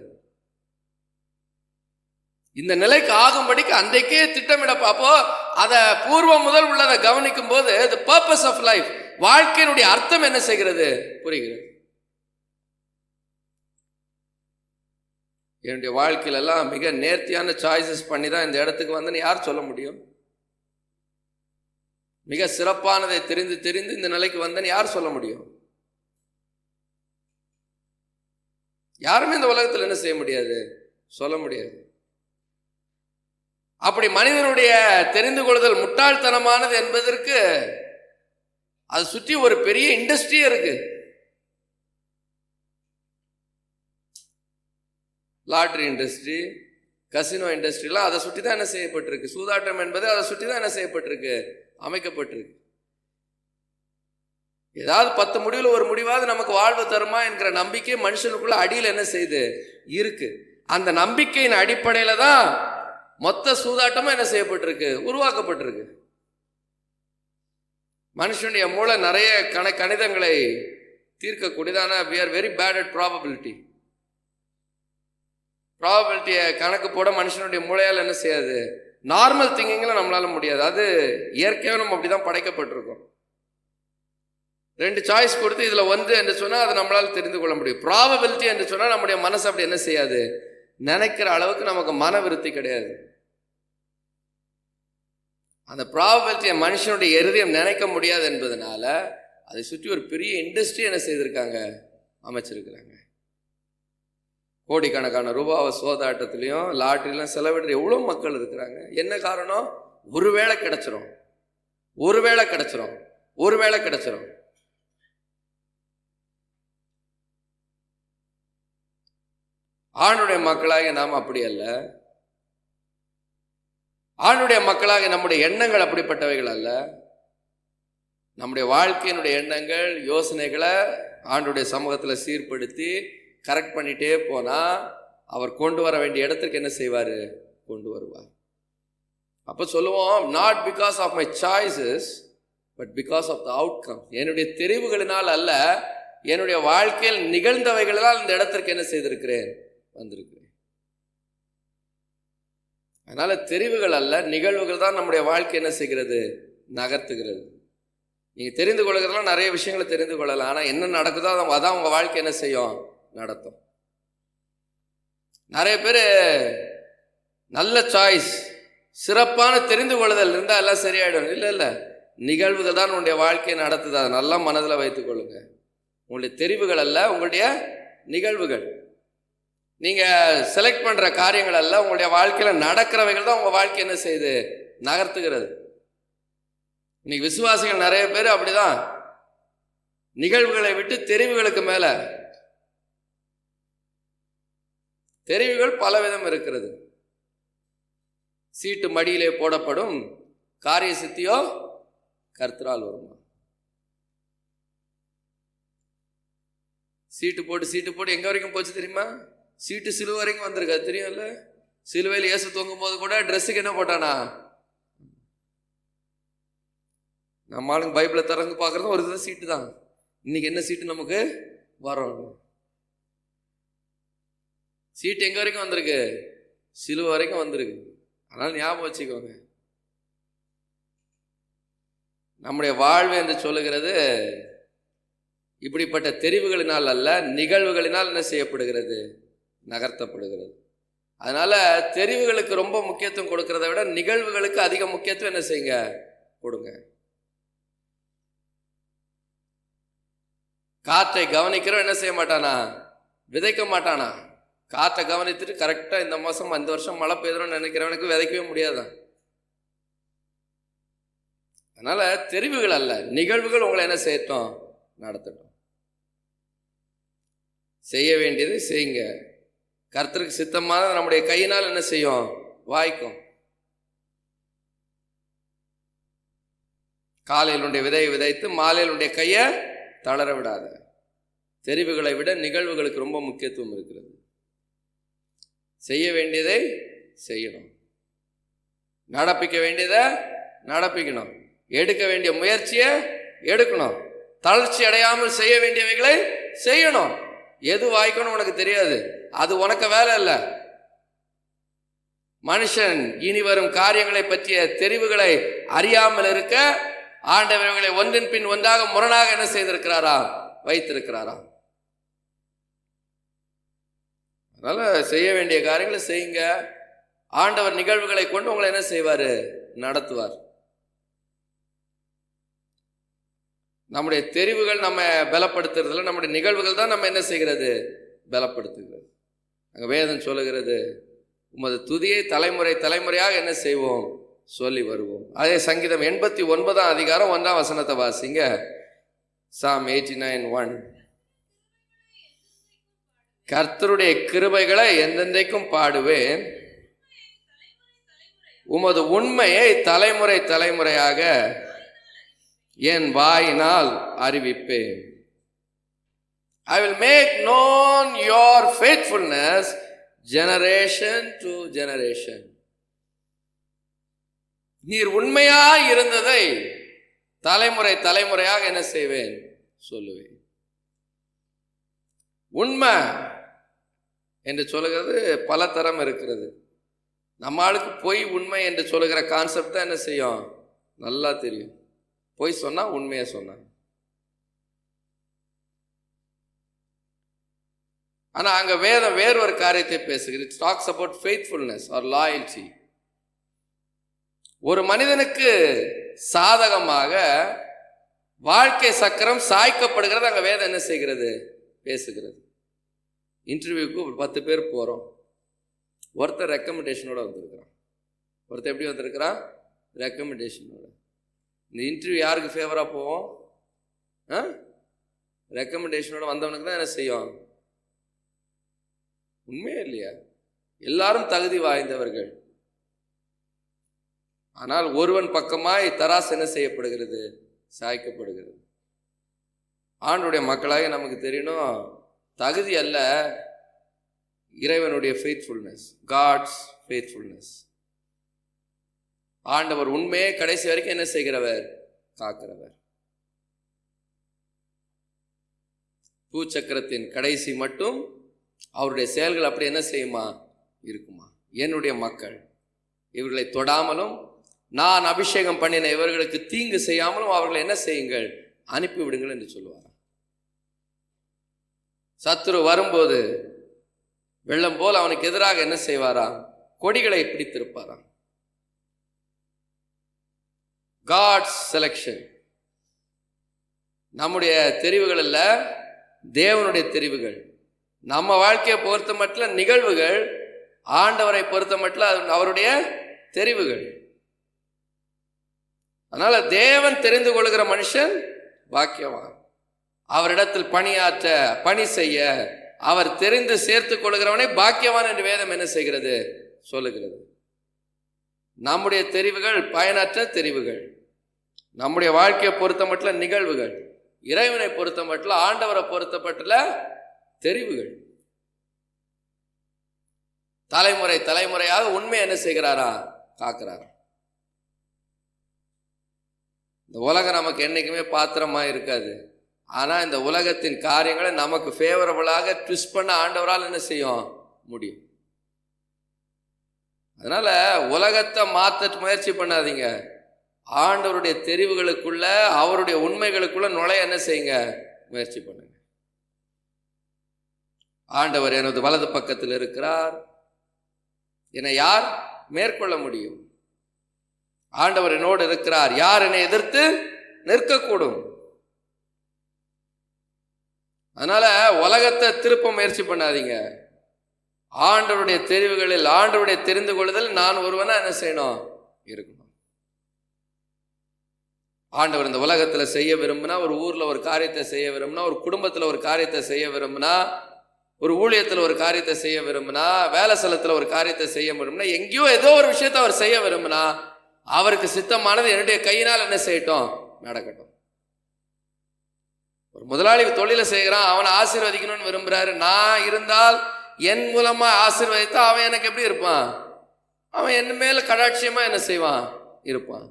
இந்த நிலைக்கு ஆகும்படிக்கு அன்றைக்கே திட்டமிட பார்ப்போ. அதை பூர்வம் முதல் உள்ளதை கவனிக்கும் போது the purpose of life, வாழ்க்கையினுடைய அர்த்தம் என்ன செய்கிறது? புரிகிறது. என்னுடைய வாழ்க்கையில எல்லாம் மிக நேர்த்தியான சாய்ஸஸ் பண்ணி தான் இந்த இடத்துக்கு வந்து யார் சொல்ல முடியும்? மிக சிறப்பானதை தெரிந்து தெரிந்து இந்த நிலைக்கு வந்தேன்னு யார் சொல்ல முடியும்? யாருமே இந்த உலகத்தில் என்ன செய்ய முடியாது, சொல்ல முடியாது. அப்படி மனிதனுடைய தெரிந்து கொள்ளுதல் முட்டாள்தனமானது என்பதற்கு அது சுற்றி ஒரு பெரிய இண்டஸ்ட்ரியே இருக்கு. லாட்ரி இண்டஸ்ட்ரி, கசினோ இண்டஸ்ட்ரிலாம் அதை சுற்றி தான் என்ன செய்யப்பட்டிருக்கு. சூதாட்டம் என்பது அதை சுற்றி தான் என்ன செய்யப்பட்டிருக்கு, அமைக்கப்பட்டிருக்கு. ஏதாவது 10 முடிவில் ஒரு முடிவாவது நமக்கு வாழ்வு தருமா என்கிற நம்பிக்கை மனுஷனுக்குள்ள அடியில் என்ன செய்யுது, இருக்கு. அந்த நம்பிக்கையின் அடிப்படையில தான் மொத்த சூதாட்டமும் என்ன செய்யப்பட்டிருக்கு, உருவாக்கப்பட்டிருக்கு. மனுஷனுடைய மூளை நிறைய கணிதங்களை தீர்க்கக்கூடியதான we are very bad at probability. ப்ராபபிலிட்டியை கணக்கு போட மனுஷனுடைய மூளையால் என்ன செய்யாது, நார்மல் திங்கிங்கில் நம்மளால முடியாது. அது இயற்கையாக நம்ம அப்படிதான் படைக்கப்பட்டிருக்கோம். 2 சாய்ஸ் கொடுத்து இதில் 1 என்று சொன்னால் அதை நம்மளால் தெரிந்து கொள்ள முடியும். ப்ராபபிலிட்டி என்று சொன்னால் நம்முடைய மனசு அப்படி என்ன செய்யாது, நினைக்கிற அளவுக்கு நமக்கு மன விருத்தி கிடையாது. அந்த ப்ராபபிலிட்டியை மனுஷனுடைய இருதயம் நினைக்க முடியாது என்பதனால அதை சுற்றி ஒரு பெரிய இண்டஸ்ட்ரி என்ன செய்திருக்காங்க, அமைச்சிருக்கிறாங்க. கோடிக்கணக்கான ரூபாவை சோதாட்டத்திலையும் லாட்டரியிலும் செலவிடுற எவ்வளோ மக்கள் இருக்கிறாங்க. என்ன காரணம்? ஒருவேளை கிடைச்சிரும், ஒருவேளை கிடைச்சிரும், ஒருவேளை கிடைச்சிரும். ஆணுடைய மக்களாக நாம் அப்படி அல்ல. ஆணுடைய மக்களாக நம்முடைய எண்ணங்கள் அப்படிப்பட்டவைகள் அல்ல. நம்முடைய வாழ்க்கையினுடைய எண்ணங்கள் யோசனைகளை ஆண்டுடைய சமூகத்தில் சீர்படுத்தி கரெக்ட் பண்ணிட்டே போனா அவர் கொண்டு வர வேண்டிய இடத்துக்கு என்ன செய்வார், கொண்டு வருவார். அப்போ சொல்லுவோம், not because of my choices but because of the outcome. என்னுடைய தெரிவுகளினால் அல்ல, என்னுடைய வாழ்க்கையில் நிகழ்ந்தவைகளால் இந்த இடத்திற்கு என்ன செய்திருக்கிறேன், வந்திருக்கிறேன். அதனால தெரிவுகள் அல்ல, நிகழ்வுகள் தான் நம்முடைய வாழ்க்கை என்ன செய்கிறது, நகர்த்துகிறது. நீங்க தெரிந்து கொள்கிறதுலாம் நிறைய விஷயங்களை தெரிந்து கொள்ளலாம். ஆனால் என்ன நடக்குதோ அதான் உங்க வாழ்க்கை என்ன செய்யும், நடத்தும். நிறைய பேர் நல்ல சாய்ஸ், சிறப்பான தெரிந்து கொள்ளுதல் இருந்தால் எல்லாம் சரியாயிடும். இல்லை இல்லை, நிகழ்வுகள் தான் உங்களுடைய வாழ்க்கையை நடத்துது. அதை நல்லா மனதில் வைத்துக் கொள்ளுங்க. உங்களுடைய தெரிவுகள் அல்ல, உங்களுடைய நிகழ்வுகள். நீங்கள் செலக்ட் பண்ணுற காரியங்கள் அல்ல, உங்களுடைய வாழ்க்கையில் நடக்கிறவைகள் தான் உங்கள் வாழ்க்கை என்ன செய்யுது, நகர்த்துகிறது. இன்னைக்கு விசுவாசிகள் நிறைய பேர் அப்படிதான், நிகழ்வுகளை விட்டு தெரிவுகளுக்கு மேலே. தெரிவுகள் பலவிதம் இருக்கிறது. சீட்டு மடியிலே போடப்படும், காரிய சித்தியோ கர்த்தரால் வருமா. சீட்டு போட்டு எங்க வரைக்கும் போச்சு தெரியுமா? சீட்டு சிலுவை வரைக்கும் வந்திருக்கு. அது தெரியும்ல. சிலுவையில் இயேசு தொங்கும் போது கூட ட்ரெஸ்ஸுக்கு என்ன போட்டானா, நம்ம ஆளுங்க பைபிளை திறந்து பார்க்கறது ஒரு இதுதான் சீட்டு தான். இன்னைக்கு என்ன சீட்டு நமக்கு வரும்? சீட்டு எங்க வரைக்கும் வந்திருக்கு, சிலுவை வரைக்கும் வந்திருக்கு. அதனால ஞாபகம் வச்சுக்கோங்க, நம்முடைய வாழ்வு என்று சொல்லுகிறது இப்படிப்பட்ட தெரிவுகளினால் அல்ல, நிகழ்வுகளினால் என்ன செய்யப்படுகிறது, நகர்த்தப்படுகிறது. அதனால தெரிவுகளுக்கு ரொம்ப முக்கியத்துவம் கொடுக்கறத விட நிகழ்வுகளுக்கு அதிக முக்கியத்துவம் என்ன செய்யுங்க, கொடுங்க. காற்றை கவனிக்கிறோம், என்ன செய்ய மாட்டானா? விதைக்க மாட்டானா? காற்றை கவனித்துட்டு கரெக்டா இந்த மாசம் இந்த வருஷம் மழை பெய்யுதுன்னு நினைக்கிறவனுக்கு விதைக்கவே முடியாதான்? அதனால தெரிவுகள் அல்ல, நிகழ்வுகள் உங்களை என்ன செய்யட்டும்? நடத்தட்டும். செய்ய வேண்டியது செய்யுங்க. கர்த்தருக்கு சித்தமாக நம்முடைய கையினால் என்ன செய்யும்? வாய்க்கும். காலையிலுடைய விதையை விதைத்து மாலையிலுடைய கையை தளர விடாத. தெரிவுகளை விட நிகழ்வுகளுக்கு ரொம்ப முக்கியத்துவம் இருக்கிறது. செய்ய வேண்டியதை செய்யணும், நடப்பிக்க வேண்டியதை நடப்பிக்கணும், எடுக்க வேண்டிய முயற்சியை எடுக்கணும், தளர்ச்சி அடையாமல் செய்ய வேண்டியவைகளை செய்யணும். எது வாய்க்கணும் உனக்கு தெரியாது, அது உனக்கு வேலை இல்லை. மனுஷன் இனி வரும் காரியங்களை பற்றிய தெரிவுகளை அறியாமல் இருக்க ஆண்டவர்களை ஒன்றின் பின் ஒன்றாக முரணாக என்ன செய்திருக்கிறாரா? வைத்திருக்கிறாரா? அதனால செய்ய வேண்டிய காரியங்களை செய்யுங்க. ஆண்டவர் நிகழ்வுகளை கொண்டு உங்களை என்ன செய்வாரு? நடத்துவார். நம்முடைய தெரிவுகள் நம்ம பலப்படுத்துறதுல நம்முடைய நிகழ்வுகள் தான் நம்ம என்ன செய்கிறது? பலப்படுத்துகிறது. அங்கே வேதம் சொல்லுகிறது, உமது துதியை தலைமுறை தலைமுறையாக என்ன செய்வோம்? சொல்லி வருவோம். அதே சங்கீதம் 89 அதிகாரம் 1 வசனத்தை வாசிங்க. Psalm 89:1. கர்த்தருடைய கிருபைகளை எந்தெந்தைக்கும் பாடுவேன், உமது உண்மையை தலைமுறை தலைமுறையாக என் வாயினால் அறிவிப்பேன். I will make known your faithfulness generation to generation. நீர் உண்மையாய் இருந்ததை தலைமுறை தலைமுறையாக என்ன செய்வேன்? சொல்லுவேன். உண்மை என்று சொல்லுகிறது பல தரம் இருக்கிறது. நம்ம ஆளுக்கு பொய் உண்மை என்று சொல்லுகிற கான்செப்ட் தான் என்ன செய்யும்? நல்லா தெரியும். பொய் சொன்னா உண்மையை சொன்னா. ஆனா அங்க வேதம் வேறு ஒரு காரியத்தை பேசுகிறது. It talks about faithfulness or loyalty. ஒரு மனிதனுக்கு சாதகமாக வாழ்க்கை சக்கரம் சாய்க்கப்படுகிறது. அங்க வேதம் என்ன செய்கிறது? பேசுகிறது. இன்டர்வியூக்கு 10 பேர் போறோம். ஒருத்தர் ரெக்கமெண்டேஷனோட வந்திருக்கிறான். ஒருத்தர் எப்படி வந்திருக்கிறான்? ரெக்கமெண்டேஷனோட. இந்த இன்டர்வியூ யாருக்கு ஃபேவரா போவோம்? ரெக்கமெண்டேஷனோட வந்தவனுக்கு தான் என்ன செய்யும்? உண்மையே இல்லையா? எல்லாரும் தகுதி வாய்ந்தவர்கள். ஆனால் ஒருவன் பக்கமாய் தராசு என்ன செய்யப்படுகிறது? சாய்க்கப்படுகிறது. ஆண்டுடைய மக்களாக நமக்கு தெரியணும், தகுதி அல்ல, இறைவனுடைய ஃபெய்த்ஃபுல்னஸ், காட்ஸ் ஃபெய்த்ஃபுல்னஸ். ஆண்டவர் உண்மையே கடைசி வரைக்கும் என்ன செய்கிறவர்? காக்கிறவர். பூச்சக்கரத்தின் கடைசி மட்டும் அவருடைய செயல்கள் அப்படி என்ன செய்யுமா? இருக்குமா? என்னுடைய மக்கள் இவர்களை தொடாமலும் நான் அபிஷேகம் பண்ணின இவர்களுக்கு தீங்கு செய்யாமலும் அவர்களை என்ன செய்யுங்கள்? அனுப்பிவிடுங்கள் என்று சொல்லுவார். சத்துரு வரும்போது வெள்ளம் போல் அவனுக்கு எதிராக என்ன செய்வாரா? கொடிகளை பிடித்திருப்பாராம். God's selection. நம்முடைய தெரிவுகள் அல்ல, தேவனுடைய தெரிவுகள். நம்ம வாழ்க்கையை பொறுத்த மட்டும் நிகழ்வுகள், ஆண்டவரை பொறுத்த மட்டும் அவருடைய தெரிவுகள். அதனால தேவன் தெரிந்து கொள்கிற மனுஷன் பாக்கியவான். அவரிடத்தில் பணியாற்ற பணி செய்ய அவர் தெரிந்து சேர்த்துக் கொள்கிறவனை பாக்கியவான் என்று வேதம் என்ன செய்கிறது? சொல்லுகிறது. நம்முடைய தெரிவுகள் பயனற்ற தெரிவுகள். நம்முடைய வாழ்க்கையை பொறுத்த மட்டும் நிகழ்வுகள். இறைவனை பொறுத்த மட்டும், ஆண்டவரை பொறுத்தப்பட்டுள்ள தெரிவுகள். தலைமுறை தலைமுறையாக உண்மை என்ன செய்கிறாரா? காக்கிறாரா? இந்த உலகம் நமக்கு என்னைக்குமே பாத்திரமா இருக்காது. ஆனா இந்த உலகத்தின் காரியங்களை நமக்கு ஃபேவரபிளாக ட்விஸ்ட் பண்ண ஆண்டவரால் என்ன செய்யும்? முடியும். அதனால உலகத்தை மாற்ற முயற்சி பண்ணாதீங்க. ஆண்டவருடைய தெரிவுகளுக்குள்ள, அவருடைய உண்மைகளுக்குள்ள நுழைய என்ன செய்யுங்க? முயற்சி பண்ணுங்க. ஆண்டவர் எனது வலது பக்கத்தில் இருக்கிறார், என்னை யார் மேற்கொள்ள முடியும்? ஆண்டவர் என்னோடு இருக்கிறார், யார் என்னை எதிர்த்து நிற்கக்கூடும்? அதனால உலகத்தை திருப்ப முயற்சி பண்ணாதீங்க. ஆண்டவருடைய தெரிவுகளில், ஆண்டவருடைய தெரிந்து கொள்ளுதல் நான் ஒருவனா என்ன செய்யணும்? இருக்கணும். ஆண்டவர் இந்த உலகத்தில் செய்ய விரும்பினா, ஒரு ஊரில் ஒரு காரியத்தை செய்ய விரும்பினா, ஒரு குடும்பத்தில் ஒரு காரியத்தை செய்ய விரும்பினா, ஒரு ஊழியத்தில் ஒரு காரியத்தை செய்ய விரும்பினா, வேலை ஸ்தலத்தில் ஒரு காரியத்தை செய்ய விரும்பினா, எங்கேயோ ஏதோ ஒரு விஷயத்தை அவர் செய்ய விரும்பினா, அவருக்கு சித்தமானது என்னுடைய கையினால் என்ன செய்யட்டும்? நடக்கட்டும். ஒரு முதலாளி தொழிலை செய்கிறான், அவனை ஆசீர்வதிக்கணும்னு விரும்புறாரு. நான் இருந்தால் என் மூலமா ஆசீர்வதித்தா அவன் எனக்கு எப்படி இருப்பான்? அவன் என் மேல கடாட்சியமா என்ன செய்வான்? இருப்பான்.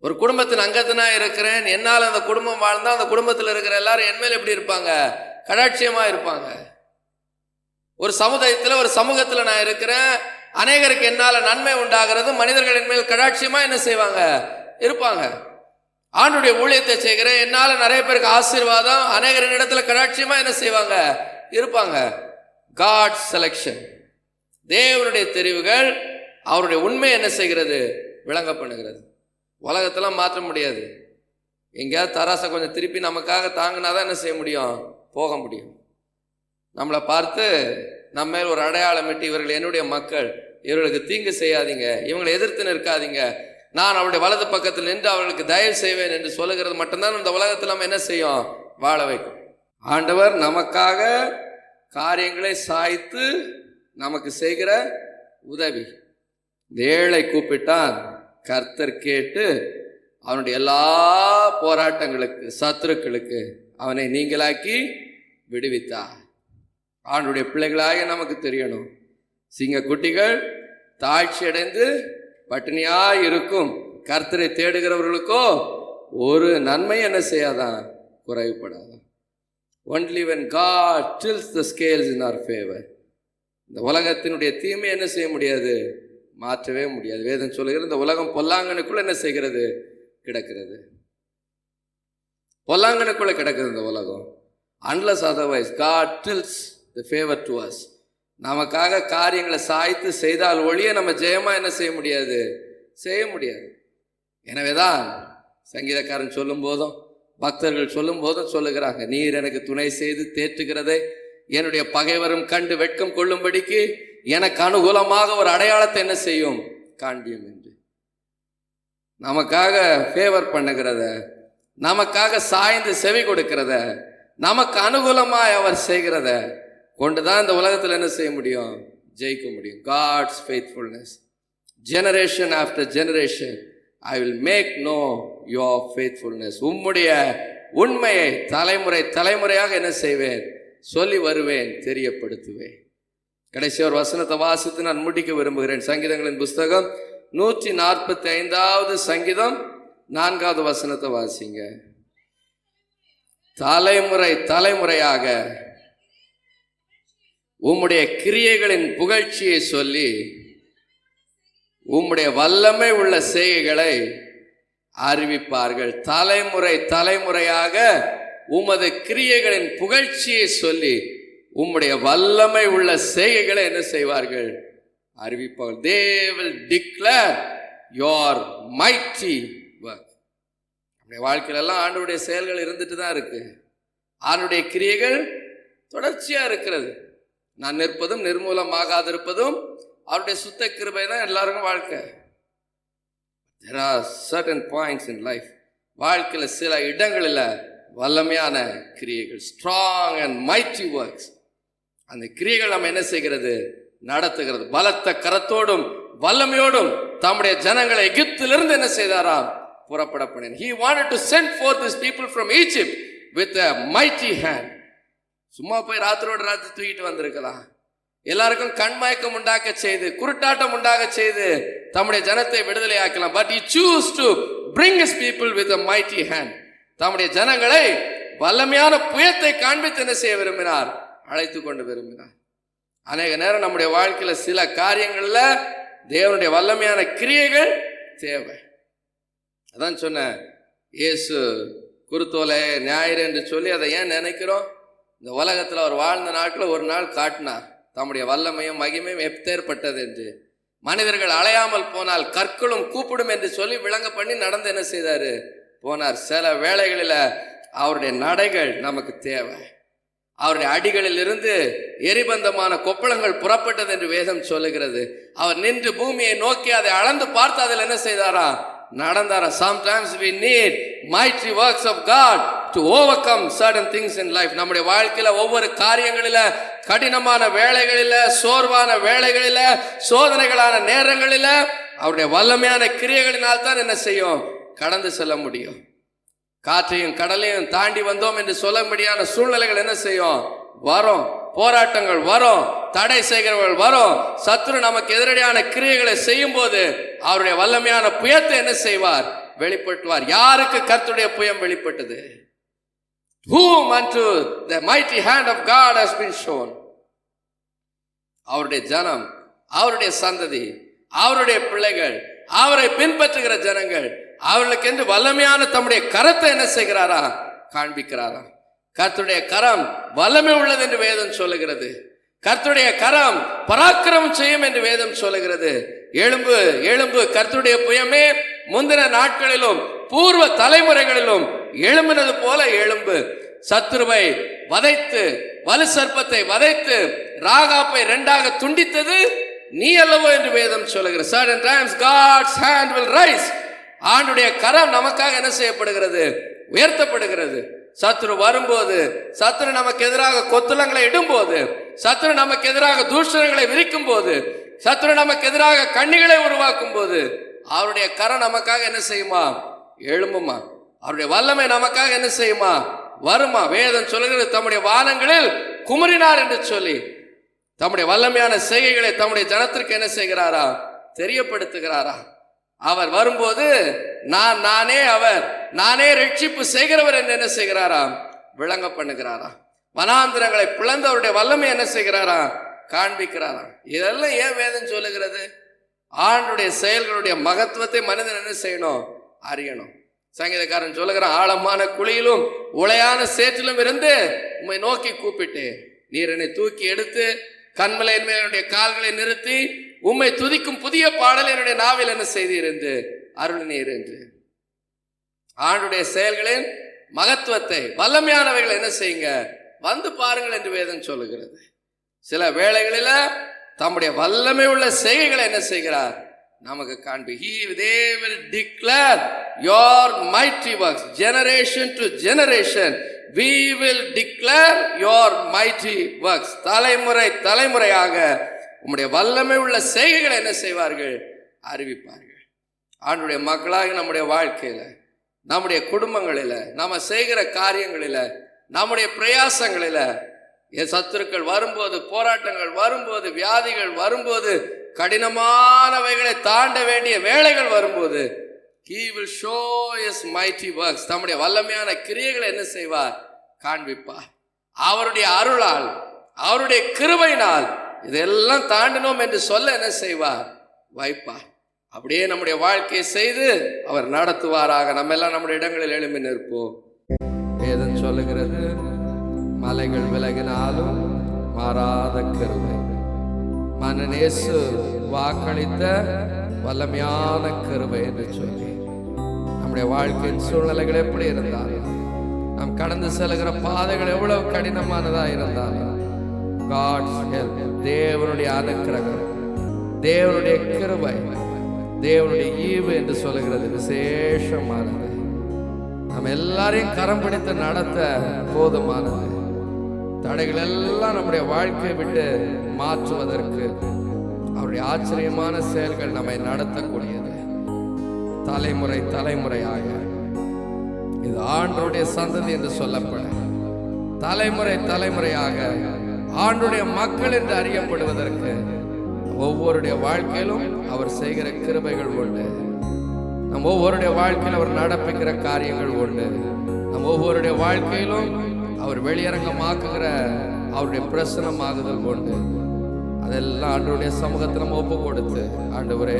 ஒரு குடும்பத்தின் அங்கத்தினா இருக்கிறேன், என்னால் அந்த குடும்பம் வாழ்ந்தா அந்த குடும்பத்தில் இருக்கிற எல்லாரும் என் மேல எப்படி இருப்பாங்க? கடாட்சியமா இருப்பாங்க. ஒரு சமுதாயத்தில், ஒரு சமூகத்தில் நான் இருக்கிறேன், அநேகருக்கு என்னால நன்மை உண்டாகிறது, மனிதர்கள் என் மேல் கடாட்சியமா என்ன செய்வாங்க? இருப்பாங்க. ஆண்டுடைய ஊழியத்தை செய்கிறேன், என்னால நிறைய பேருக்கு ஆசீர்வாதம், அநேகரின் இடத்துல கடாட்சியமா என்ன செய்வாங்க? இருப்பாங்க. காட் செலக்ஷன், தேவனுடைய தெரிவுகள், அவருடைய உண்மை என்ன செய்கிறது? விளங்க பண்ணுகிறது. உலகத்தெல்லாம் மாற்ற முடியாது. எங்கேயாவது தராசை கொஞ்சம் திருப்பி நமக்காக தாங்கினாதான் என்ன செய்ய முடியும்? போக முடியும். நம்மளை பார்த்து நம்ம மேல் ஒரு அடையாளம் இட்டு, இவர்கள் என்னுடைய மக்கள், இவர்களுக்கு தீங்கு செய்யாதீங்க, இவங்களை எதிர்த்து நிற்காதீங்க, நான் அவருடைய வலது பக்கத்தில் நின்று அவர்களுக்கு தயவு செய்வேன் என்று சொல்லுகிறது மட்டும்தான் இந்த உலகத்தில் நம்ம என்ன செய்யும்? வாழ வைக்கும். ஆண்டவர் நமக்காக காரியங்களை சாய்த்து நமக்கு செய்கிற உதவி. ஏழை கூப்பிட்டான், கர்த்தர் கேட்டு அவனுடைய எல்லா போராட்டங்களுக்கு, சத்துருக்களுக்கு அவனை நீங்களாக்கி விடுவித்தார். ஆண்டுடைய பிள்ளைகளாக நமக்கு தெரியணும், சிங்க குட்டிகள் தாழ்ச்சி அடைந்து பட்டினியாய் இருக்கும், கர்த்தரை தேடுகிறவர்களுக்கோ ஒரு நன்மை என்ன செய்யாதான்? குறைவுபடாதான். Only when God tilts the scales in our favor. இந்த உலகத்தினுடைய தீமை என்ன செய்ய முடியாது? மாற்றவே முடியாது. வேதம் சொல்லுகிறது, இந்த உலகம் பொல்லாங்கனுக்குள்ள என்ன செய்கிறது? கிடக்கிறது. பொல்லாங்கனுக்குள்ள கிடக்குது இந்த உலகம். Unless otherwise God tilts the favor to us. நமக்காக காரியங்களை சாய்த்து செய்தால் ஒழிய நம்ம ஜெயமா என்ன செய்ய முடியாது? செய்ய முடியாது. எனவேதான் சங்கீதக்காரன் சொல்லும் போதும், பக்தர்கள் சொல்லும் போதும் சொல்லுகிறாங்க, நீர் எனக்கு துணை செய்து தேற்றுகிறதை என்னுடைய பகைவரும் கண்டு வெட்கம் கொள்ளும்படிக்கு எனக்கு அனுகூலமாக ஒரு அடையாளத்தை என்ன செய்யும்? காண்பியும் என்று. நமக்காக ஃபேவர் பண்ணுகிறத, நமக்காக சாய்ந்து செவி கொடுக்கிறத, நமக்கு அனுகூலமாய் அவர் செய்கிறத கொண்டுதான் இந்த உலகத்தில் என்ன செய்ய முடியும்? ஜெயிக்க முடியும். God's faithfulness. Generation after generation I will make know your faithfulness. உம்முடைய உண்மையை தலைமுறை தலைமுறையாக என்ன செய்வேன்? சொல்லி வருவேன், தெரியப்படுத்துவேன். கடைசி ஒரு வசனத்தை வாசித்து நான் முடிக்க விரும்புகிறேன். சங்கீதங்களின் புஸ்தகம் 145வது சங்கீதம் 4வது வசனத்தை வாசிங்க. தலைமுறை தலைமுறையாக உம்முடைய கிரியைகளின் புகழ்ச்சியை சொல்லி உம்முடைய வல்லமை உள்ள செய்கைகளை அறிவிப்பார்கள். தலைமுறை தலைமுறையாக உமது கிரியைகளின் புகழ்ச்சியை சொல்லி உம்முடைய வல்லமை உள்ள செய்கைகளை என்ன செய்வார்கள்? அறிவிப்பார்கள். They will declare your mighty work. நம்முடைய வாழ்க்கையிலெல்லாம் ஆண்டவருடைய செயல்கள் இருந்துட்டு தான் இருக்கு. ஆண்டவருடைய கிரியைகள் தொடர்ச்சியா இருக்கிறது. நான் நிற்பதும் நிர்மூலமாகாதிருப்பதும் அவருடைய சுத்த கிருபை தான் எல்லாருக்கும் வாழ்க்கை. There are certain points in life. வாழ்க்கையில் சில இடங்களில் வல்லமையான கிரியைகள், ஸ்ட்ராங் அண்ட் மைட்டி ஒர்க்ஸ், அந்த கிரியைகள் நம்ம என்ன செய்கிறது? நடத்துகிறது. பலத்த கரத்தோடும் வல்லமையோடும் தம்முடைய ஜனங்களை எகிப்திலிருந்து என்ன செய்தாராம்? புறப்பட பண்ணினார். He wanted to send forth his people from Egypt with a mighty hand. சும்மா போய் ராத்திரோட ராத்திரி தூக்கிட்டு வந்திருக்கலாம். எல்லாருக்கும் கண்மயக்கம் உண்டாக்க செய்து, குருட்டாட்டம் உண்டாக செய்து தம்முடைய ஜனத்தை விடுதலை ஆக்கலாம். But he chose to bring his people with a mighty hand. தம்முடைய ஜனங்களை வல்லமையான புயத்தை காண்பித்து என்ன செய்ய விரும்பினார்? அழைத்து கொண்டு விரும்பினார். அநேக நேரம் நம்முடைய வாழ்க்கையில சில காரியங்கள்ல தேவனுடைய வல்லமையான கிரியைகள் தேவை. அதான் சொன்ன, இயேசு குருத்தோலை ஞாயிறு என்று சொல்லி அதை ஏன் நினைக்கிறோம்? இந்த உலகத்தில் அவர் வாழ்ந்த நாட்களில் ஒரு நாள் காட்டினார் தம்முடைய வல்லமையும் மகிமையும் எப்பேற்பட்டது என்று. மனிதர்கள் அலையாமல் போனால் கற்களும் கூப்பிடும் என்று சொல்லி விளங்க பண்ணி நடந்து என்ன செய்தாரு? போனார். சில வேளைகளில் அவருடைய நடைகள் நமக்கு தேவை. அவருடைய அடிகளில் இருந்து எரிபந்தமான கொப்பளங்கள் புறப்பட்டது என்று வேதம் சொல்லுகிறது. அவர் நின்று பூமியை நோக்கி அதை அளந்து பார்த்து அதில் என்ன செய்தாரா? நடந்தாரா. Sometimes we need mighty works of God to overcome certain things in life. நம்முடைய வாழ்க்கையில ஒவ்வொரு காரியங்களில, கடினமான வேளைகளில, சோர்வான வேளைகளில, சோதனைகளான நேரங்களில அவருடைய வல்லமையான கிரியைகளினால் தான் என்ன செய்யும்? கடந்து செல்ல முடியும். காற்றையும் கடலையும் தாண்டி வந்தோம் என்று சொல்லும்படியான சூழ்நிலைகள் என்ன செய்யும்? வரும். போராட்டங்கள் வரும், தடை செய்கிறவர்கள் வரும். சத்துரு நமக்கு எதிரடியான கிரியைகளை செய்யும் போது அவருடைய வல்லமையான புயத்தை என்ன செய்வார்? வெளிப்படுத்துவார். யாருக்கு கர்த்தருடைய புயம் வெளிப்பட்டது? Whom unto the mighty hand of God has been shown. அவருடைய ஜனம், அவருடைய சந்ததி, அவருடைய பிள்ளைகள், அவரை பின்பற்றுகிற ஜனங்கள், அவர்களுக்கு என்று வல்லமையான தம்முடைய கரத்தை என்ன செய்கிறாரா? காண்பிக்கிறாரா. கர்த்தருடைய கரம் வல்லமை உள்ளது என்று வேதம் சொல்லுகிறது. கர்த்தருடைய கரம் பராக்கிரமம் செய்யும் என்று வேதம் சொல்லுகிறது. எழும்பு எழும்பு, கர்த்தருடைய புயமே முந்தின நாட்களிலும் பூர்வ தலைமுறைகளிலும் எழும்பினது போல எழும்பு. சத்துருவை வதைத்து, வலு சர்ப்பத்தை வதைத்து, ராகாப்பை இரண்டாக துண்டித்தது நீ அல்லவோ என்று வேதம் சொல்லுகிறது. Certain times God's hand will rise. ஆண்டுடைய கரம் நமக்காக என்ன செய்யப்படுகிறது? உயர்த்தப்படுகிறது. சத்துரு வரும்போது, சத்துரு நமக்கு எதிராக கொத்துலங்களை இடும்போது, சத்துரு நமக்கு எதிராக தூஷணங்களை விரிக்கும் போது, சத்துரு நமக்கு எதிராக கண்ணிகளை உருவாக்கும் போது அவருடைய கரம் நமக்காக என்ன செய்யுமா? எழும்புமா. அவருடைய வல்லமை நமக்காக என்ன செய்யுமா? வருமா. வேதம் சொல்லுகிறது, தம்முடைய வானங்களில் குமரினார் என்று சொல்லி தம்முடைய வல்லமையான செய்கைகளை தம்முடைய ஜனத்திற்கு என்ன செய்கிறாரா? தெரியப்படுத்துகிறாரா. அவர் வரும்போது நானே ரட்சிப்பு செய்கிறவர் என்று என்ன செய்கிறாரா? விளங்க பண்ணுகிறாரா. வனாந்திரங்களை பிளந்து அவருடைய வல்லமை என்ன செய்கிறாரா? காண்பிக்கிறாரா. இதெல்லாம் ஏன் வேதம் சொல்லுகிறது? ஆண்டுடைய செயல்களுடைய மகத்துவத்தை மனிதன் என்ன செய்யணும்? அறியணும். சங்கீதக்காரன் சொல்லுகிறான், ஆழமான குழியிலும் உளையான சேற்றிலும் இருந்து உம்மை நோக்கி கூப்பிட்டேன். நீர் என்னை தூக்கி எடுத்து கண்மலையின் மேல் என்னுடைய கால்களை நிறுத்தி உம்மை துதிக்கும் புதிய பாடல் என்னுடைய நாவில் என்ன செய்தீர் என்று அருளினீர் என்று. ஆண்டுடைய செயல்களின் மகத்துவத்தை, வல்லமையானவைகள் என்ன செய்யுங்க? வந்து பாருங்கள் என்று வேதம் சொல்லுகிறது. சில வேளைகளில தம்முடைய வல்லமை உள்ள செய்கைகளை என்ன செய்கிறார்? நமக்கு காண்பி. They will declare your mighty works. Generation to generation we will declare your mighty works. தலைமுறை தலைமுறையாக உம்முடைய வல்லமை உள்ள செய்கைகளை என்ன செய்வார்கள்? அறிவிப்பார்கள். ஆண்டுடைய மக்களாக நம்முடைய வாழ்க்கையில, நம்முடைய குடும்பங்களில, நம்ம செய்கிற காரியங்களில, நம்முடைய பிரயாசங்களில சத்துருக்கள் வரும்போது, போராட்டங்கள் வரும்போது, வியாதிகள் வரும்போது, கடினமானவைகளை தாண்ட வேண்டிய வேளைகள் வரும்போது He will show his mighty works. தம்முடைய வல்லமையான கிரியைகளை என்ன செய்வார்? காண்பிப்பார். அவருடைய அருளால், அவருடைய கிருபையினால் இதெல்லாம் தாண்டினோம் என்று சொல்ல என்ன செய்வார்? வைப்பார். அப்படியே நம்முடைய வாழ்க்கையை செய்து அவர் நடத்துவாராக. நம்ம எல்லாம் நம்முடைய இடங்களில் எழும்பி நிற்போம். வேதம் சொல்லுகிறது, மலைகள் விலகினாலும் மாறாத கிருபை, மன்னன் இயேசு வாக்களித்த வல்லமையான கிருபை என்று சொல்லி, நம்முடைய வாழ்க்கையின் சூழ்நிலைகள் எப்படி இருந்தாலும், நாம் கடந்து செல்கிற பாதைகள் எவ்வளவு கடினமானதா இருந்தாலும், God's help, தேவனுடைய அனுக்கிரகம், தேவனுடைய கிருபை, தேவனுடைய ஈவு என்று சொல்லுகிறது விசேஷமானது. நம்ம எல்லாரையும் கரம் பிடித்து நடத்த போதுமானது. தடைகள் எல்லாம் நம்முடைய வாழ்க்கையை விட்டு மாற்றுவதற்கு அவருடைய ஆச்சரியமான செயல்கள் நம்மை நடத்தக்கூடியது. தலைமுறை தலைமுறையாக இது ஆண்டவருடைய சந்ததி என்று சொல்லப்பட, தலைமுறை தலைமுறையாக ஆண்டவருடைய மக்கள் என்று அறியப்படுவதற்கு ஒவ்வொருடைய வாழ்க்கையிலும் அவர் செய்கிற கிருபைகள் உண்டு. நம் ஒவ்வொருடைய வாழ்க்கையில் அவர் நடப்பிக்கிற காரியங்கள் உண்டு. நம் ஒவ்வொருடைய வாழ்க்கையிலும் அவர் வெளியரங்கமாக்குகிற அவருடைய பிரசனமாகுதல் உண்டு. அதெல்லாம் ஆண்டவருடைய சமூகத்தில் நம்ம ஒப்பு கொடுத்து, ஆண்டவரே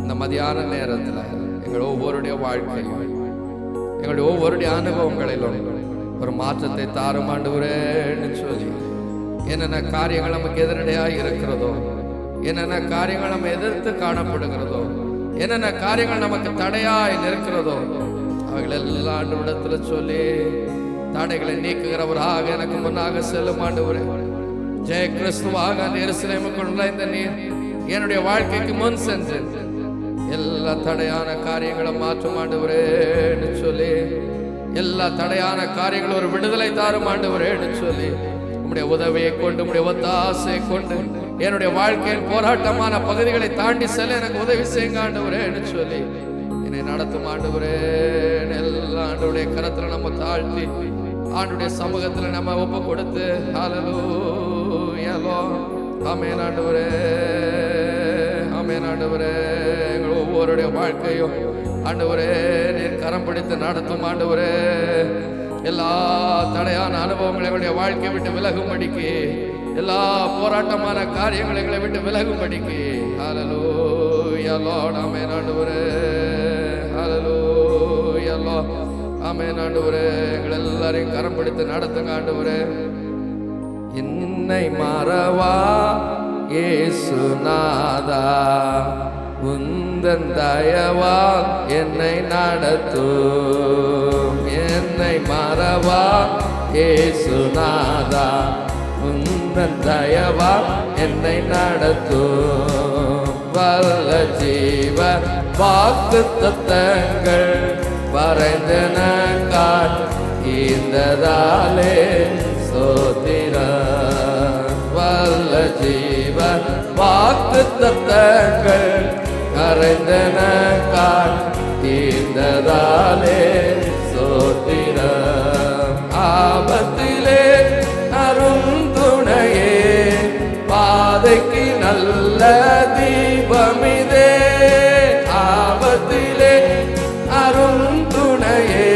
இந்த மதியான நேரத்தில் எங்கள் ஒவ்வொருடைய வாழ்க்கையும், எங்களுடைய ஒவ்வொருடைய அனுபவங்களிலும் ஒரு மாற்றத்தை தாரும் ஆண்டவரேன்னு சொல்லி, என்னென்ன காரியங்கள் நமக்கு எதிரடையாக இருக்கிறதோ, என்னென்ன காரியங்கள் நம்ம எதிர்த்து காணப்படுகிறதோ, என்னென்ன காரியங்கள் நமக்கு தடையாய் நிற்கிறதோ, அவைகள் எல்லாம் ஆண்டவரிடத்துல சொல்லி தடைகளை நீக்குகிறவராக எனக்கு முன்னாக செல்லும் ஆண்டவரே. ஜெய கிறிஸ்துவாக அந்த எருசலேமுக்குள் நுழைந்த நீர் என்னுடைய வாழ்க்கைக்கு முன் சென்று எல்லா தடையான காரியங்களை மாற்றும் ஆண்டவரேன்னு சொல்லி, எல்லா தடையான காரியங்களும் ஒரு விடுதலை தாரும் ஆண்டவரேன்னு சொல்லி, உம்முடைய உதவியை கொண்டு உம்முடைய ஒத்தாசையை கொண்டு என்னுடைய வாழ்க்கையின் போராட்டமான பகுதிகளை தாண்டி செல்ல எனக்கு உதவி செய்யுங்க ஆண்டவரேன்னு சொல்லி என்னை நடத்தும் ஆண்டவரே. எல்லா ஆண்டவருடைய கரத்துல நம்ம தாழ்த்தி ஆண்டுடைய சமூகத்துல நம்ம ஒப்பு கொடுத்து ஹல்லேலூயா ஆமென் ஆண்டவரே, ஆமென் ஆண்டவரே. எங்கள் ஒவ்வொருடைய வாழ்க்கையும் ஆண்டவரே நீர் கரம் பிடித்து நடத்தும் ஆண்டவரே. எல்லா தடையான அனுபவங்களை எங்களுடைய வாழ்க்கையை விட்டு விலகும்படிக்கு, எல்லா போராட்டமான காரியங்களை எங்களை விட்டு விலகும்படிக்கு ஹல்லேலூயா லார்ட் ஆமென் ஆண்டவரே, ஹல்லேலூயா லார்ட் ஆமென் ஆண்டவரே. எங்கள் எல்லாரையும் கரம் பிடித்து நடத்துங்க ஆண்டவரே. என்னை மறவா இயேசுநாதா, உந்தன் தயவால் என்னை நடத்தும். என்னை மறவா இயேசுநாதா, உந்தன் தயவால் என்னை நடத்தும். வல்ல ஜீவ வாக்குத்தத்தங்கள் வரைந்தன காண்கின்றதாலே ஸ்தோத்திரம். வல்ல ஜீவ வாக்குத்தத்தங்கள் வரைந்தன காண்கின்றதாலே ஸ்தோத்திரம். ஆபத்திலே அருந்துணையே, பாதைக்கு நல்ல தீபமிதே. ஆபத்திலே அருந்துணையே,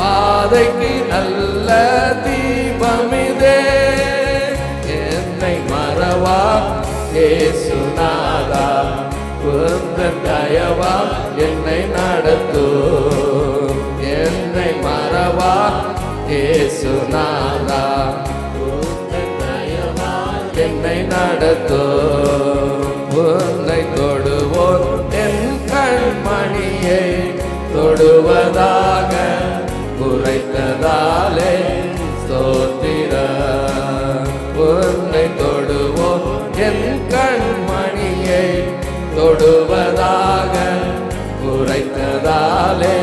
பாதைக்கு நல்ல தீபமிதே. என்னை மறவா இயேசுநாதா, உந்தன் தயவா என்னை நடத்தும். என்னை மறவா இயேசுநாதா, உந்தன் தயவா என்னை நடத்தும். உன்னை தொடுவோர் என் கண்மணியை தொடுவதாக குறைத்ததாலே ஸ்தோத்திரம். உன்னை தொடுவோர் என் கண்மணியை தொடுவதாக குறைத்ததாலே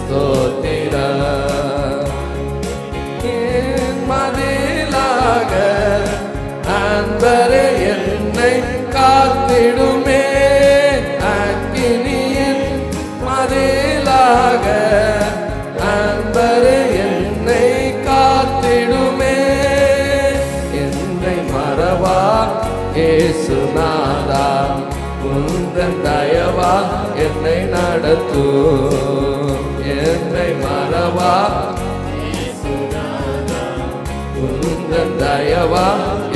ஸ்தோத்திரம். என் மதிலாக அன்பரே என்னை காத்திடுமே. அக்கினியின் மதிலாக அன்பரே என்னை காத்திடுமே. என்னை மறவா இயேசுநாதா, உந்தன் தயவா என்னை நடத்தும். என்னை மறவா இயேசுநாதா, உந்தன் தயவா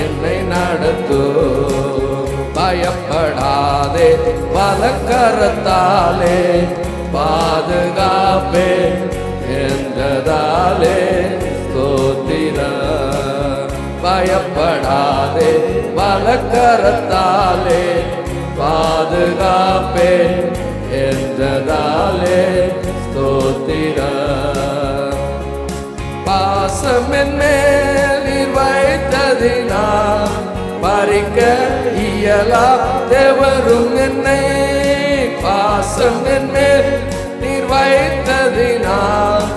என்னை நடத்தும். பயப்படாதே வலக்கரத்தாலே பாதுகாப்பே என்றதாலே ஸ்தோத்திரம். பயப்படாதே வலக்கரத்தாலே பாதுகாப்பே என்றதாலே ஸ்தோத்திரம். பாசம் என் மேல் வைத்ததினால் பறிக்க இயலா தேவரும் என்னை. பாசம் என் மேல் நீர் வைத்ததினால்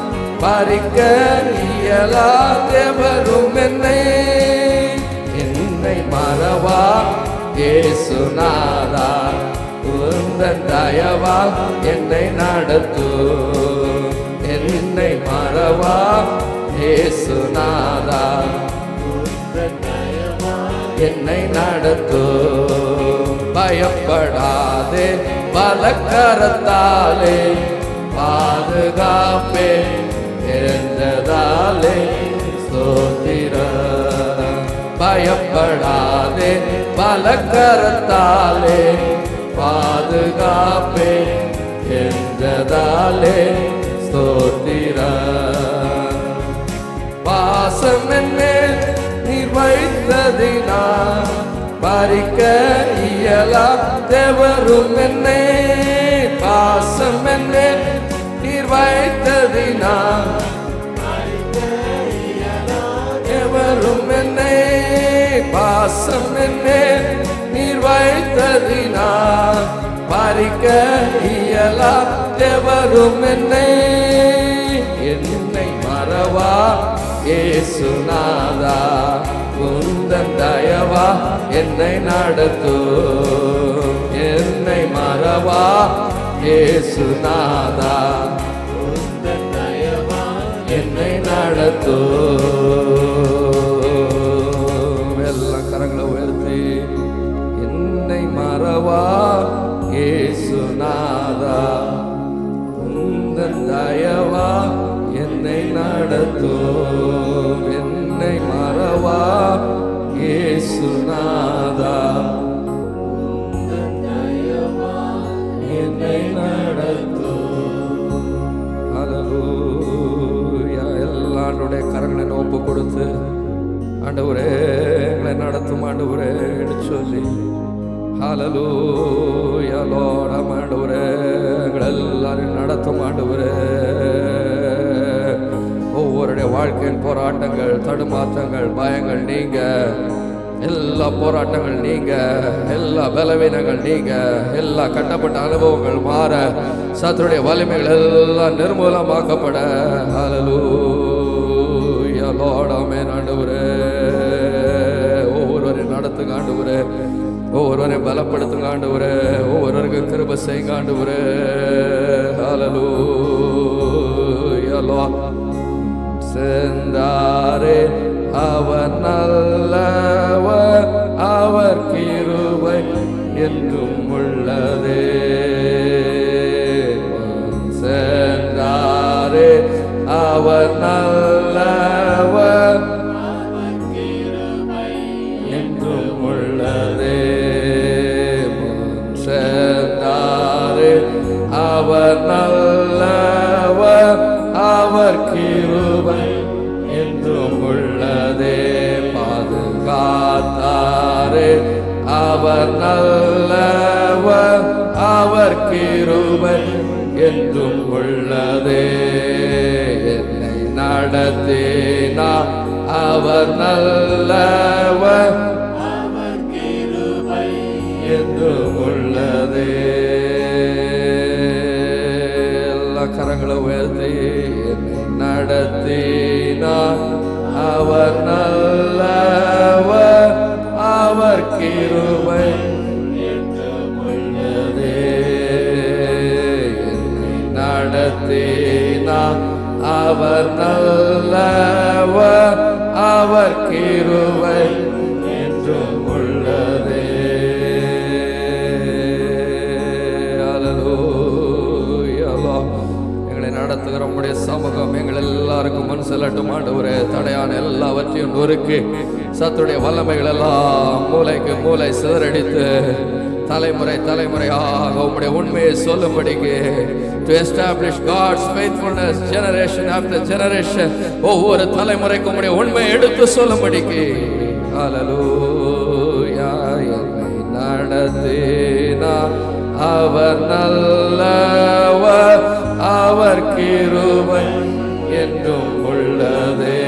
பறிக்க இயலா தேவரும் என்னை. என்னை மறவா இயேசுநாதா, உந்தன் தயவா என்னை நடத்தும். என்னை மறவா இயேசுநாதா, உந்தன் தயவா என்னை நடத்தும். பயப்படாதே வலக்கரத்தாலே பாதுகாப்பே என்றதாலே ஸ்தோத்திரம். பயப்படாதே வலக்கரத்தாலே பாதுகாப்பே என்றதாலே ஸ்தோத்திரம். பாசம் என் மேல் நீர் வைத்ததினால் பறிக்க இயலா தேவரும் என்னை. பாசம் என் மேல் நீர் வைத்த வைத்ததினால் எவரும் என்னை பாசம் என்னே நீர் வைத்ததினால் பறிக்க இயலா எவரும் என்னை மறவா இயேசுநாதா உந்தன் தயவா என்னை நடத்தும் என்னை மறவா இயேசுநாதா உந்தன் தயவா என்னை நடத்தும் எல்லா கரங்களை உயர்த்தி என்னை மறவா இயேசுநாதா உந்தன் தயவா என்னை நடத்தும் என்னை மறவா இயேசுநாதா உந்தன் தயவா என்னை நடத்தும். ஹல்லேலூயா. எல்லாருடைய கரங்களை ஒப்பு கொடுத்து ஆண்டவரே எங்களை நடத்தும் ஆண்டவரே சொல்லி ஹல்லேலூயா லார்ட் ஆண்டவரே எங்களை எல்லாரும் நடத்தும் ஆண்டவரே. ஒவ்வொருடைய வாழ்க்கையின் போராட்டங்கள் தடுமாற்றங்கள் பயங்கள் நீங்க எல்லா போராட்டங்கள் நீங்க எல்லா பலவீனங்கள் நீங்க எல்லா கட்டப்பட்ட அனுபவங்கள் மாற சத்துடைய வலிமைகள் எல்லாம் நிர்மூலமாக்கப்பட ஹல்லேலூயா லார்ட் ஆமென் ஆண்டவரே. ஒவ்வொருவரையும் நடத்துங்க ஆண்டவரே, ஒவ்வொருவரையும் பலப்படுத்துங்க ஆண்டவரே, ஒவ்வொருவருக்கும் கிருபை செய்யுங்க ஆண்டவரே. ஹல்லேலூயா லார்ட். சென்றாரே அவர் நல்லவர், அவர் கிருபை என்றும் உள்ளதே. சென்றாரே அவர் நல்லவர், அவர் கிருபை என்றும் உள்ளதே. சென்றாரே அவர் நல்லவர், அவர் கிருபை என்றும் உள்ளதே. பாதுகாத்தாரே அவர் நல்லவர், அவர் கிருபை என்றும் உள்ளதே. என்னை நடத்தினார் அவர் நல்லவர், அவர் கிருபை என்றும் உள்ளதே. கரங்களை உயர்த்தி என்னை நடத்தினார் அவர் நல்லவர், அவர் கிருபை என்றும் உள்ளதே. என்னை நடத்தினார் அவர் நல்லவர், அவர் கிருபை என்றும் உள்ளதே. நடத்துகிற உடைய சமூகம் எங்கள் எல்லாருக்கும் முன் செல்லட்டும் ஆண்டவரே. தடையான எல்லாவற்றையும் நொறுக்கி சத்துடைய வல்லமைகள் எல்லாம் மூளைக்கு மூளை சிதறடித்து தலைமுறை தலைமுறையாக உம்முடைய உண்மையை சொல்லும்படிக்கு to establish God's faithfulness generation after generation, ஒவ்வொரு தலைமுறைக்கும் உம்முடைய உண்மையை எடுத்து சொல்லும்படிக்கு ஹல்லேலூயா. என்னை நடத்தினார் அவர் நல்லவர், அவர் கிருபை என்றும் உள்ளதே.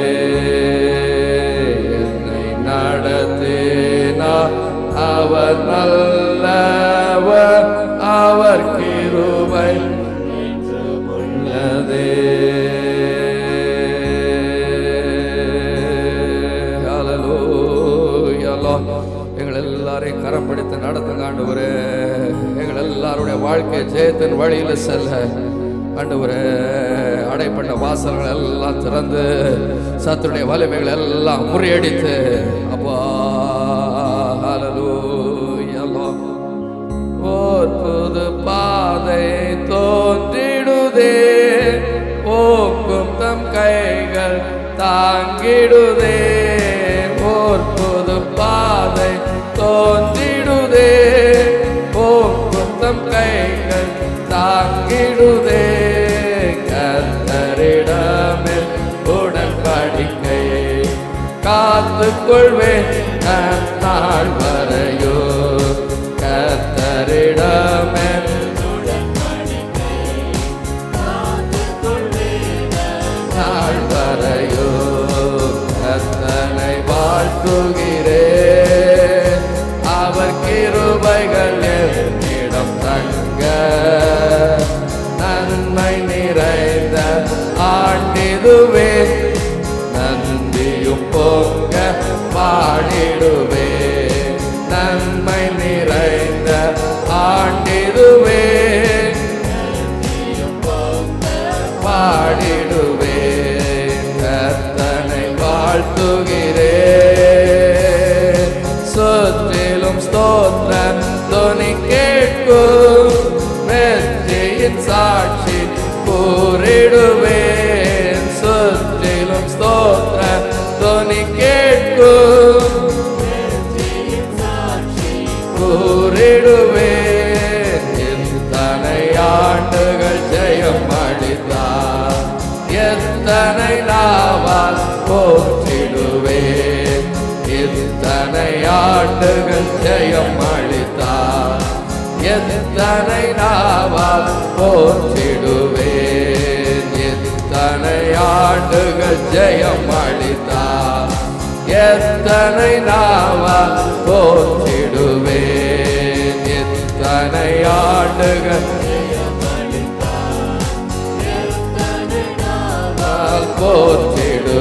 என்னை நடத்தினார் அவர் நல்லவர், அவர் கிருபை என்றும் உள்ளதே. ஹல்லேலூயா. எங்கள் எல்லாரையும் கரம் பிடித்து நடத்துங்க ஆண்டவரே. எங்கள் எல்லாருடைய வாழ்க்கை ஜெயத்தின் வழியில் செல்ல ஆண்டவரே அடைப்பட்ட வாசல்கள் எல்லாம் திறந்து சத்துடைய வலிமைகள் எல்லாம் முறியடித்து அப்பா ஹல்லேலூயா. ஓர் புது பாதை தோன்றிடுதே, போக்கும் தம் கைகள் தாங்கிடுதே. ஓர் புது பாதை தோன்றிடுதே, போக்கும் தம் கைகள் தாங்கிடுதே. கர்த்தரிடமே உடன்படிக்கை காத்துக் கொள்வேன் நாள் வரையோ. கர்த்தரிடமே உடன்படிக்கை காத்துக் கொள்வேன் அவைகள் என்னிடம் தங்க நன்மை நிறைந்த ஆண்டிதுவே நந்தியும் பொங்க பாடிடுவே நன்மை நிறைந்த ஆண்டிதுவே பாடிடுவே கர்த்தனை வாழ்த்துகிறே சுற்றிலும் ஸ்தோத்திர துணி கேட்கும் வெற்றியின் சாட்சி கூறிடுவேன் சுற்றிலும் ஸ்தோத்திர துணி கேட்கும் கூறிடுவேன் எத்தனை ஆண்டுகள் ஜெயம் அளித்தார் எத்தனை நாவால் போற்றிடுவேன் எத்தனை ஆண்டுகள் ஜெயம் அளித்தார் எத்தனை நாவால் போற்றிடுவேன் எத்தனை ஆண்டுகள் ஜெயம் அளித்தார் எத்தனை நாவால் போற்றிடுவேன் எத்தனை ஆண்டுகள்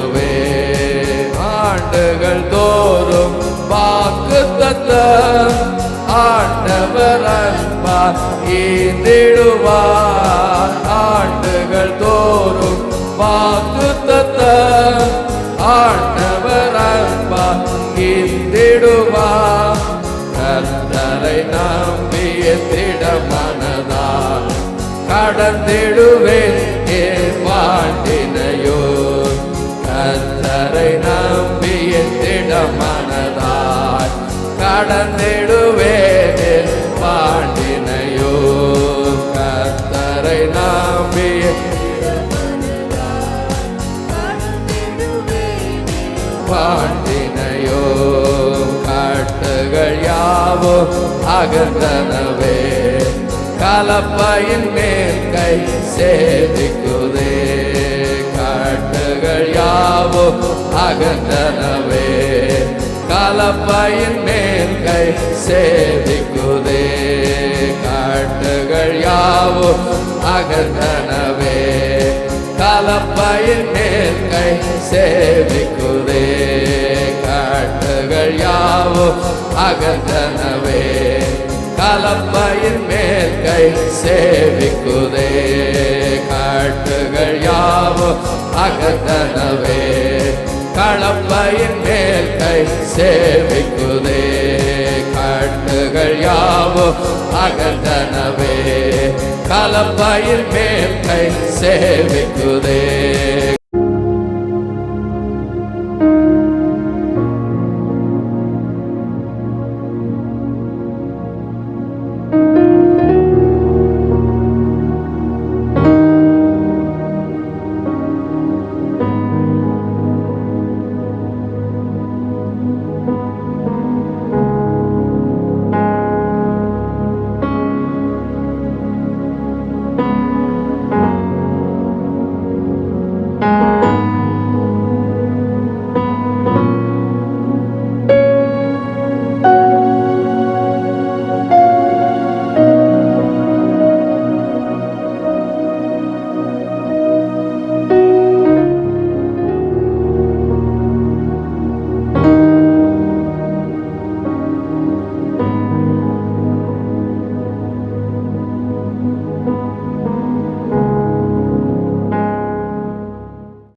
போற்றிடுவேன் ஆண்டுகள் தோறும் வாக்குத்தத்தம் ஆண்டவர் அன்பார் ஈந்திடுவார் ஆண்டுகள் தோறும் வாக்குத்தத்தம் ஆண்டவர் அன்பார் ஈந்திடுவார் கர்த்தரை நம்பிய திடமனதார் கடந்திடுவேன் என் வாழ்வினையோ கர்த்தரை நம்பிய திடமனதார் கடந்திடுவேன் என் வாழ்வினையோ கர்த்தரை நம்பிய வாழ்வினையோ காட்டுகள் யாவோ அகன்றனவே கலப்பையின் மேல் கை சேதிக்குதே காட்டுகள் யாவோ அகன்றனவே கலப்பையின் மேல் கை சேதிக்குதே காட்டுகள் யாவோ அகன்றனவே கலப்பையின் மேல் கை சேவிக்குதே காட்டுகள் யாவோ அகன்றனவே கலப்பையின் மேல் கை சேவிக்குதே காட்டுகள் யாவோ அகன்றனவே கலப்பையின் மேல் கை சேவிக்குதே காட்டுகள் யாவோ அகன்றனவே கலப்பையின் மேல் கை சேவிக்குதே